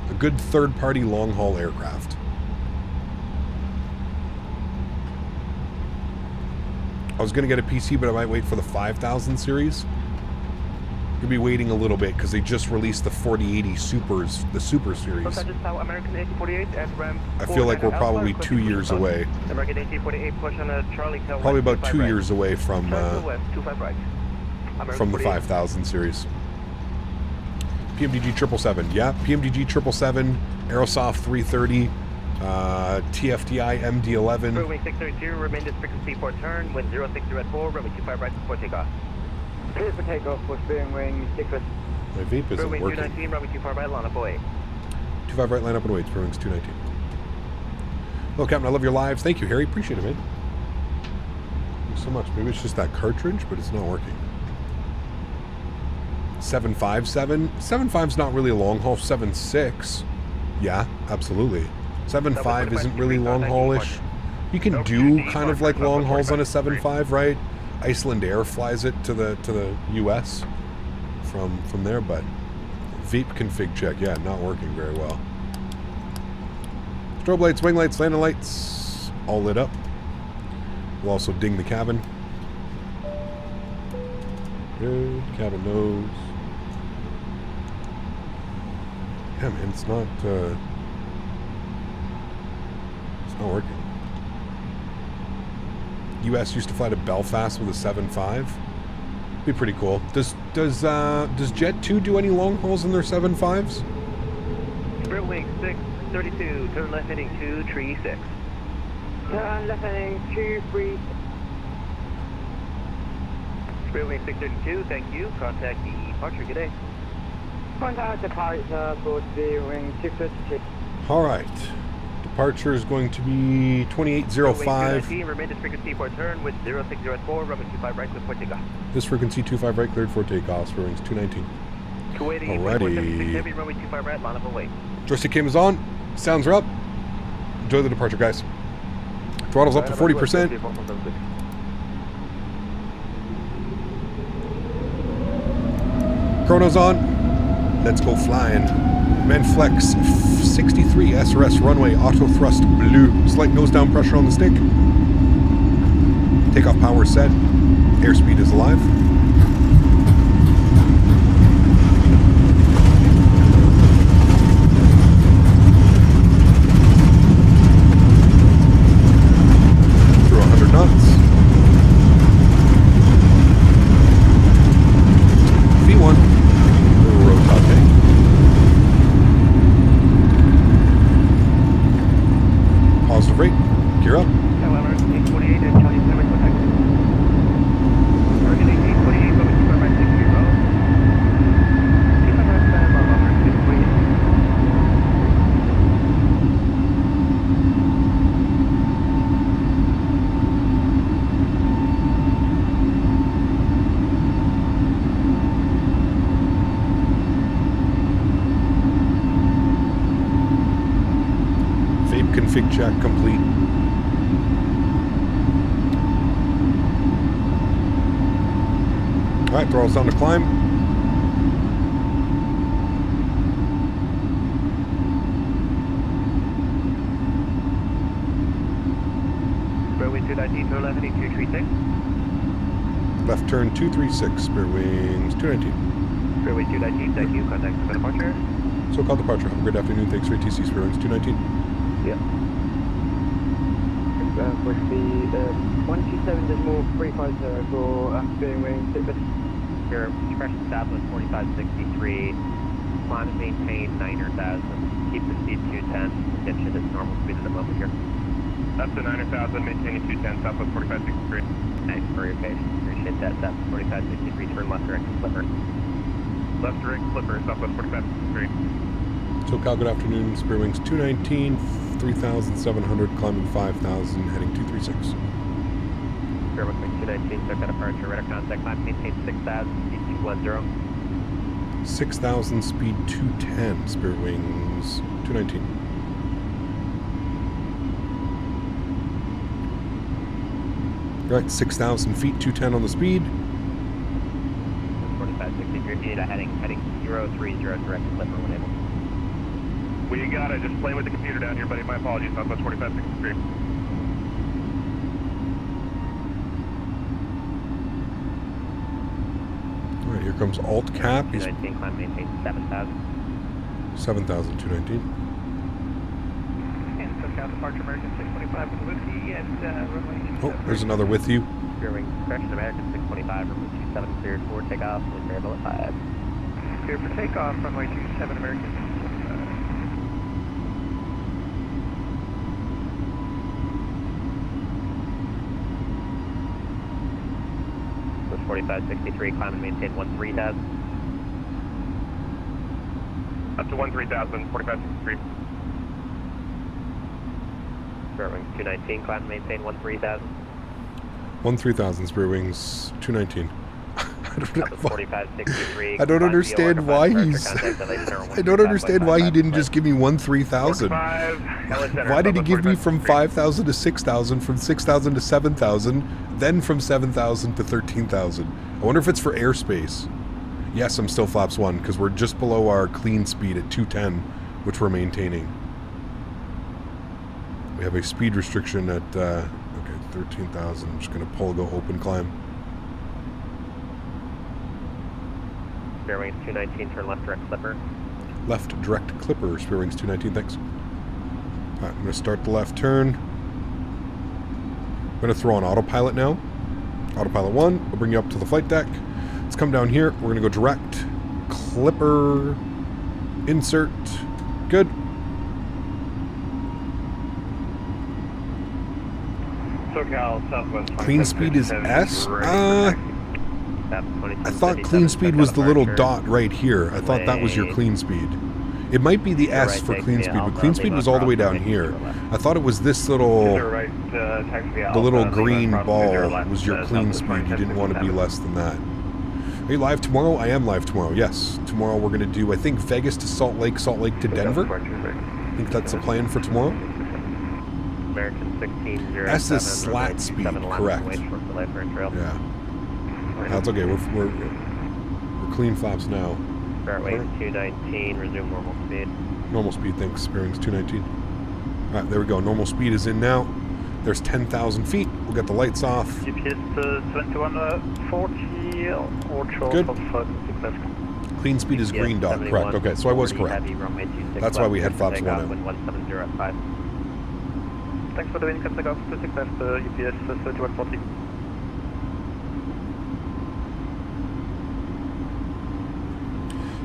Speaker 2: A good third-party long haul aircraft. I was going to get a PC, but I might wait for the 5000 series. Could be waiting a little bit because they just released the 4080 Supers, the Super series. I feel like we're probably 2 years away. Probably about 2 years away from the 5000 series. PMDG 777, yeah. PMDG 777, Aerosoft 330. TFDI MD11.
Speaker 11: Wing 632, remain this frequency for turn, wind 060 runway 25 right before takeoff.
Speaker 5: Clear for takeoff for Spirit Wing 6.
Speaker 2: My vape isn't
Speaker 11: Wing
Speaker 2: working.
Speaker 11: 219, runway 25 right, line up away.
Speaker 2: 25 right, line up and away. Spirit Wings 219. Hello, Captain. I love your lives. Thank you, Harry. Appreciate it, man. Thanks so much. Maybe it's just that cartridge, but it's not working. 757. 75's not really a long haul. 76. Yeah, absolutely. 7.5 isn't really long haul-ish. You can do kind of like long hauls on a 7.5, right? Iceland Air flies it to the US from there, but vape config check, yeah, not working very well. Strobe lights, wing lights, landing lights, all lit up. We'll also ding the cabin. Good, cabin nose. Yeah, man, it's not working. US used to fly to Belfast with a 7.5. Be pretty cool. Does Jet 2 do any long hauls in their 7.5s?
Speaker 11: Spirit Wing 632, turn left heading 236.
Speaker 5: Turn left heading 236.
Speaker 11: Spirit Wing 632, thank you. Contact the departure. Good day.
Speaker 5: Contact departure for Spirit Wing 632.
Speaker 2: All right. Departure is going to be 2805.
Speaker 11: Remain this frequency for turn with 0604, runway 25 right, clear for takeoff.
Speaker 2: This frequency 25 right, cleared for takeoff. Spirit Wings 219. Alrighty.
Speaker 11: Heavy, runway 25 right, line up away.
Speaker 2: Joystick cam is on. Sounds are up. Enjoy the departure, guys. Throttle's up to 40%. Chrono's on. Let's go flying. Manflex 63 SRS runway auto thrust blue. Slight nose down pressure on the stick. Takeoff power set. Airspeed is alive. Through 100 knots. V1. Road top tank. Positive rate. Gear up.
Speaker 5: However, 848 and Charlie 7 contact. Target 848, but it's by 60. Keep on right side above, over 648.
Speaker 2: Vape config check complete. Alright, throttle's down to climb.
Speaker 11: Runway 219 to 11, 236.
Speaker 2: Left turn 236, spare wings 219.
Speaker 11: Runway 219, thank you. Contact for departure.
Speaker 2: So-called departure. Have a great afternoon. Thanks for ATC, spare wings 219.
Speaker 11: Yeah.
Speaker 5: With the 127.350 for steering wing,
Speaker 11: Your expression southwest 4563. Climb and maintain 900,000. Keep the speed 210. Get you this normal speed at the moment here.
Speaker 8: Up to 900,000, maintaining 210, southwest 4563.
Speaker 11: Thanks for your patience. Appreciate that. Southwest 4563. Turn left direct slipper.
Speaker 8: Left direct slipper, southwest 4563.
Speaker 2: SoCal, good afternoon. Spare wings 219, 3,700, climbing 5,000, heading 236.
Speaker 11: Fairway 219, SoCal departure. Radar contact. Climb maintain 6,000. Speed 210.
Speaker 2: 6,000, speed 210, spare wings 219. Right, 6,000 feet, 210 on the speed.
Speaker 11: 4563. If you need a heading 030 direct slipper when able.
Speaker 8: We got it. Just playing with the computer down here, buddy. My apologies. Southwest 4563.
Speaker 2: All right, here comes alt cap. He's
Speaker 11: 219, climb maintain 7,000.
Speaker 2: 7,219.
Speaker 5: and SoCal departure American 625 with Whiskey and runway.
Speaker 2: Oh, there's another with you.
Speaker 11: Spearwing correction American 625, runway 27 cleared for takeoff, with variable at 5.
Speaker 5: Clear for takeoff, runway 27 American 625.
Speaker 11: 4563, climb and maintain 13,000.
Speaker 8: Up to 13,000, 4563.
Speaker 11: Spearwing 219, climb and maintain 13,000.
Speaker 2: 13,000, spare wings 219.
Speaker 11: I
Speaker 2: I don't understand why he's. I don't understand why he didn't just give me 13,000. Why did he give me from 5,000 to 6,000, from 6,000 to 7,000, then from 7,000 to 13,000? I wonder if it's for airspace. Yes, I'm still flaps 1 because we're just below our clean speed at 210, which we're maintaining. We have a speed restriction at okay, 13,000. I'm just going to go open climb.
Speaker 11: Spearwings 219, turn left direct slipper.
Speaker 2: Left direct clipper, spare wings 219, thanks. Alright, I'm going to start the left turn. I'm going to throw on autopilot now. Autopilot 1, we'll bring you up to the flight deck. Let's come down here. We're going to go direct, clipper, insert, good.
Speaker 8: SoCal, southwest.
Speaker 2: Clean speed is S? I thought clean speed was the little dot right here. I thought that was your clean speed. It might be the S for clean speed, but clean speed was all the way down here. I thought it was this little, the little green ball was your clean speed. You didn't want to be less than that. Are you live tomorrow? I am live tomorrow, yes. Tomorrow we're going to do, I think, Vegas to Salt Lake to Denver. I think that's the plan for tomorrow.
Speaker 11: American 1607.
Speaker 2: S is slat speed, correct. Yeah. That's okay. We're clean flaps now.
Speaker 11: Start weight 219, resume normal speed.
Speaker 2: Normal speed, thanks. Bearings 219. All right, there we go. Normal speed is in now. There's 10,000 feet. We'll get the lights off.
Speaker 16: GPS 2140 or
Speaker 2: Good. Clean speed is green dot, correct. Okay, so I was correct. That's why we had flaps 1 out.
Speaker 16: Thanks for the wind, Takeoff 26 left, UPS 2140.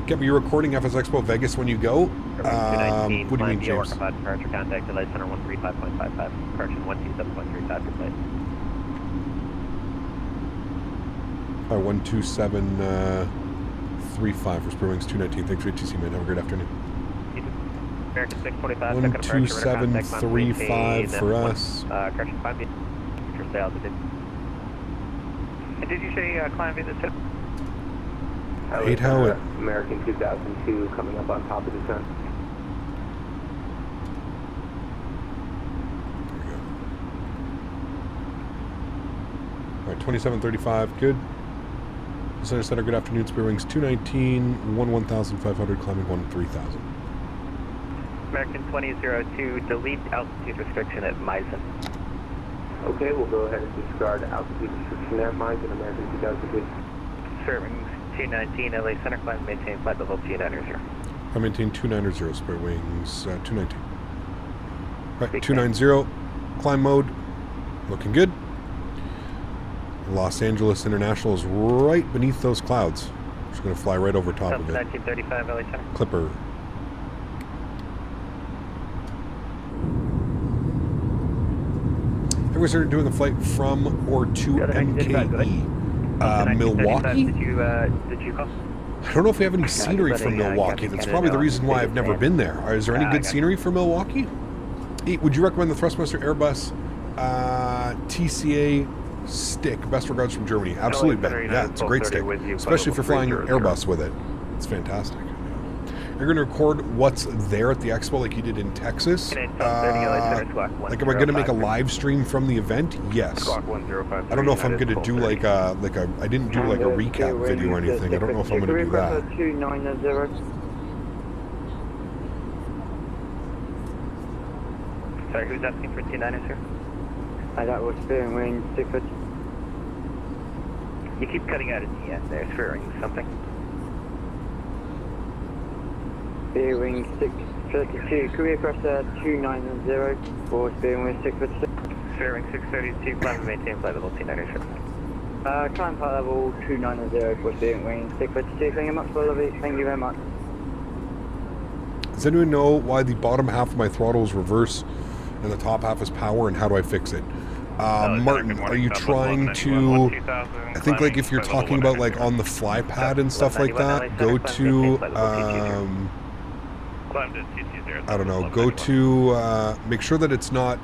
Speaker 2: Get me, you're recording FS Expo Vegas when you go? What do you mean, James?
Speaker 11: Departure contact delay center 135.55, correction 127.35 complete.
Speaker 2: 12735 for Spur Wings 219. Thanks for ATC, man. Have a great afternoon.
Speaker 11: American 645,
Speaker 2: 12735 for us.
Speaker 11: Correction 5 feet. For stay altitude.
Speaker 16: And did you say climb in the center?
Speaker 2: 8 how it.
Speaker 17: American 2002 coming up on top of the sun.
Speaker 2: Alright, 2735, good. Center, good afternoon, Spur Wings 219, 1500, climbing 3000.
Speaker 11: American 2002, delete altitude restriction at Meissen.
Speaker 17: Okay, we'll go ahead and discard altitude restriction at Meissen, American 2002.
Speaker 11: Spur Wings 219, LA Center, climb, maintain flight level 290.
Speaker 2: I maintain 290, Spur Wings 219. Right, 290, climb mode, looking good. Los Angeles International is right beneath those clouds. Just going to fly right over top of it.
Speaker 11: 1935, LA Center.
Speaker 2: Clipper. I was doing a flight from or to MKE. Milwaukee?
Speaker 11: Did you call?
Speaker 2: I don't know if we have any scenery from Milwaukee. That's probably the reason why I've never been there. Is there any good scenery from Milwaukee? Would you recommend the Thrustmaster Airbus TCA stick? Best regards from Germany. Absolutely, Ben. Yeah, it's a great stick. Especially if you're flying Airbus with it. It's fantastic. You're going to record what's there at the expo like you did in Texas? Like, am I going to make a live stream from the event? Yes. I don't know if I'm going to do like a, I didn't do like a recap video or anything. I don't know if I'm going to do that.
Speaker 5: 290.
Speaker 11: Sorry, who's asking for 290, sir?
Speaker 5: That was Spearing Wing 650.
Speaker 11: You keep cutting out at the end there, Spearing something.
Speaker 5: Spearing 632, career cross 290 for Spearing Wing 656.
Speaker 11: Spearing 632, climb and maintain flight level 290, sir.
Speaker 5: Climb flight level 290 for Spearing Wing 652. Thank you much for lovely. Thank you very much.
Speaker 2: Does anyone know why the bottom half of my throttle is reverse and the top half is power, and how do I fix it? Martin, are you trying to, I think like if you're talking about like on the fly pad and stuff like that, go to, I don't know, go to, make sure that it's not,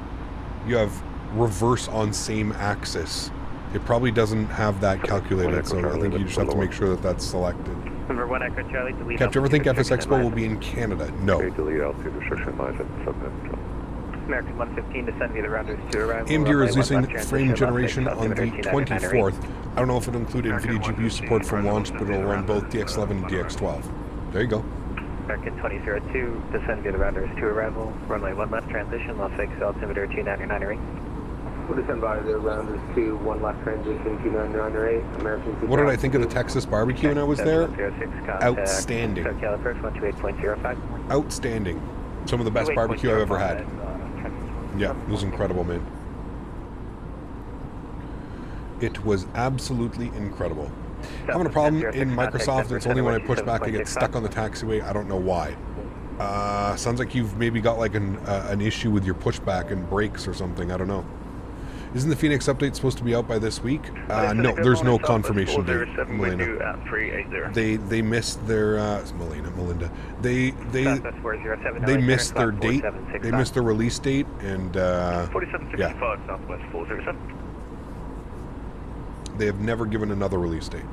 Speaker 2: you have reverse on same axis. It probably doesn't have that calculated, so I think you just have to make sure that that's selected.
Speaker 11: Number 1 Echo Charlie, delete.
Speaker 2: Captain, ever think FS Expo will be in Canada? No.
Speaker 11: American 115, descend via the rounders to arrival.
Speaker 2: AMD is using frame generation on the 24th. I don't know if it'll include NVIDIA GPU support for launch, but it'll run both DX11 and DX12. There you go.
Speaker 11: American 2002, descend via the rounders to arrival. Runway 1 left transition, Las Vegas altimeter 299 ring.
Speaker 17: We'll descend by the rounders to 1 left transition, 299 American.
Speaker 2: What did I think of the Texas barbecue when I was there? Outstanding. Outstanding. Some of the best barbecue I've ever had. Yeah, it was incredible, man. It was absolutely incredible. Having a problem in Microsoft, and it's only when I push back I get stuck on the taxiway. I don't know why. Sounds like you've maybe got like an issue with your pushback and brakes or something. I don't know. Isn't the Phoenix update supposed to be out by this week? No, there's no confirmation date, Melina. They missed their Melinda. They missed their date. They missed their release date, and yeah. They have never given another release date.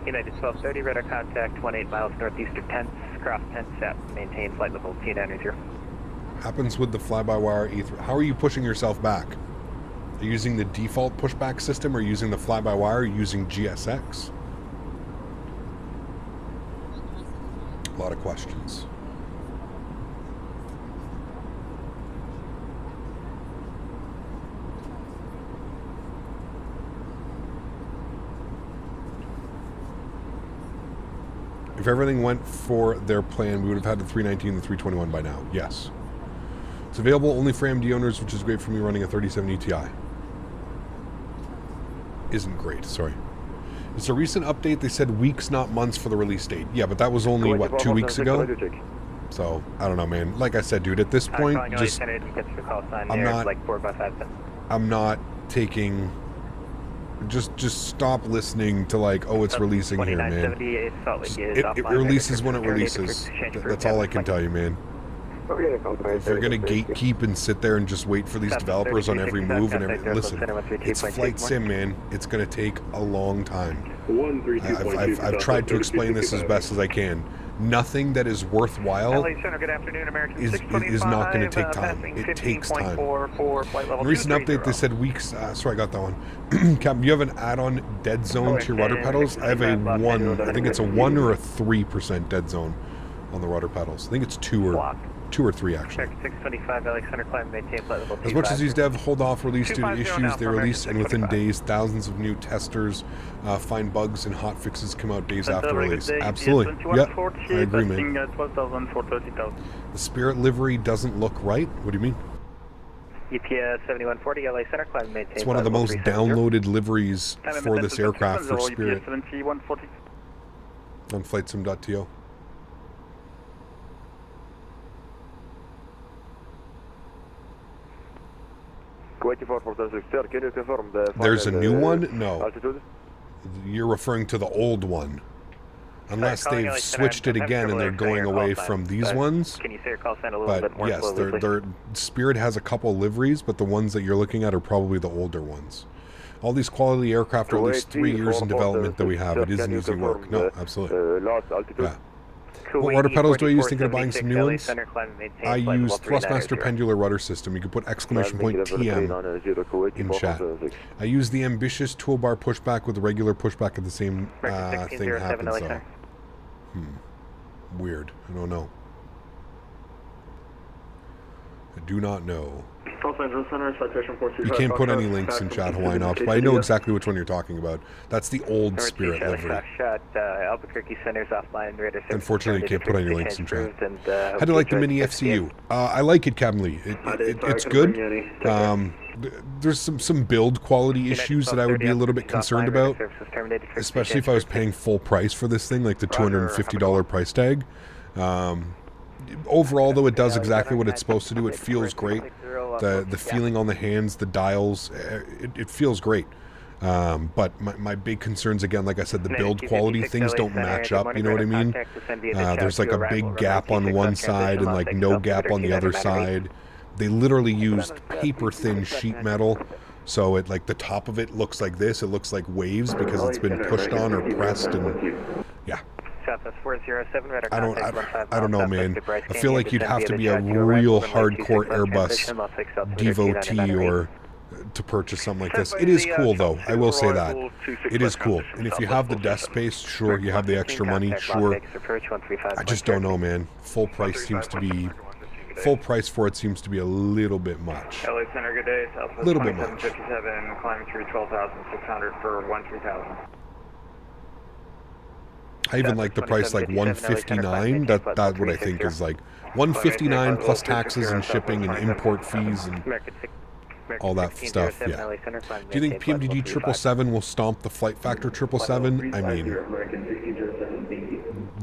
Speaker 11: United 1230, radar contact 18 miles northeast of 10, cross 10 set, maintain flight level 290.
Speaker 2: Happens with the fly-by-wire E3. How are you pushing yourself back? Are you using the default pushback system or using the fly-by-wire or using GSX? A lot of questions. If everything went for their plan, we would have had the 319 and the 321 by now. Yes. It's available only for AMD owners, which is great for me running a 3070 Ti. Isn't great, sorry. It's a recent update. They said weeks, not months for the release date. Yeah, but that was only, what, 2 weeks ago? So, I don't know, man. Like I said, dude, at this point, just... I'm not taking... Just stop listeing to like, oh, it's releasing here, man. It releases when it releases. That's all I can tell you, man. If you're gonna gatekeep and sit there and just wait for these developers on every move and every, listen, it's flight sim, man. It's gonna take a long time. I've tried to explain this as best as I can. Nothing that is worthwhile is not going to take time. It takes time. The recent update, they said weeks. Sorry, I got that one. Captain, you have an add-on dead zone to your rudder pedals. I have a 1. I think it's a 1 or a 3% dead zone on the rudder pedals. I think it's 2 or 3 actually. As much as these devs hold off release due to issues, they release, and within days, thousands of new testers find bugs and hot fixes come out days after release. Absolutely. Yep, I agree, man. The Spirit livery doesn't look right. What do you mean? It's one of the most downloaded liveries for this aircraft for Spirit on flightsim.to. There's a new one? No. You're referring to the old one. Unless they've switched it again and they're going away from these ones. But yes, Spirit has a couple liveries, but the ones that you're looking at are probably the older ones. All these quality aircraft are at least 3 years in development that we have. It isn't easy work. No, absolutely. Yeah. What rudder pedals do I use thinking of buying some new ones? I use Thrustmaster pendular rudder system. You can put exclamation point TM in chat. I use the ambitious toolbar pushback with the regular pushback at the same thing happens though. Weird. I don't know. I do not know. You can't put any links in chat, Hawaiian Ops, but I know exactly which one you're talking about. That's the old Spirit livery. Unfortunately, you can't put any links in chat. How do you like the miniFCU? I like it, Captain Lee. It's good. There's some build quality issues that I would be a little bit concerned about, especially if I was paying full price for this thing, like the $250 price tag. Overall, though, it does exactly what it's supposed to do. It feels great. The feeling on the hands, the dials, it feels great. But my big concerns, again, like I said, the build quality, things don't match up, you know what I mean? There's like a big gap on one side and like no gap on the other side. They literally used paper thin sheet metal, so it like the top of it looks like this. It looks like waves because it's been pushed on or pressed, and yeah. I don't know, man. I feel like you'd have to be a real hardcore Airbus devotee or to purchase something like this. It is cool, though. I will say that. It is cool. And if you have the desk space, sure, you have the extra money, sure. I just don't know, man. Full price for it seems to be a little bit much.
Speaker 18: LA Center, good day.
Speaker 2: A little bit much.
Speaker 18: 57, climbing through 12,600 for 13,000.
Speaker 2: I even like the price like $159. That's what I think is like $159 plus taxes and shipping and import fees and all that stuff. Yeah. Do you think PMDG 777 will stomp the flight factor 777? I mean,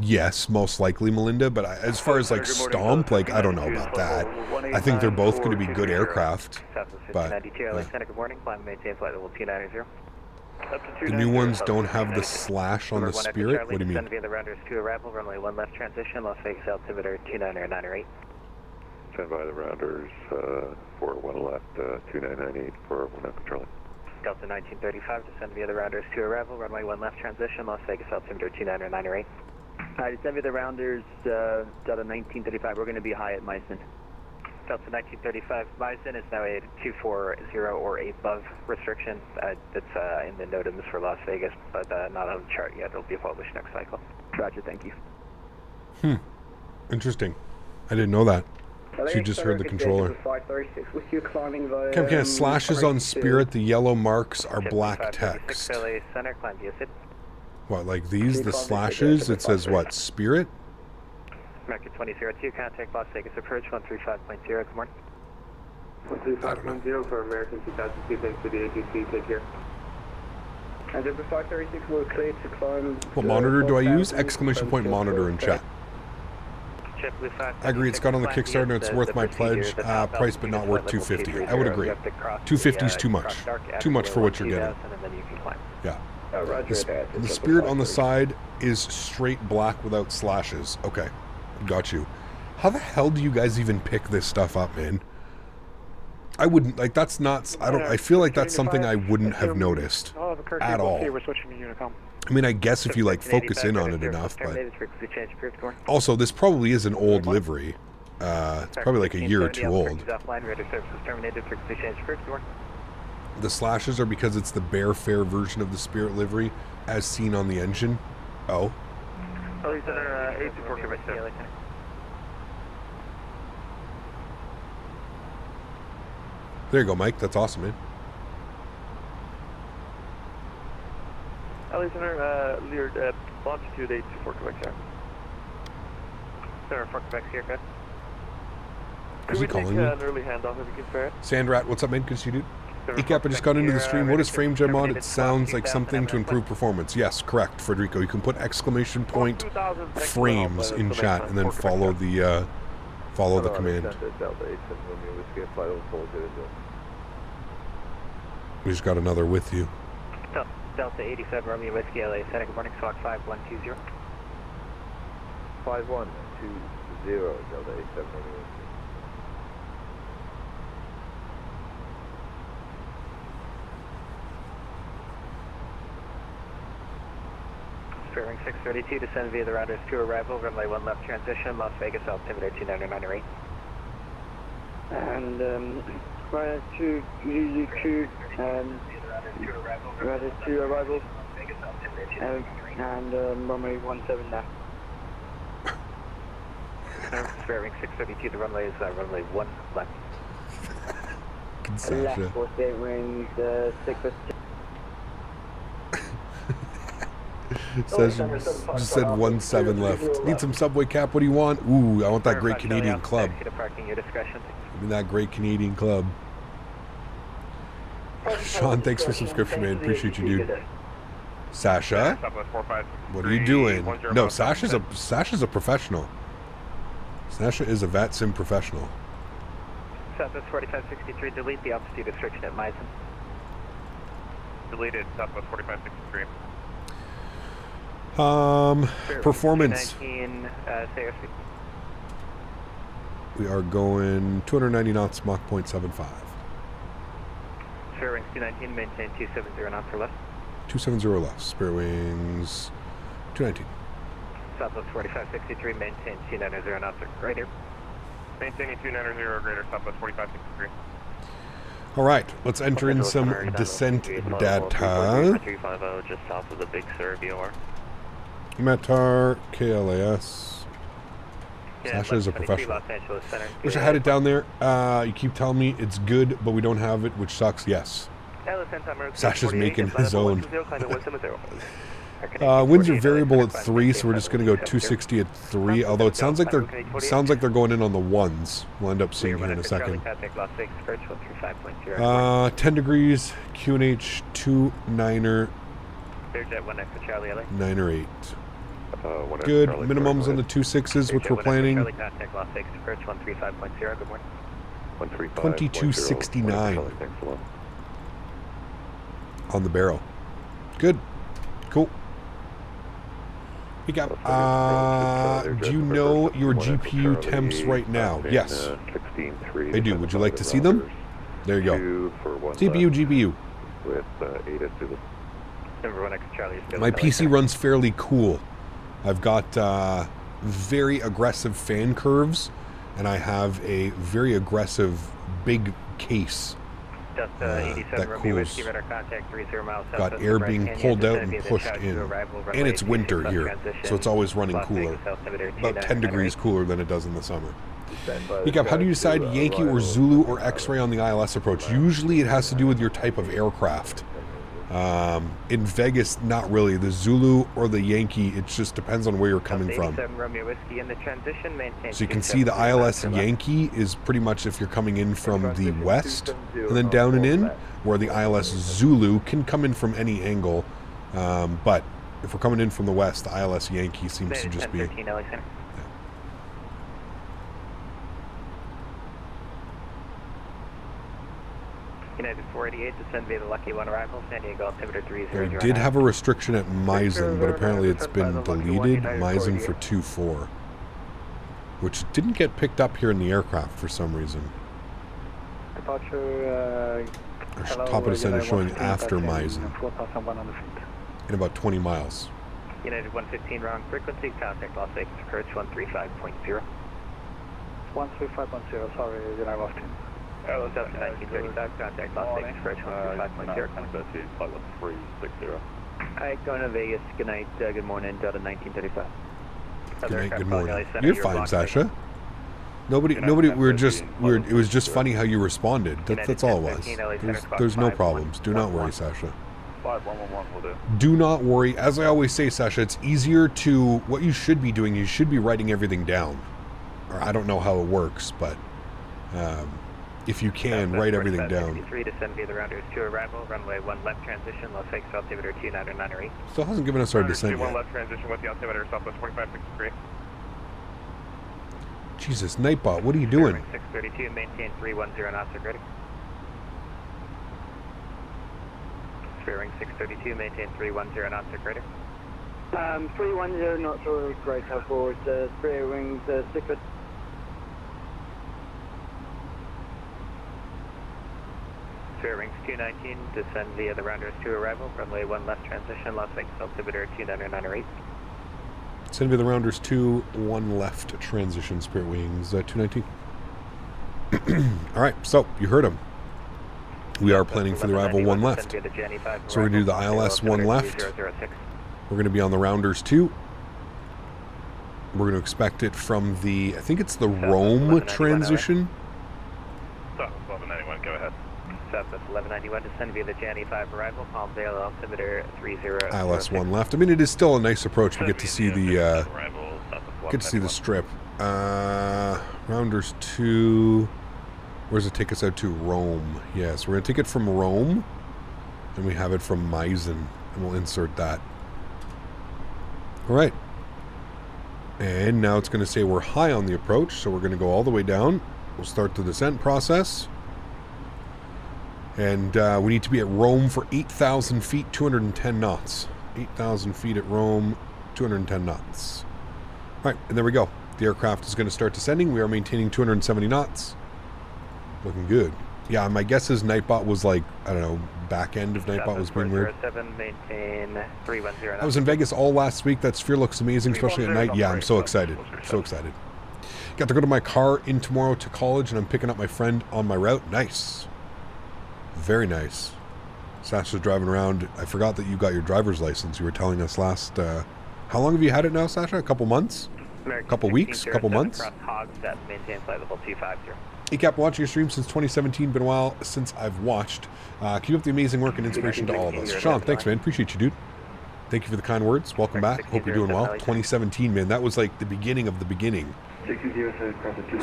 Speaker 2: yes, most likely, Melinda. But as far as like stomp, like I don't know about that. I think they're both going to be good aircraft. But the new ones don't have the slash on the Spirit? What do you mean?
Speaker 11: Stand by the rounders to arrival, runway 1 left transition, Las Vegas altimeter 29998.
Speaker 19: Stand by the rounders for 1 left 2998 for 1 out controlling.
Speaker 11: Delta 1935, descend via the rounders to arrival, runway 1 left transition, Las Vegas altimeter 29998.
Speaker 5: Descend via the rounders, Delta 1935, we're going to be high at Meissen. Delta 1935 Bison is now a 240 or above restriction. That's in the NOTAMs for Las Vegas, but not on the chart yet. It'll be published next cycle. Roger, thank you.
Speaker 2: Interesting. I didn't know that. She just heard the controller. Cam, slashes on Spirit, the yellow marks are black text. What, like these, the slashes? It says what, Spirit?
Speaker 5: American 2002, contact Las Vegas approach 135.0, good morning.
Speaker 17: 135.0 for American 2002, thanks for the AGC, take care. And Denver 536, we're clear to climb.
Speaker 2: What monitor do I use? Exclamation point monitor in chat. I agree, it's got on the Kickstarter and it's worth my pledge. Price but not worth $250. I would agree. $250 is too much. Too much for what you're getting. Yeah. The Spirit on the side is straight black without slashes. Okay. Got you. How the hell do you guys even pick this stuff up, man? I wouldn't, like, that's not, I feel like that's something I wouldn't have noticed at all. I mean, I guess if you, like, focus in on it enough, but also, this probably is an old livery. It's probably like a year or two old. The slashes are because it's the bare fair version of the Spirit livery as seen on the engine. Oh.
Speaker 8: Oh, he's under 824 Quebec, sir.
Speaker 2: There you go, Mike. That's awesome, man.
Speaker 8: Alexander, Leard, longitude 824 Quebec, sir. Center for Quebec, here, good.
Speaker 2: Is he calling me?
Speaker 8: An early handoff if you can spare it?
Speaker 2: Sandrat, what's up, man? Good to see you, dude. ECAP, I just got into the stream. What is frame gem on? It sounds like something to improve performance. Yes, correct, Federico. You can put exclamation point frames in chat and then follow the command. We just got another with you.
Speaker 5: Delta 87 Romeo Whiskey LA Center. Good morning, Squawk 5120.
Speaker 19: 5120 Delta 87 Romeo Whiskey.
Speaker 5: Bearing 632, descend via the routers to arrival, runway 1 left transition, Las Vegas, altimeter 29908. And
Speaker 20: runway 2, UU2, routers to arrival, and runway 17 now.
Speaker 5: Bearing 632, the runway is runway 1 left.
Speaker 20: Left for state wings, 6
Speaker 2: Says, just said 17 left. Need some Subway Cap? What do you want? Ooh, I want that Great Canadian Club. Give me that Great Canadian Club. Sean, thanks for subscription, man. Appreciate you, dude. Sasha, what are you doing? No, Sasha's a professional. Sasha is a VATSIM professional.
Speaker 5: Southwest 4563, delete the altitude restriction at Meissen.
Speaker 8: Deleted Southwest 4563.
Speaker 2: Performance.
Speaker 5: 19,
Speaker 2: we are going 290 knots, Mach 0.75.
Speaker 5: Spare wings 219, maintain 270 knots or less. 270
Speaker 2: left. Spare wings 219.
Speaker 5: Southwest 4563, maintain 290 knots or greater.
Speaker 8: Maintaining 290 or greater, Southwest 4563.
Speaker 2: All right, let's enter in some descent data.
Speaker 11: 350 just south of the Big Sur VOR.
Speaker 2: Matar, KLAS. Sasha is a professional. Wish I had it down there. You keep telling me it's good, but we don't have it, which sucks. Yes. Sasha's making his own. Winds are variable at 3, so we're just going to go 260 at 3. Although it sounds like they're going in on the ones. We'll end up seeing here in a second. 10 degrees. QNH 29er. 9 or 8. Good. Minimums on the 26s, which we're planning. 2269 on the barrel. Good. Cool. Do you know your GPU temps right now? Yes. I do. Would you like to see them? There you go. GPU.
Speaker 19: With 8
Speaker 2: My PC runs fairly cool. I've got very aggressive fan curves and I have a very aggressive big case
Speaker 5: Just
Speaker 2: that
Speaker 5: Romeo
Speaker 2: cools.
Speaker 5: Whiskey, radar contact 30 miles south
Speaker 2: Got
Speaker 5: of
Speaker 2: air
Speaker 5: Grand
Speaker 2: being
Speaker 5: Canyon,
Speaker 2: pulled out
Speaker 5: descend
Speaker 2: and
Speaker 5: via the
Speaker 2: pushed
Speaker 5: Chad
Speaker 2: in.
Speaker 5: to arrival, runway
Speaker 2: And it's
Speaker 5: 26
Speaker 2: winter
Speaker 5: left
Speaker 2: here,
Speaker 5: transition,
Speaker 2: so it's always running
Speaker 5: Las
Speaker 2: cooler.
Speaker 5: Vegas, altimeter
Speaker 2: About 10 degrees
Speaker 5: 2998.
Speaker 2: cooler than it does in the summer. Hiccup, how do you decide Yankee or Zulu or X-ray on the ILS approach? Usually it has to do with your type of aircraft. In Vegas, not really. The Zulu or the Yankee, it just depends on where you're coming from.
Speaker 5: 87 Romeo Whiskey in the transition, maintain
Speaker 2: So you can see the ILS Yankee is pretty much if you're coming in from the west and then down and in, where the ILS Zulu can come in from any angle. But if we're coming in from the west, the ILS Yankee seems to just be...
Speaker 5: 1013 LA Center. United 488, descend via the Lucky 1 arrival, San Diego, altimeter 3009.
Speaker 2: They did have a restriction at Meissen, but apparently it's been deleted. Meissen for 2-4, which didn't get picked up here in the aircraft for some reason.
Speaker 20: Departure,
Speaker 2: Our top of descent is showing after Meissen,
Speaker 20: 4,100 feet.
Speaker 2: in about 20 miles.
Speaker 5: United 115, wrong frequency, contact Las Vegas approach 135.0.
Speaker 20: 135.0, sorry, United 115.
Speaker 5: Delta 1935, contact Las Vegas approach 135.0.
Speaker 19: Flight 360.
Speaker 5: Alright, going to Vegas, good night, good morning, Delta 1935.
Speaker 2: Good night, good morning. You're fine, Sasha. Nobody, it was just funny how you responded. That's all it was. There's no problems. Do not worry, Sasha.
Speaker 19: 5111 will do.
Speaker 2: Do not worry. As I always say, Sasha, it's easier to, what you should be doing, you should be writing everything down. Or I don't know how it works, but if you can, write everything down.
Speaker 5: 63, descend via the rounders to arrival, runway 1 left transition, Las Vegas altimeter 2998.
Speaker 2: Still hasn't given us our descent
Speaker 8: One
Speaker 2: yet.
Speaker 8: left transition with the altimeter southwest 4563.
Speaker 2: Jesus, Nightbot, what are you doing?
Speaker 5: 632, maintain 310 knots ready. Spearing 632, maintain 310 knots ready.
Speaker 20: 310 knots or great out forward, spare wings, 6 foot.
Speaker 5: Spare rings 219, descend via the rounders to arrival, runway 1 left transition, Las Vegas altimeter 2998.
Speaker 2: Send me the rounders 2, 1 left transition, Spirit Wings 219. Alright, so you heard him. We are planning for the arrival 1 left. So we're going to do the ILS 1 left. We're going to be on the rounders 2. We're going to expect it from the, I think it's the Rome transition.
Speaker 8: Southwest 1191, go ahead.
Speaker 5: Southwest 1191, descend via the Jan 5 arrival, Palmdale altimeter 30.
Speaker 2: ILS 1 left. I mean, it is still a nice approach. We get to see the strip. Rounders 2. Where does it take us out to? Rome. Yes, we're going to take it from Rome, and we have it from Meissen, and we'll insert that. All right. And now it's going to say we're high on the approach, so we're going to go all the way down. We'll start the descent process. And we need to be at Rome for 8,000 feet, 210 knots. 8,000 feet at Rome, 210 knots. All right, and there we go. The aircraft is going to start descending. We are maintaining 270 knots. Looking good. Yeah, my guess is Nightbot was like, I don't know, back end of Nightbot was being weird.
Speaker 5: Maintain 310.
Speaker 2: I was in Vegas all last week. That sphere looks amazing, especially at night. Yeah, I'm so excited. So excited. Got to go to my car in tomorrow to college, and I'm picking up my friend on my route. Nice. Very nice. Sasha's driving around. I forgot that you got your driver's license. You were telling us last... how long have you had it now, Sasha? A couple months? A couple weeks? A couple months?
Speaker 5: Maintain flight level 250.
Speaker 2: Hey Cap, watching your stream since 2017. Been a while since I've watched. Keep up the amazing work and inspiration to all of us. Sean, thanks, man. Appreciate you, dude. Thank you for the kind words. Welcome back. Hope you're doing well. 2017, man. That was like the beginning of the beginning.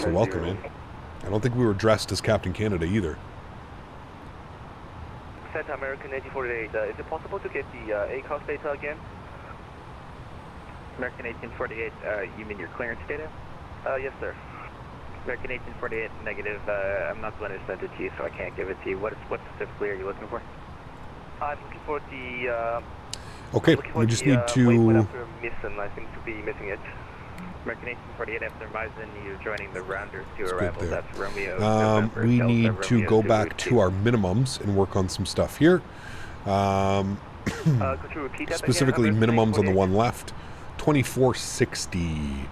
Speaker 2: So welcome, man. I don't think we were dressed as Captain Canada either.
Speaker 11: Santa American 1848, is it possible to get the ACOS data again?
Speaker 5: American 1848, you mean your clearance data?
Speaker 11: Yes, sir.
Speaker 5: American 1848, negative. I'm not the one who sent it to you, so I can't give it to you. What specifically are you looking for?
Speaker 11: I'm looking for the...
Speaker 2: okay, we just need to...
Speaker 11: after Meissen, I seem to be missing it.
Speaker 5: American 1848, after Meissen, you're joining the rounders to arrival. That's Romeo.
Speaker 2: We need to go back to our minimums and work on some stuff here.
Speaker 11: Could you repeat that
Speaker 2: specifically
Speaker 11: again?
Speaker 2: minimums on the one left. 2460.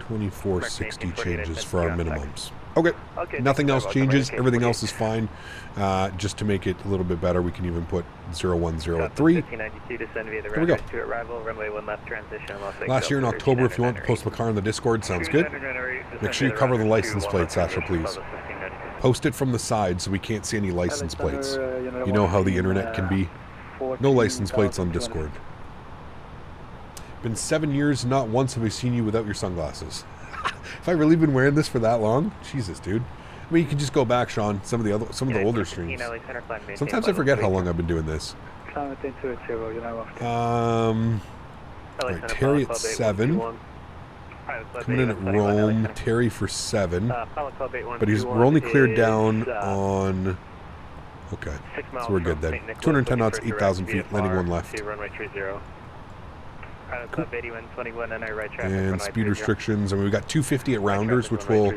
Speaker 2: 2460 changes for our minimums. Okay, nothing else changes. Everything else is fine. Just to make it a little bit better, we can even put 0103. There we go. Last year in October, if you want to post my car in the Discord, sounds good. Make sure you cover the license plate, Sasha, please. Post it from the side so we can't see any license plates. You know how the internet can be. No license plates on Discord. Been 7 years, not once have we seen you without your sunglasses. Have I really been wearing this for that long? Jesus, dude. I mean, you can just go back, Sean. Some of the older streams. Sometimes I forget how long I've been doing this. Right, Terry at 7. Coming in at Rome. Terry for 7. But we're only cleared down on. Okay, so we're good then. 210 knots, 8,000 feet, landing 1 left. Cool. And speed restrictions, I mean, we got 250 at Rounders, which we'll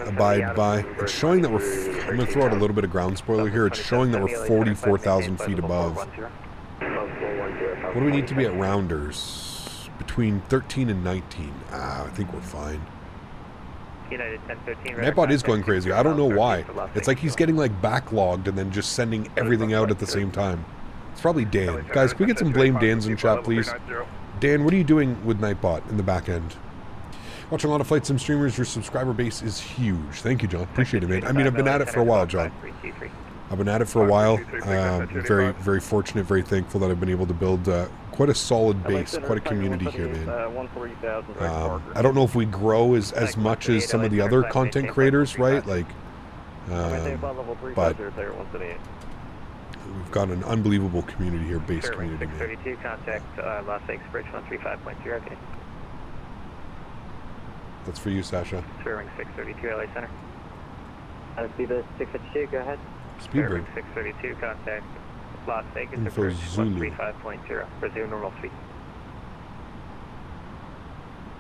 Speaker 2: abide by. It's showing that we're, I'm going to throw out a little bit of ground spoiler here, it's showing that we're 44,000 feet above. What do we need to be at Rounders? Between 13 and 19. I think we're fine. Nightbot is going crazy. I don't know why. It's like he's getting like backlogged and then just sending everything out at the same time. It's probably Dan. Guys, can we get some blame Dans in chat, please? Dan, what are you doing with Nightbot in the back end? Watching a lot of Flight Sim streamers. Your subscriber base is huge. Thank you, John. Appreciate it, mate. I mean, I've been at it for a while, John. I've been at it for a while. Very, very fortunate, very thankful that I've been able to build quite a solid base, quite a community here, man. I don't know if we grow as much as some of the other content creators, right? Like, but we've got an unbelievable community here, base community, man.
Speaker 5: 632, contact Las Vegas Bridge 135.0, okay.
Speaker 2: That's for you, Sasha.
Speaker 5: Ring 632, LA Center.
Speaker 20: Speedbird 652, go ahead.
Speaker 2: Speedbird
Speaker 5: 632, contact Las Vegas
Speaker 2: Info
Speaker 5: Bridge
Speaker 2: Zulu.
Speaker 5: 135.0, resume normal speed.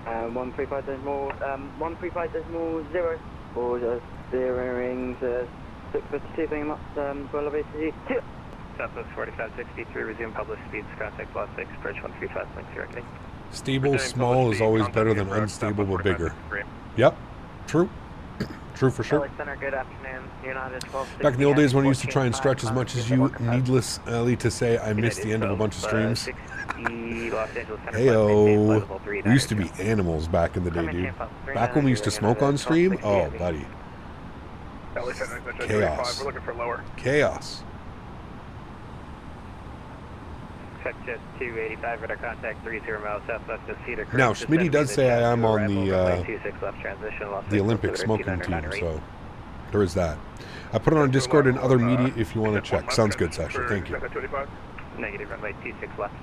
Speaker 20: 135.0, or steering 652, being up, for elevator 2.
Speaker 5: Southwest 4563, resume published speeds, contact Las Vegas Bridge 135.0, okay.
Speaker 2: Stable, small is always better than unstable but bigger. Yep, true. True for sure.
Speaker 5: Good afternoon.
Speaker 2: Back in the old days when I used to try and stretch as much as you, needlessly to say, I missed the end of a bunch of streams. Heyo. We used to be animals back in the day, dude. Back when we used to smoke on stream? Oh, buddy. Chaos. Chaos. Now, Smitty does say I am on the Olympic smoking team, so there is that. I put it on Discord and other media if you want to check. Sounds good, Sasha. Thank you.
Speaker 5: Negative, runway 26 left.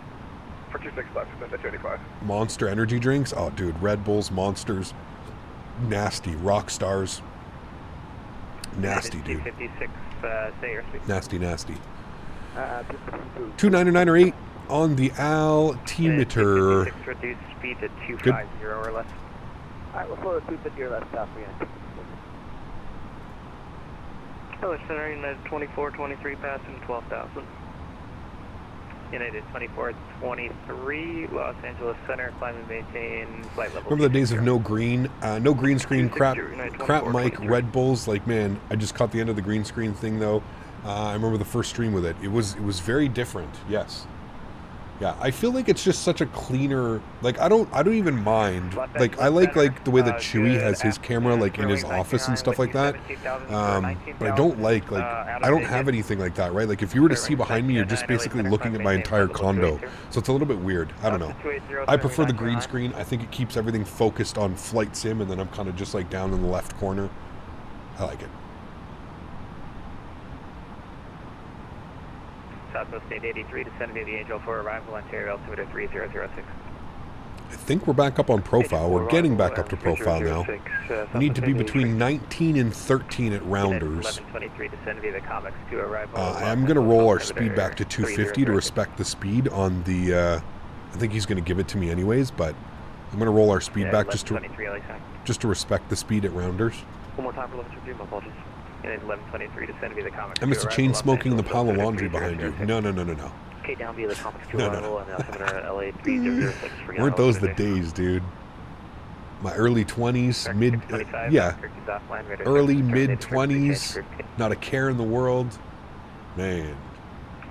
Speaker 6: For 26 left, that's 25.
Speaker 2: Monster energy drinks? Oh, dude. Red Bulls, Monsters. Nasty. Rock Stars. Nasty, dude.
Speaker 5: 256,
Speaker 2: Nasty, nasty. 299 or 8 on the altimeter.
Speaker 5: Reduce speed to 250 or less.
Speaker 20: Alright, we'll follow 250 or less south again.
Speaker 5: Hello, Center, United 2423, passing 12,000. United 2423, Los Angeles Center, climb and maintain flight level.
Speaker 2: Remember the days of no green screen, crap mic, Red Bulls? Like, man, I just caught the end of the green screen thing, though. I remember the first stream with it. It was very different. Yes. Yeah, I feel like it's just such a cleaner. Like, I don't even mind. Like, I like the way that Chewie has his camera like in his office and stuff like that. But I don't like I don't have anything like that, right? Like, if you were to see behind me, you're just basically looking at my entire condo. So it's a little bit weird. I don't know. I prefer the green screen. I think it keeps everything focused on Flight Sim, and then I'm kind of just like down in the left corner. I like it.
Speaker 5: Southwest 883, descend to the Angel for arrival, Ontario altimeter 3006.
Speaker 2: I think we're back up on profile. We're getting back up to profile now. We need to be between 19 and 13 at Rounders. I'm going to roll our speed back to 250 to respect the speed on the... I think he's going to give it to me anyways, but I'm going to roll our speed back just to respect the speed at Rounders.
Speaker 5: One more time for 1123, my apologies. 1123, descend to the Comics.
Speaker 2: I missed the chain smoking in the pile of laundry behind you. No.
Speaker 5: Okay, down via the complex 2 arrival and altimeter LA3006.
Speaker 2: Weren't those the days, dude? My early 20s, early mid 20s, not a care in the world. Man.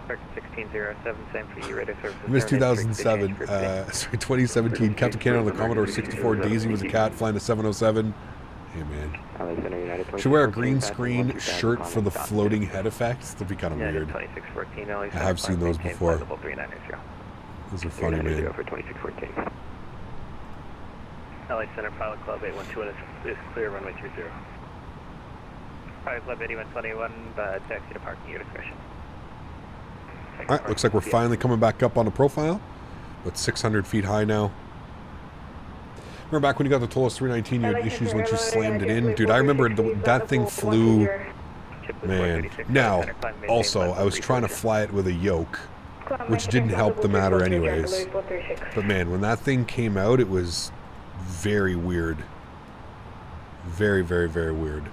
Speaker 5: 1607, same for you, radio services.
Speaker 2: I missed 2007, 2017, Captain Canada on the Commodore 64 Daisy was a cat flying a 707. Hey, man. Should wear a green screen shirt for the floating head effects. That'd be kind of weird. I have seen those before. Those are funny, man.
Speaker 5: LA Center Pilot Club 812 is clear, runway 30. Pilot Club 8121, taxi to parking, your discretion.
Speaker 2: Alright, looks like we're finally coming back up on the profile. But 600 feet high now. Remember back when you got the Tolos 319, you had issues when you slammed it in? Dude, I remember that thing flew, man. Now, also, I was trying to fly it with a yoke, which didn't help the matter anyways. But man, when that thing came out, it was very weird. Very, very, very weird.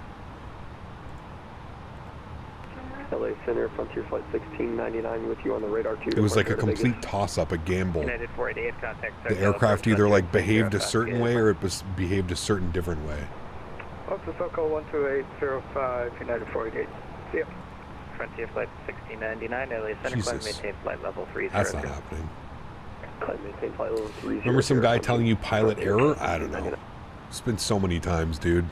Speaker 21: LA Center, Frontier Flight 1699 with you on the radar 2.
Speaker 2: It was like a complete toss-up, a gamble.
Speaker 5: United 488, contact
Speaker 2: The aircraft either like behaved a certain way or it behaved a certain different way.
Speaker 20: Up to SoCal 12805, United 488. See ya.
Speaker 5: Frontier Flight 1699, LA Center, climb maintain flight level 30.
Speaker 2: That's not happening.
Speaker 21: Climb maintain flight level 30.
Speaker 2: Remember some guy telling you pilot error? I don't know. It's been so many times, dude.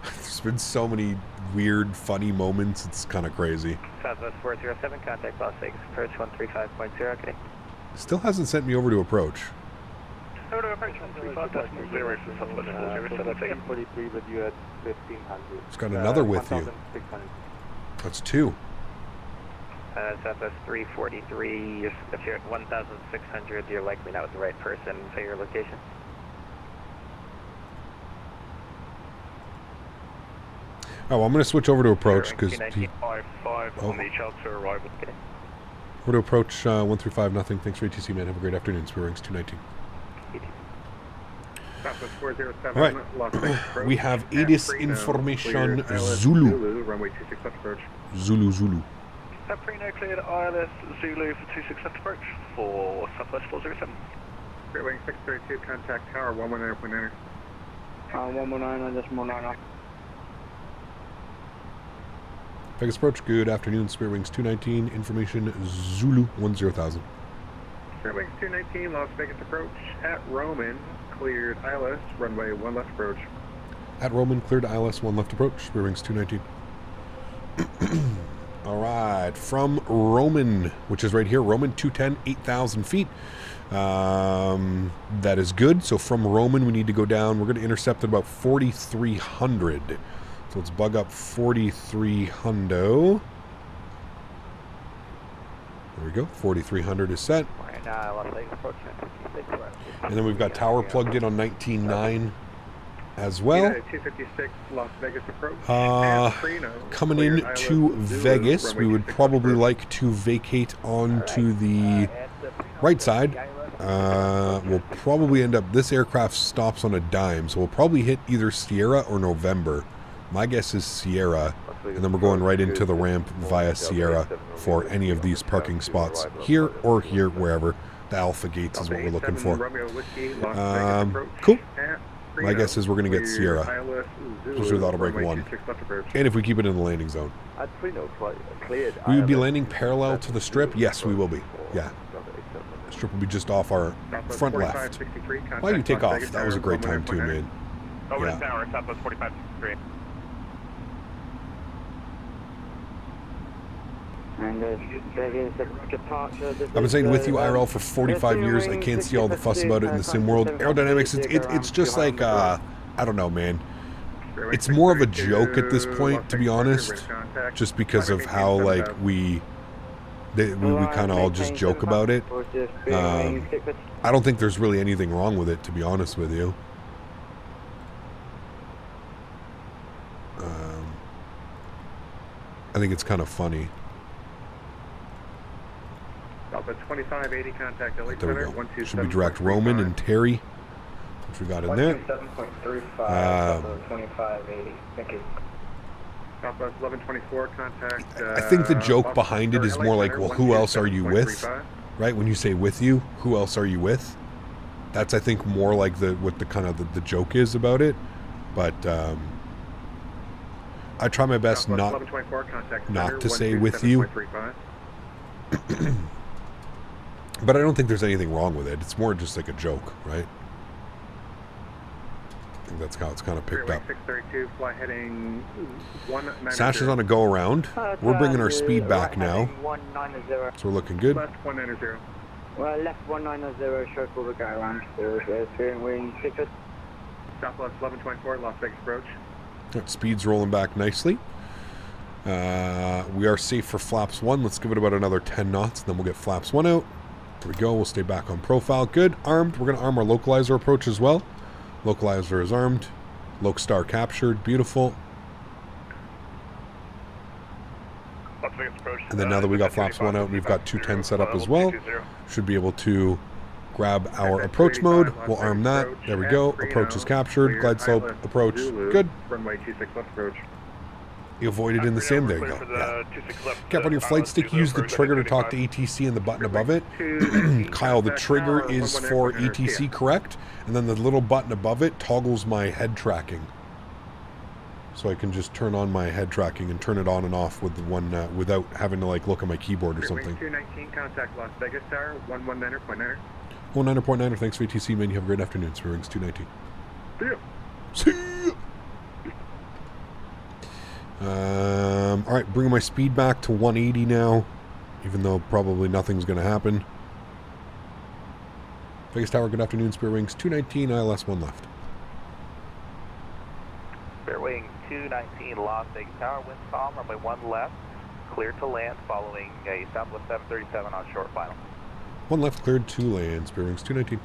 Speaker 2: There's been so many weird, funny moments. It's kind of crazy.
Speaker 5: Southwest 407, contact Las Vegas, approach 135.0, okay.
Speaker 2: Still hasn't sent me over to approach.
Speaker 8: Over to approach 135.0 for Southwest 407.
Speaker 21: 43 with you at 1500.
Speaker 2: It's got another with you. That's two.
Speaker 5: Southwest 343, if you're at 1,600, you're likely not with the right person. Say your location.
Speaker 2: Oh, I'm going to switch over to approach because...
Speaker 8: on the Childerz arrival.
Speaker 2: We're to approach 135, nothing. Thanks for ATC, man. Have a great afternoon. Spirit Wings 219. Alright, we have ADIS information Zulu.
Speaker 6: Runway 26 left approach.
Speaker 2: Zulu.
Speaker 8: Preno cleared ILS Zulu for 26 left approach for Southwest 407.
Speaker 6: Spirit Wing 632, contact tower 119.9.
Speaker 20: 119 on this 190.
Speaker 2: Vegas approach, good afternoon. Spirit Wings 219, information Zulu 10,000.
Speaker 6: Spirit Wings 219, Las Vegas approach at Roman, cleared ILS, runway 1 left approach.
Speaker 2: At Roman, cleared ILS 1 left approach, Spirit Wings 219. Alright, from Roman, which is right here, Roman 210, 8,000 feet. That is good. So from Roman, we need to go down. We're going to intercept at about 4,300. So let's bug up 4,300. There we go. 4,300 is set. And then we've got tower plugged in on 19.9 as well.
Speaker 6: 256 Las Vegas approach.
Speaker 2: Coming in to Vegas, we would probably like to vacate onto the right side. We'll probably end up, this aircraft stops on a dime, so we'll probably hit either Sierra or November. My guess is Sierra, and then we're going right into the ramp via Sierra for any of these parking spots, here or here, wherever. The Alpha Gates is what we're looking for. Cool. My guess is we're going to get Sierra, just with autobrake 1, and if we keep it in the landing zone. We would be landing parallel to the strip? Yes, we will be. Yeah. The strip will be just off our front left. Why you take off? That was a great time too, man.
Speaker 8: Over the tower, Southwest 4563.
Speaker 21: And departure.
Speaker 2: I've been saying with you IRL for 45 years. I can't see all the fuss about it in the sim world. Aerodynamics, it's just like, I don't know, man. It's more of a joke at this point, to be honest. Just because of how, like, we kind of all just joke about it. I don't think there's really anything wrong with it, to be honest with you. I think it's kind of funny.
Speaker 6: Alpha 2580, contact LA
Speaker 2: There we
Speaker 6: Center.
Speaker 2: go. Should be direct Roman and Terry, which we got in there.
Speaker 17: 127.35, 2580. Thank you.
Speaker 6: Southwest 1124, contact.
Speaker 2: I think the joke behind it is more like, well, who else are you with? Right? When you say with you, who else are you with? That's, I think, more like what the kind of the joke is about it. But I try my best not to say with you. But I don't think there's anything wrong with it. It's more just like a joke, right? I think that's how it's kind of picked up.
Speaker 6: 632, fly heading 190.
Speaker 2: Sash is on a go around. We're bringing our speed back now.
Speaker 20: 190.
Speaker 2: So we're looking good.
Speaker 6: Left 190.
Speaker 20: Well, left 190, short over guy around. There's steering wing 6.
Speaker 6: Southwest 1124, Las Vegas approach.
Speaker 2: Right, speed's rolling back nicely. We are safe for flaps 1. Let's give it about another 10 knots, and then we'll get flaps 1 out. There we go. We'll stay back on profile. Good. Armed. We're going to arm our localizer approach as well. Localizer is armed. Loc Star captured. Beautiful. And then now that we got flaps 1 out, we've got 210 set up as well. Should be able to grab our approach mode. We'll arm that. There we go. Approach is captured. Glide slope approach. Good.
Speaker 6: Runway 26 left approach.
Speaker 2: You avoided in the same. There you go. Yeah. Cap on your flight stick. Use the trigger to talk to ATC and the button above it. Kyle, the trigger is for ATC, correct? And then the little button above it toggles my head tracking. So I can just turn on my head tracking and turn it on and off with the one without having to like look at my keyboard or something.
Speaker 6: 219, contact Las Vegas Tower, 119.9.
Speaker 2: 119.9. Thanks for ATC, man. You have a great afternoon. Smitty 219.
Speaker 6: See ya.
Speaker 2: See ya. All right, bringing my speed back to 180 now, even though probably nothing's going to happen. Vegas Tower, good afternoon. Spirit Wings 219, ILS 1 left.
Speaker 11: Spirit Wings 219, Las Vegas Tower, wind calm, runway 1 left, clear to land, following a Southwest 737 on short final.
Speaker 2: 1 left, cleared to land. Spirit Wings 219.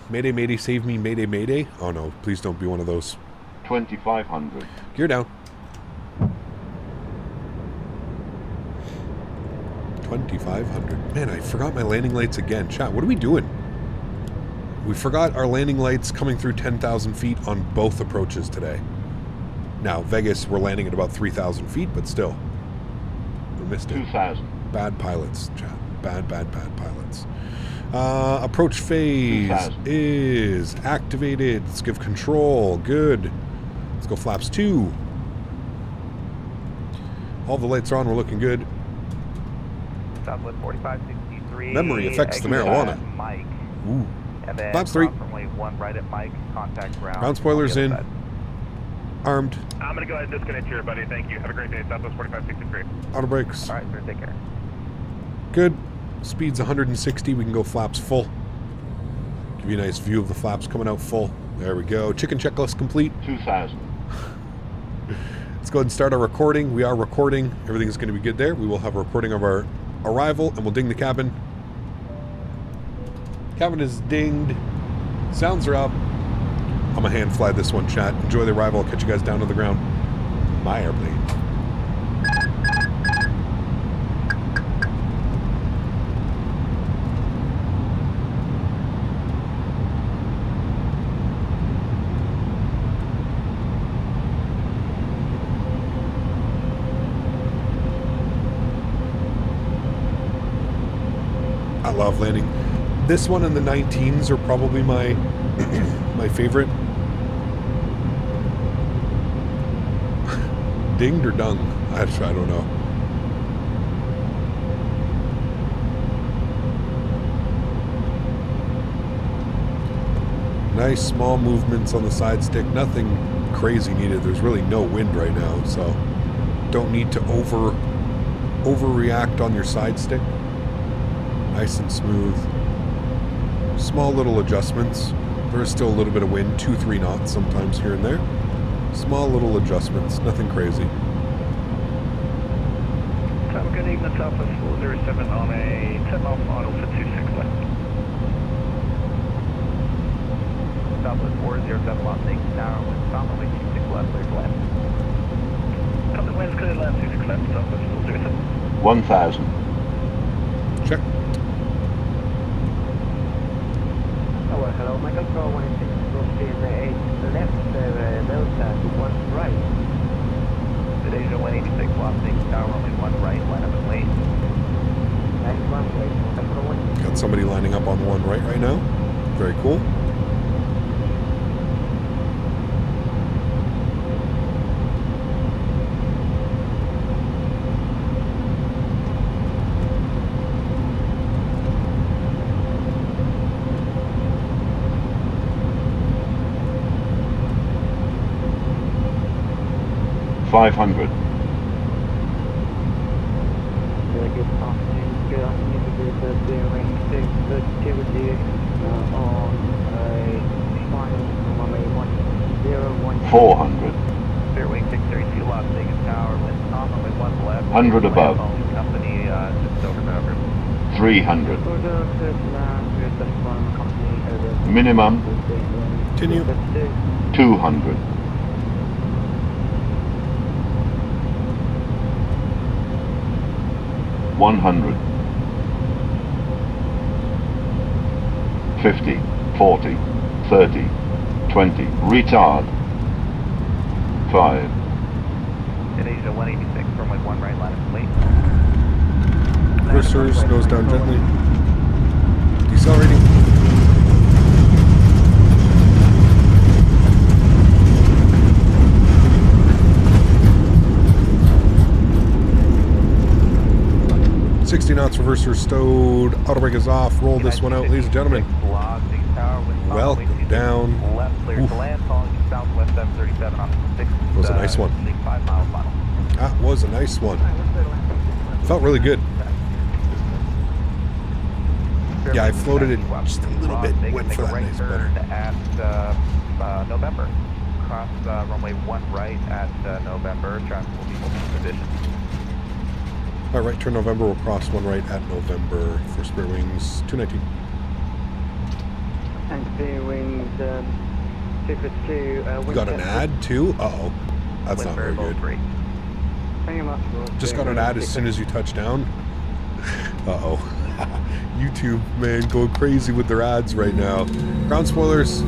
Speaker 2: Mayday, mayday, save me, mayday, mayday. Oh no, please don't be one of those.
Speaker 12: 2500.
Speaker 2: Gear down. 2500. Man, I forgot my landing lights again. Chat, what are we doing? We forgot our landing lights coming through 10,000 feet on both approaches today. Now, Vegas, we're landing at about 3,000 feet, but still. We missed it.
Speaker 12: 2,000.
Speaker 2: Bad pilots, chat. Bad pilots. Approach phase
Speaker 12: 2,000.
Speaker 2: is activated. Let's give control. Good. Let's go flaps 2. All the lights are on. We're looking good.
Speaker 11: Southwest 4563.
Speaker 2: Memory affects the marijuana.
Speaker 11: Mike.
Speaker 2: Ooh.
Speaker 11: And then
Speaker 2: Flaps 3.
Speaker 11: runway 1 right at Mike. Contact ground.
Speaker 2: Ground spoilers in.
Speaker 11: Side.
Speaker 2: Armed.
Speaker 8: I'm going to go ahead and disconnect here, buddy. Thank you. Have a great day. Southwest 4563.
Speaker 2: Auto brakes.
Speaker 11: All right, sir. Take care.
Speaker 2: Good. Speed's 160. We can go flaps full. Give you a nice view of the flaps coming out full. There we go. Chicken checklist complete.
Speaker 12: 2,000.
Speaker 2: Let's go ahead and start our recording. We are recording. Everything's going to be good there. We will have a recording of our arrival, and we'll ding the cabin. Cabin is dinged. Sounds are up. I'm going to hand fly this one, chat. Enjoy the arrival. I'll catch you guys down to the ground. My airplane. I love landing. This one and the 19s are probably my my favorite. Dinged or dung? I don't know. Nice small movements on the side stick. Nothing crazy needed. There's really no wind right now, so don't need to overreact on your side stick. Nice and smooth. Small little adjustments. There is still a little bit of wind, 2-3 knots sometimes here and there. Small little adjustments, nothing crazy.
Speaker 8: Time good evening, Southwest 407 on a 10 off auto for 26 left.
Speaker 11: Southwest 407 Las Vegas Tower, wind calm, runway 26 left, clear to land.
Speaker 8: Copy, winds clear to land, 26 left, Southwest 407.
Speaker 12: 1,000.
Speaker 2: Check.
Speaker 7: Hello, my control 16, go in 8 left, Mentha to 1 right.
Speaker 5: Asia 186, Las Vegas Tower, runway 1 right, line up and wait.
Speaker 2: Got somebody lining up on the 1 right now. Very cool.
Speaker 12: $500.
Speaker 7: Good afternoon. Good afternoon. This is Boeing 632 with you on a final runway 101.
Speaker 12: 400.
Speaker 5: Fairwing 632, Las Vegas Tower, wind on runway 1 left.
Speaker 12: 100 above.
Speaker 5: Company just over the over.
Speaker 12: 300. Minimum.
Speaker 2: Continue.
Speaker 12: 200. 100. 50, 40, 30, 20. Retard. 5.
Speaker 5: In Asia 186, runway 1 right, line up late.
Speaker 2: Cursors, nose down gently. Decelerating. $60 knots, reverser stowed, auto brake is off, roll this one out, ladies and gentlemen. Welcome down. Oof. That was a nice one. That was a nice one. Felt really good. Yeah, I floated it just a little bit, went for that nice better.
Speaker 5: At November. Cross runway 1 right at November. Traffic will be moving in position.
Speaker 2: All right, turn November, we'll cross 1 right at November for Spirit Wings 219.
Speaker 20: And Spirit Wings 252.
Speaker 2: You got an ad too? Uh-oh. That's not very good. Just got an ad as soon as you touch down. Uh-oh. YouTube, man, going crazy with their ads right now. Ground spoilers.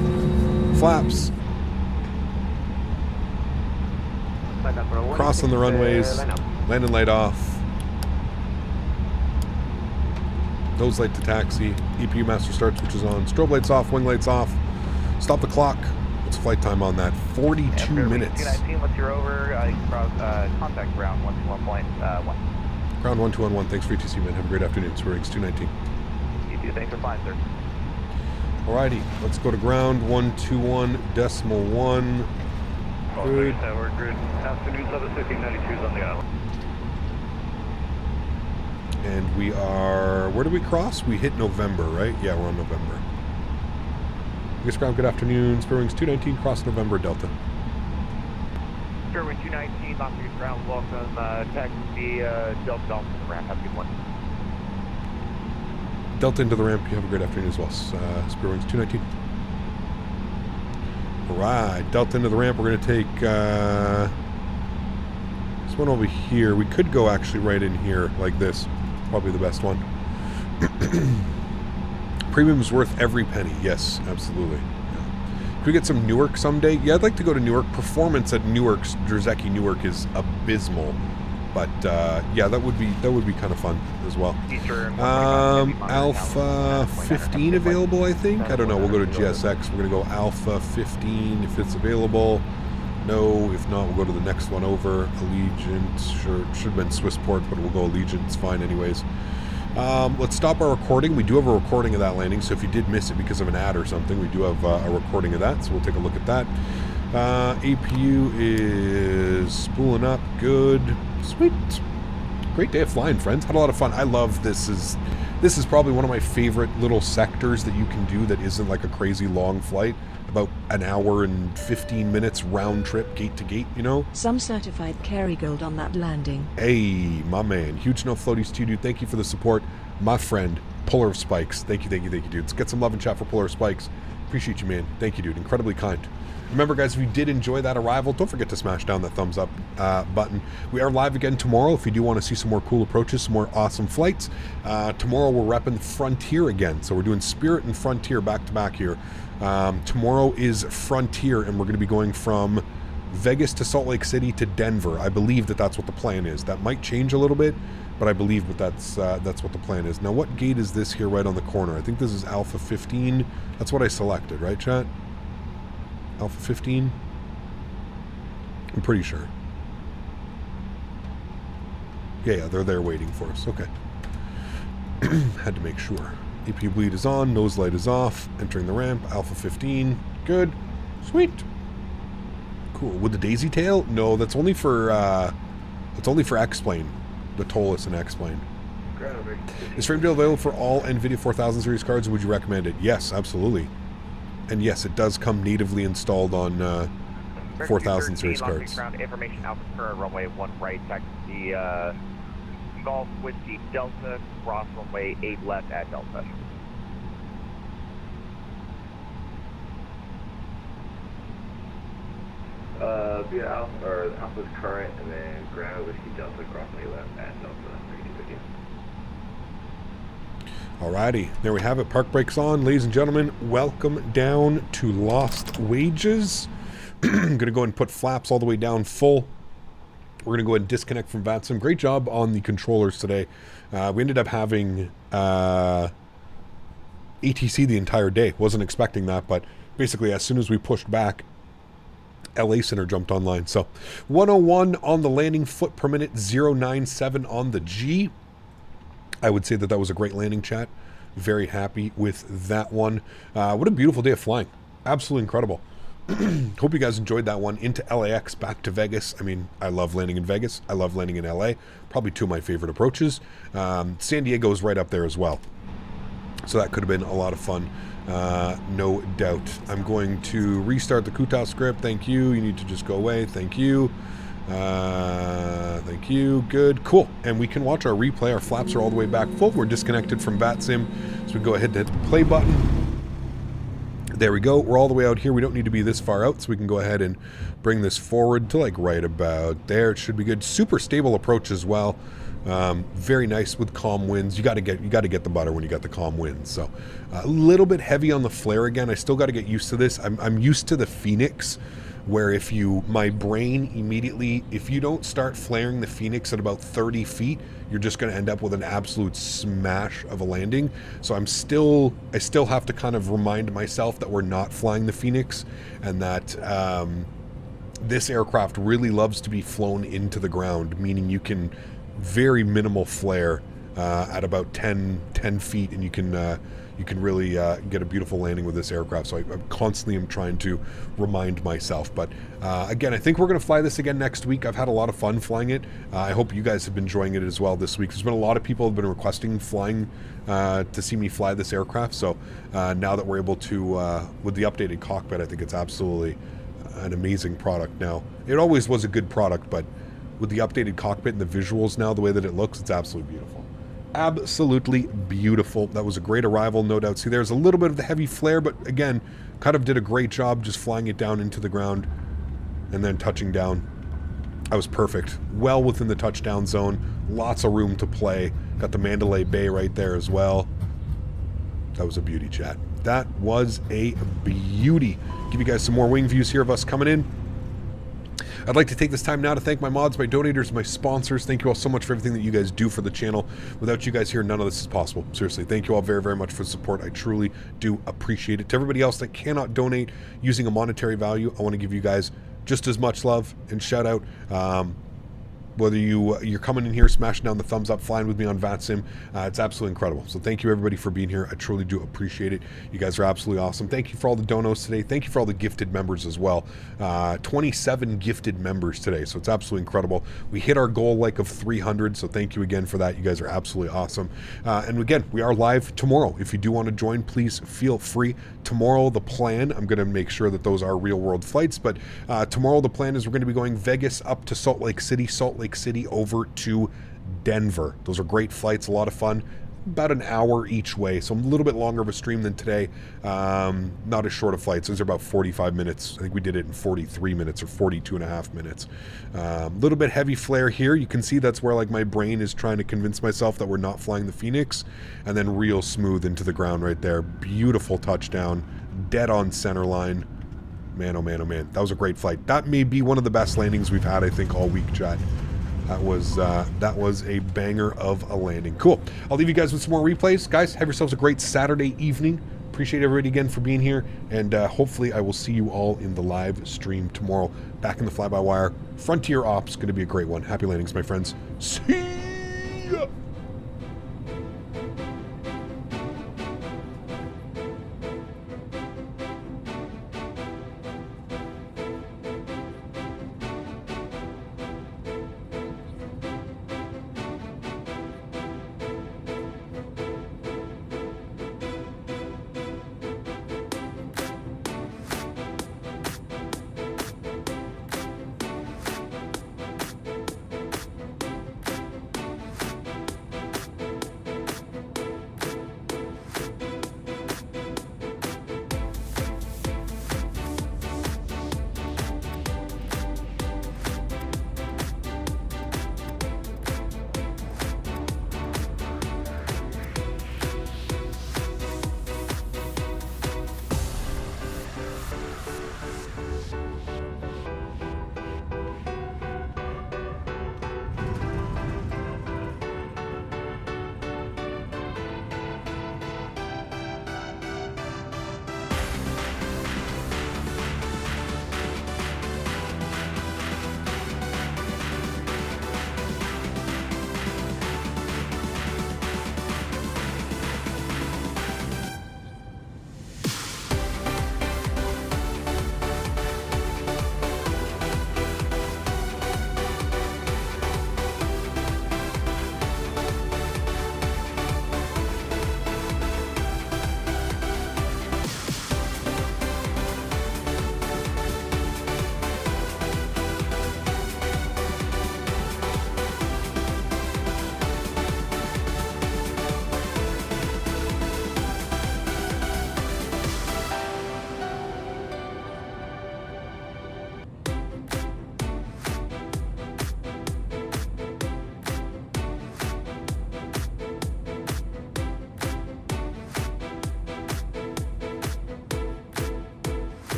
Speaker 2: Flaps. Crossing the runways. Landing light off. Nose light to taxi. EPU master start switches on. Strobe lights off. Wing lights off. Stop the clock. What's flight time on that? 42 minutes.
Speaker 5: 219, what's your over? Contact ground 121.1.
Speaker 2: Ground 1211. Thanks for ETC, man. Have a great afternoon. Spirit Wings 219.
Speaker 5: You too. Thanks for flying, sir.
Speaker 2: Alrighty. Let's go to ground 121.1. Good.
Speaker 8: Tower, good afternoon. 71692 on the island.
Speaker 2: And we are, where do we cross? We hit November, right? Yeah, we're on November. Yes, ground, good afternoon. Spirit Wings 219, cross November, Delta.
Speaker 5: Spirit Wings 219, Las Vegas ground, welcome. Taxi Delta off to the ramp. Have a good one.
Speaker 2: Delta into the ramp, you have a great afternoon as well. Spirit Wings 219. Alright, Delta into the ramp. We're going to take this one over here. We could go actually right in here like this. Probably the best one. Premium's worth every penny. Yes, absolutely. Yeah. Could we get some Newark someday? Yeah, I'd like to go to Newark. Performance at Newark's Drzecki Newark is abysmal. But yeah, that would be kind of fun as well. Alpha 15 available, I think. I don't know. We'll go to GSX. We're gonna go Alpha 15 if it's available. No, if not, we'll go to the next one over. Allegiant, sure, should have been Swissport, but we'll go Allegiant. It's fine anyways. Let's stop our recording. We do have a recording of that landing, so if you did miss it because of an ad or something, we do have a recording of that, so we'll take a look at that. APU is spooling up. Good. Sweet. Great day of flying, friends. Had a lot of fun. I love this. This is probably one of my favorite little sectors that you can do that isn't like a crazy long flight. About an hour and 15 minutes round trip, gate to gate, you know?
Speaker 3: Some certified Kerrygold on that landing.
Speaker 2: Hey, my man. Huge no floaties to you, dude. Thank you for the support. My friend, Puller of Spikes. Thank you, dude. Let's get some love and chat for Puller of Spikes. Appreciate you, man. Thank you, dude. Incredibly kind. Remember, guys, if you did enjoy that arrival, don't forget to smash down that thumbs up button. We are live again tomorrow if you do want to see some more cool approaches, some more awesome flights. Tomorrow we're repping Frontier again. So we're doing Spirit and Frontier back to back here. Tomorrow is Frontier, and we're going to be going from Vegas to Salt Lake City to Denver. I believe that that's what the plan is. That might change a little bit, but I believe that that's what the plan is. Now, what gate is this here right on the corner? I think this is Alpha 15. That's what I selected, right, chat? Alpha 15? I'm pretty sure. Yeah, they're there waiting for us. Okay. Had to make sure. AP bleed is on, nose light is off, entering the ramp, Alpha 15. Good. Sweet. Cool. With the daisy tail? No, that's only for X-Plane. The Tolus and X-Plane. Is frame deal available for all NVIDIA 4000 series cards? Would you recommend it? Yes, absolutely. And yes, it does come natively installed on 4000 series cards.
Speaker 5: Ground information Alpha current runway 1 right, taxi Golf Whiskey Delta, cross runway 8 left at Delta.
Speaker 11: Alpha's current, and then ground Whiskey Delta, cross runway left at Delta.
Speaker 2: Alrighty, there we have it. Park brakes on, ladies and gentlemen. Welcome down to Lost Wages. I'm gonna go ahead and put flaps all the way down full. We're gonna go ahead and disconnect from VATSIM. Great job on the controllers today. We ended up having ATC the entire day. Wasn't expecting that, but basically as soon as we pushed back, LA Center jumped online. So 101 on the landing, foot per minute, 097 on the G. I would say that was a great landing, chat. Very happy with that one. What a beautiful day of flying. Absolutely incredible. Hope you guys enjoyed that one. Into LAX, back to Vegas. I mean, I love landing in Vegas. I love landing in LA. Probably two of my favorite approaches. San Diego is right up there as well. So that could have been a lot of fun. No doubt. I'm going to restart the Kuta script. Thank you. You need to just go away. Thank you. Thank you. Good. Cool. And we can watch our replay. Our flaps are all the way back full. We're disconnected from VATSIM. So we go ahead and hit the play button. There we go. We're all the way out here. We don't need to be this far out, so we can go ahead and bring this forward to like right about there. It should be good. Super stable approach as well. Very nice with calm winds. You got to get the butter when you got the calm winds. So a little bit heavy on the flare again. I still got to get used to this. I'm used to the Phoenix, where my brain immediately, if you don't start flaring the Phoenix at about 30 feet, you're just going to end up with an absolute smash of a landing. So I still have to kind of remind myself that we're not flying the Phoenix, and that this aircraft really loves to be flown into the ground, meaning you can very minimal flare at about 10 feet, and you can really get a beautiful landing with this aircraft. So I constantly am trying to remind myself. But again, I think we're going to fly this again next week. I've had a lot of fun flying it. I hope you guys have been enjoying it as well this week. There's been a lot of people who have been requesting flying to see me fly this aircraft. So now that we're able to, with the updated cockpit, I think it's absolutely an amazing product now. It always was a good product, but with the updated cockpit and the visuals now, the way that it looks, it's absolutely beautiful. Absolutely beautiful. That was a great arrival, no doubt. See, there's a little bit of the heavy flare, but again, kind of did a great job just flying it down into the ground and then touching down. I was perfect. Well within the touchdown zone. Lots of room to play. Got the Mandalay Bay right there as well. That was a beauty, chat. That was a beauty. Give you guys some more wing views here of us coming in. I'd like to take this time now to thank my mods, my donators, my sponsors. Thank you all so much for everything that you guys do for the channel. Without you guys here, none of this is possible. Seriously, thank you all very, very much for the support. I truly do appreciate it. To everybody else that cannot donate using a monetary value, I want to give you guys just as much love and shout out. Whether you're coming in here, smashing down the thumbs up, flying with me on VATSIM, it's absolutely incredible. So thank you everybody for being here. I truly do appreciate it. You guys are absolutely awesome. Thank you for all the donos today. Thank you for all the gifted members as well. 27 gifted members today, so it's absolutely incredible. We hit our goal of 300, so thank you again for that. You guys are absolutely awesome. And again, we are live tomorrow. If you do want to join, please feel free. Tomorrow, the plan, I'm going to make sure that those are real world flights, but tomorrow the plan is we're going to be going Vegas up to Salt Lake City over to Denver. Those are great flights, a lot of fun. About an hour each way, so a little bit longer of a stream than today. Not as short of flights. Those are about 45 minutes. I think we did it in 43 minutes or 42 and a half minutes. A little bit heavy flare here. You can see that's where my brain is trying to convince myself that we're not flying the Phoenix, and then real smooth into the ground right there. Beautiful touchdown, dead on center line. Man, oh man, oh man. That was a great flight. That may be one of the best landings we've had, I think, all week, chat. That was a banger of a landing. Cool. I'll leave you guys with some more replays. Guys, have yourselves a great Saturday evening. Appreciate everybody again for being here. And hopefully I will see you all in the live stream tomorrow. Back in the fly-by-wire. Frontier Ops. Going to be a great one. Happy landings, my friends. See ya!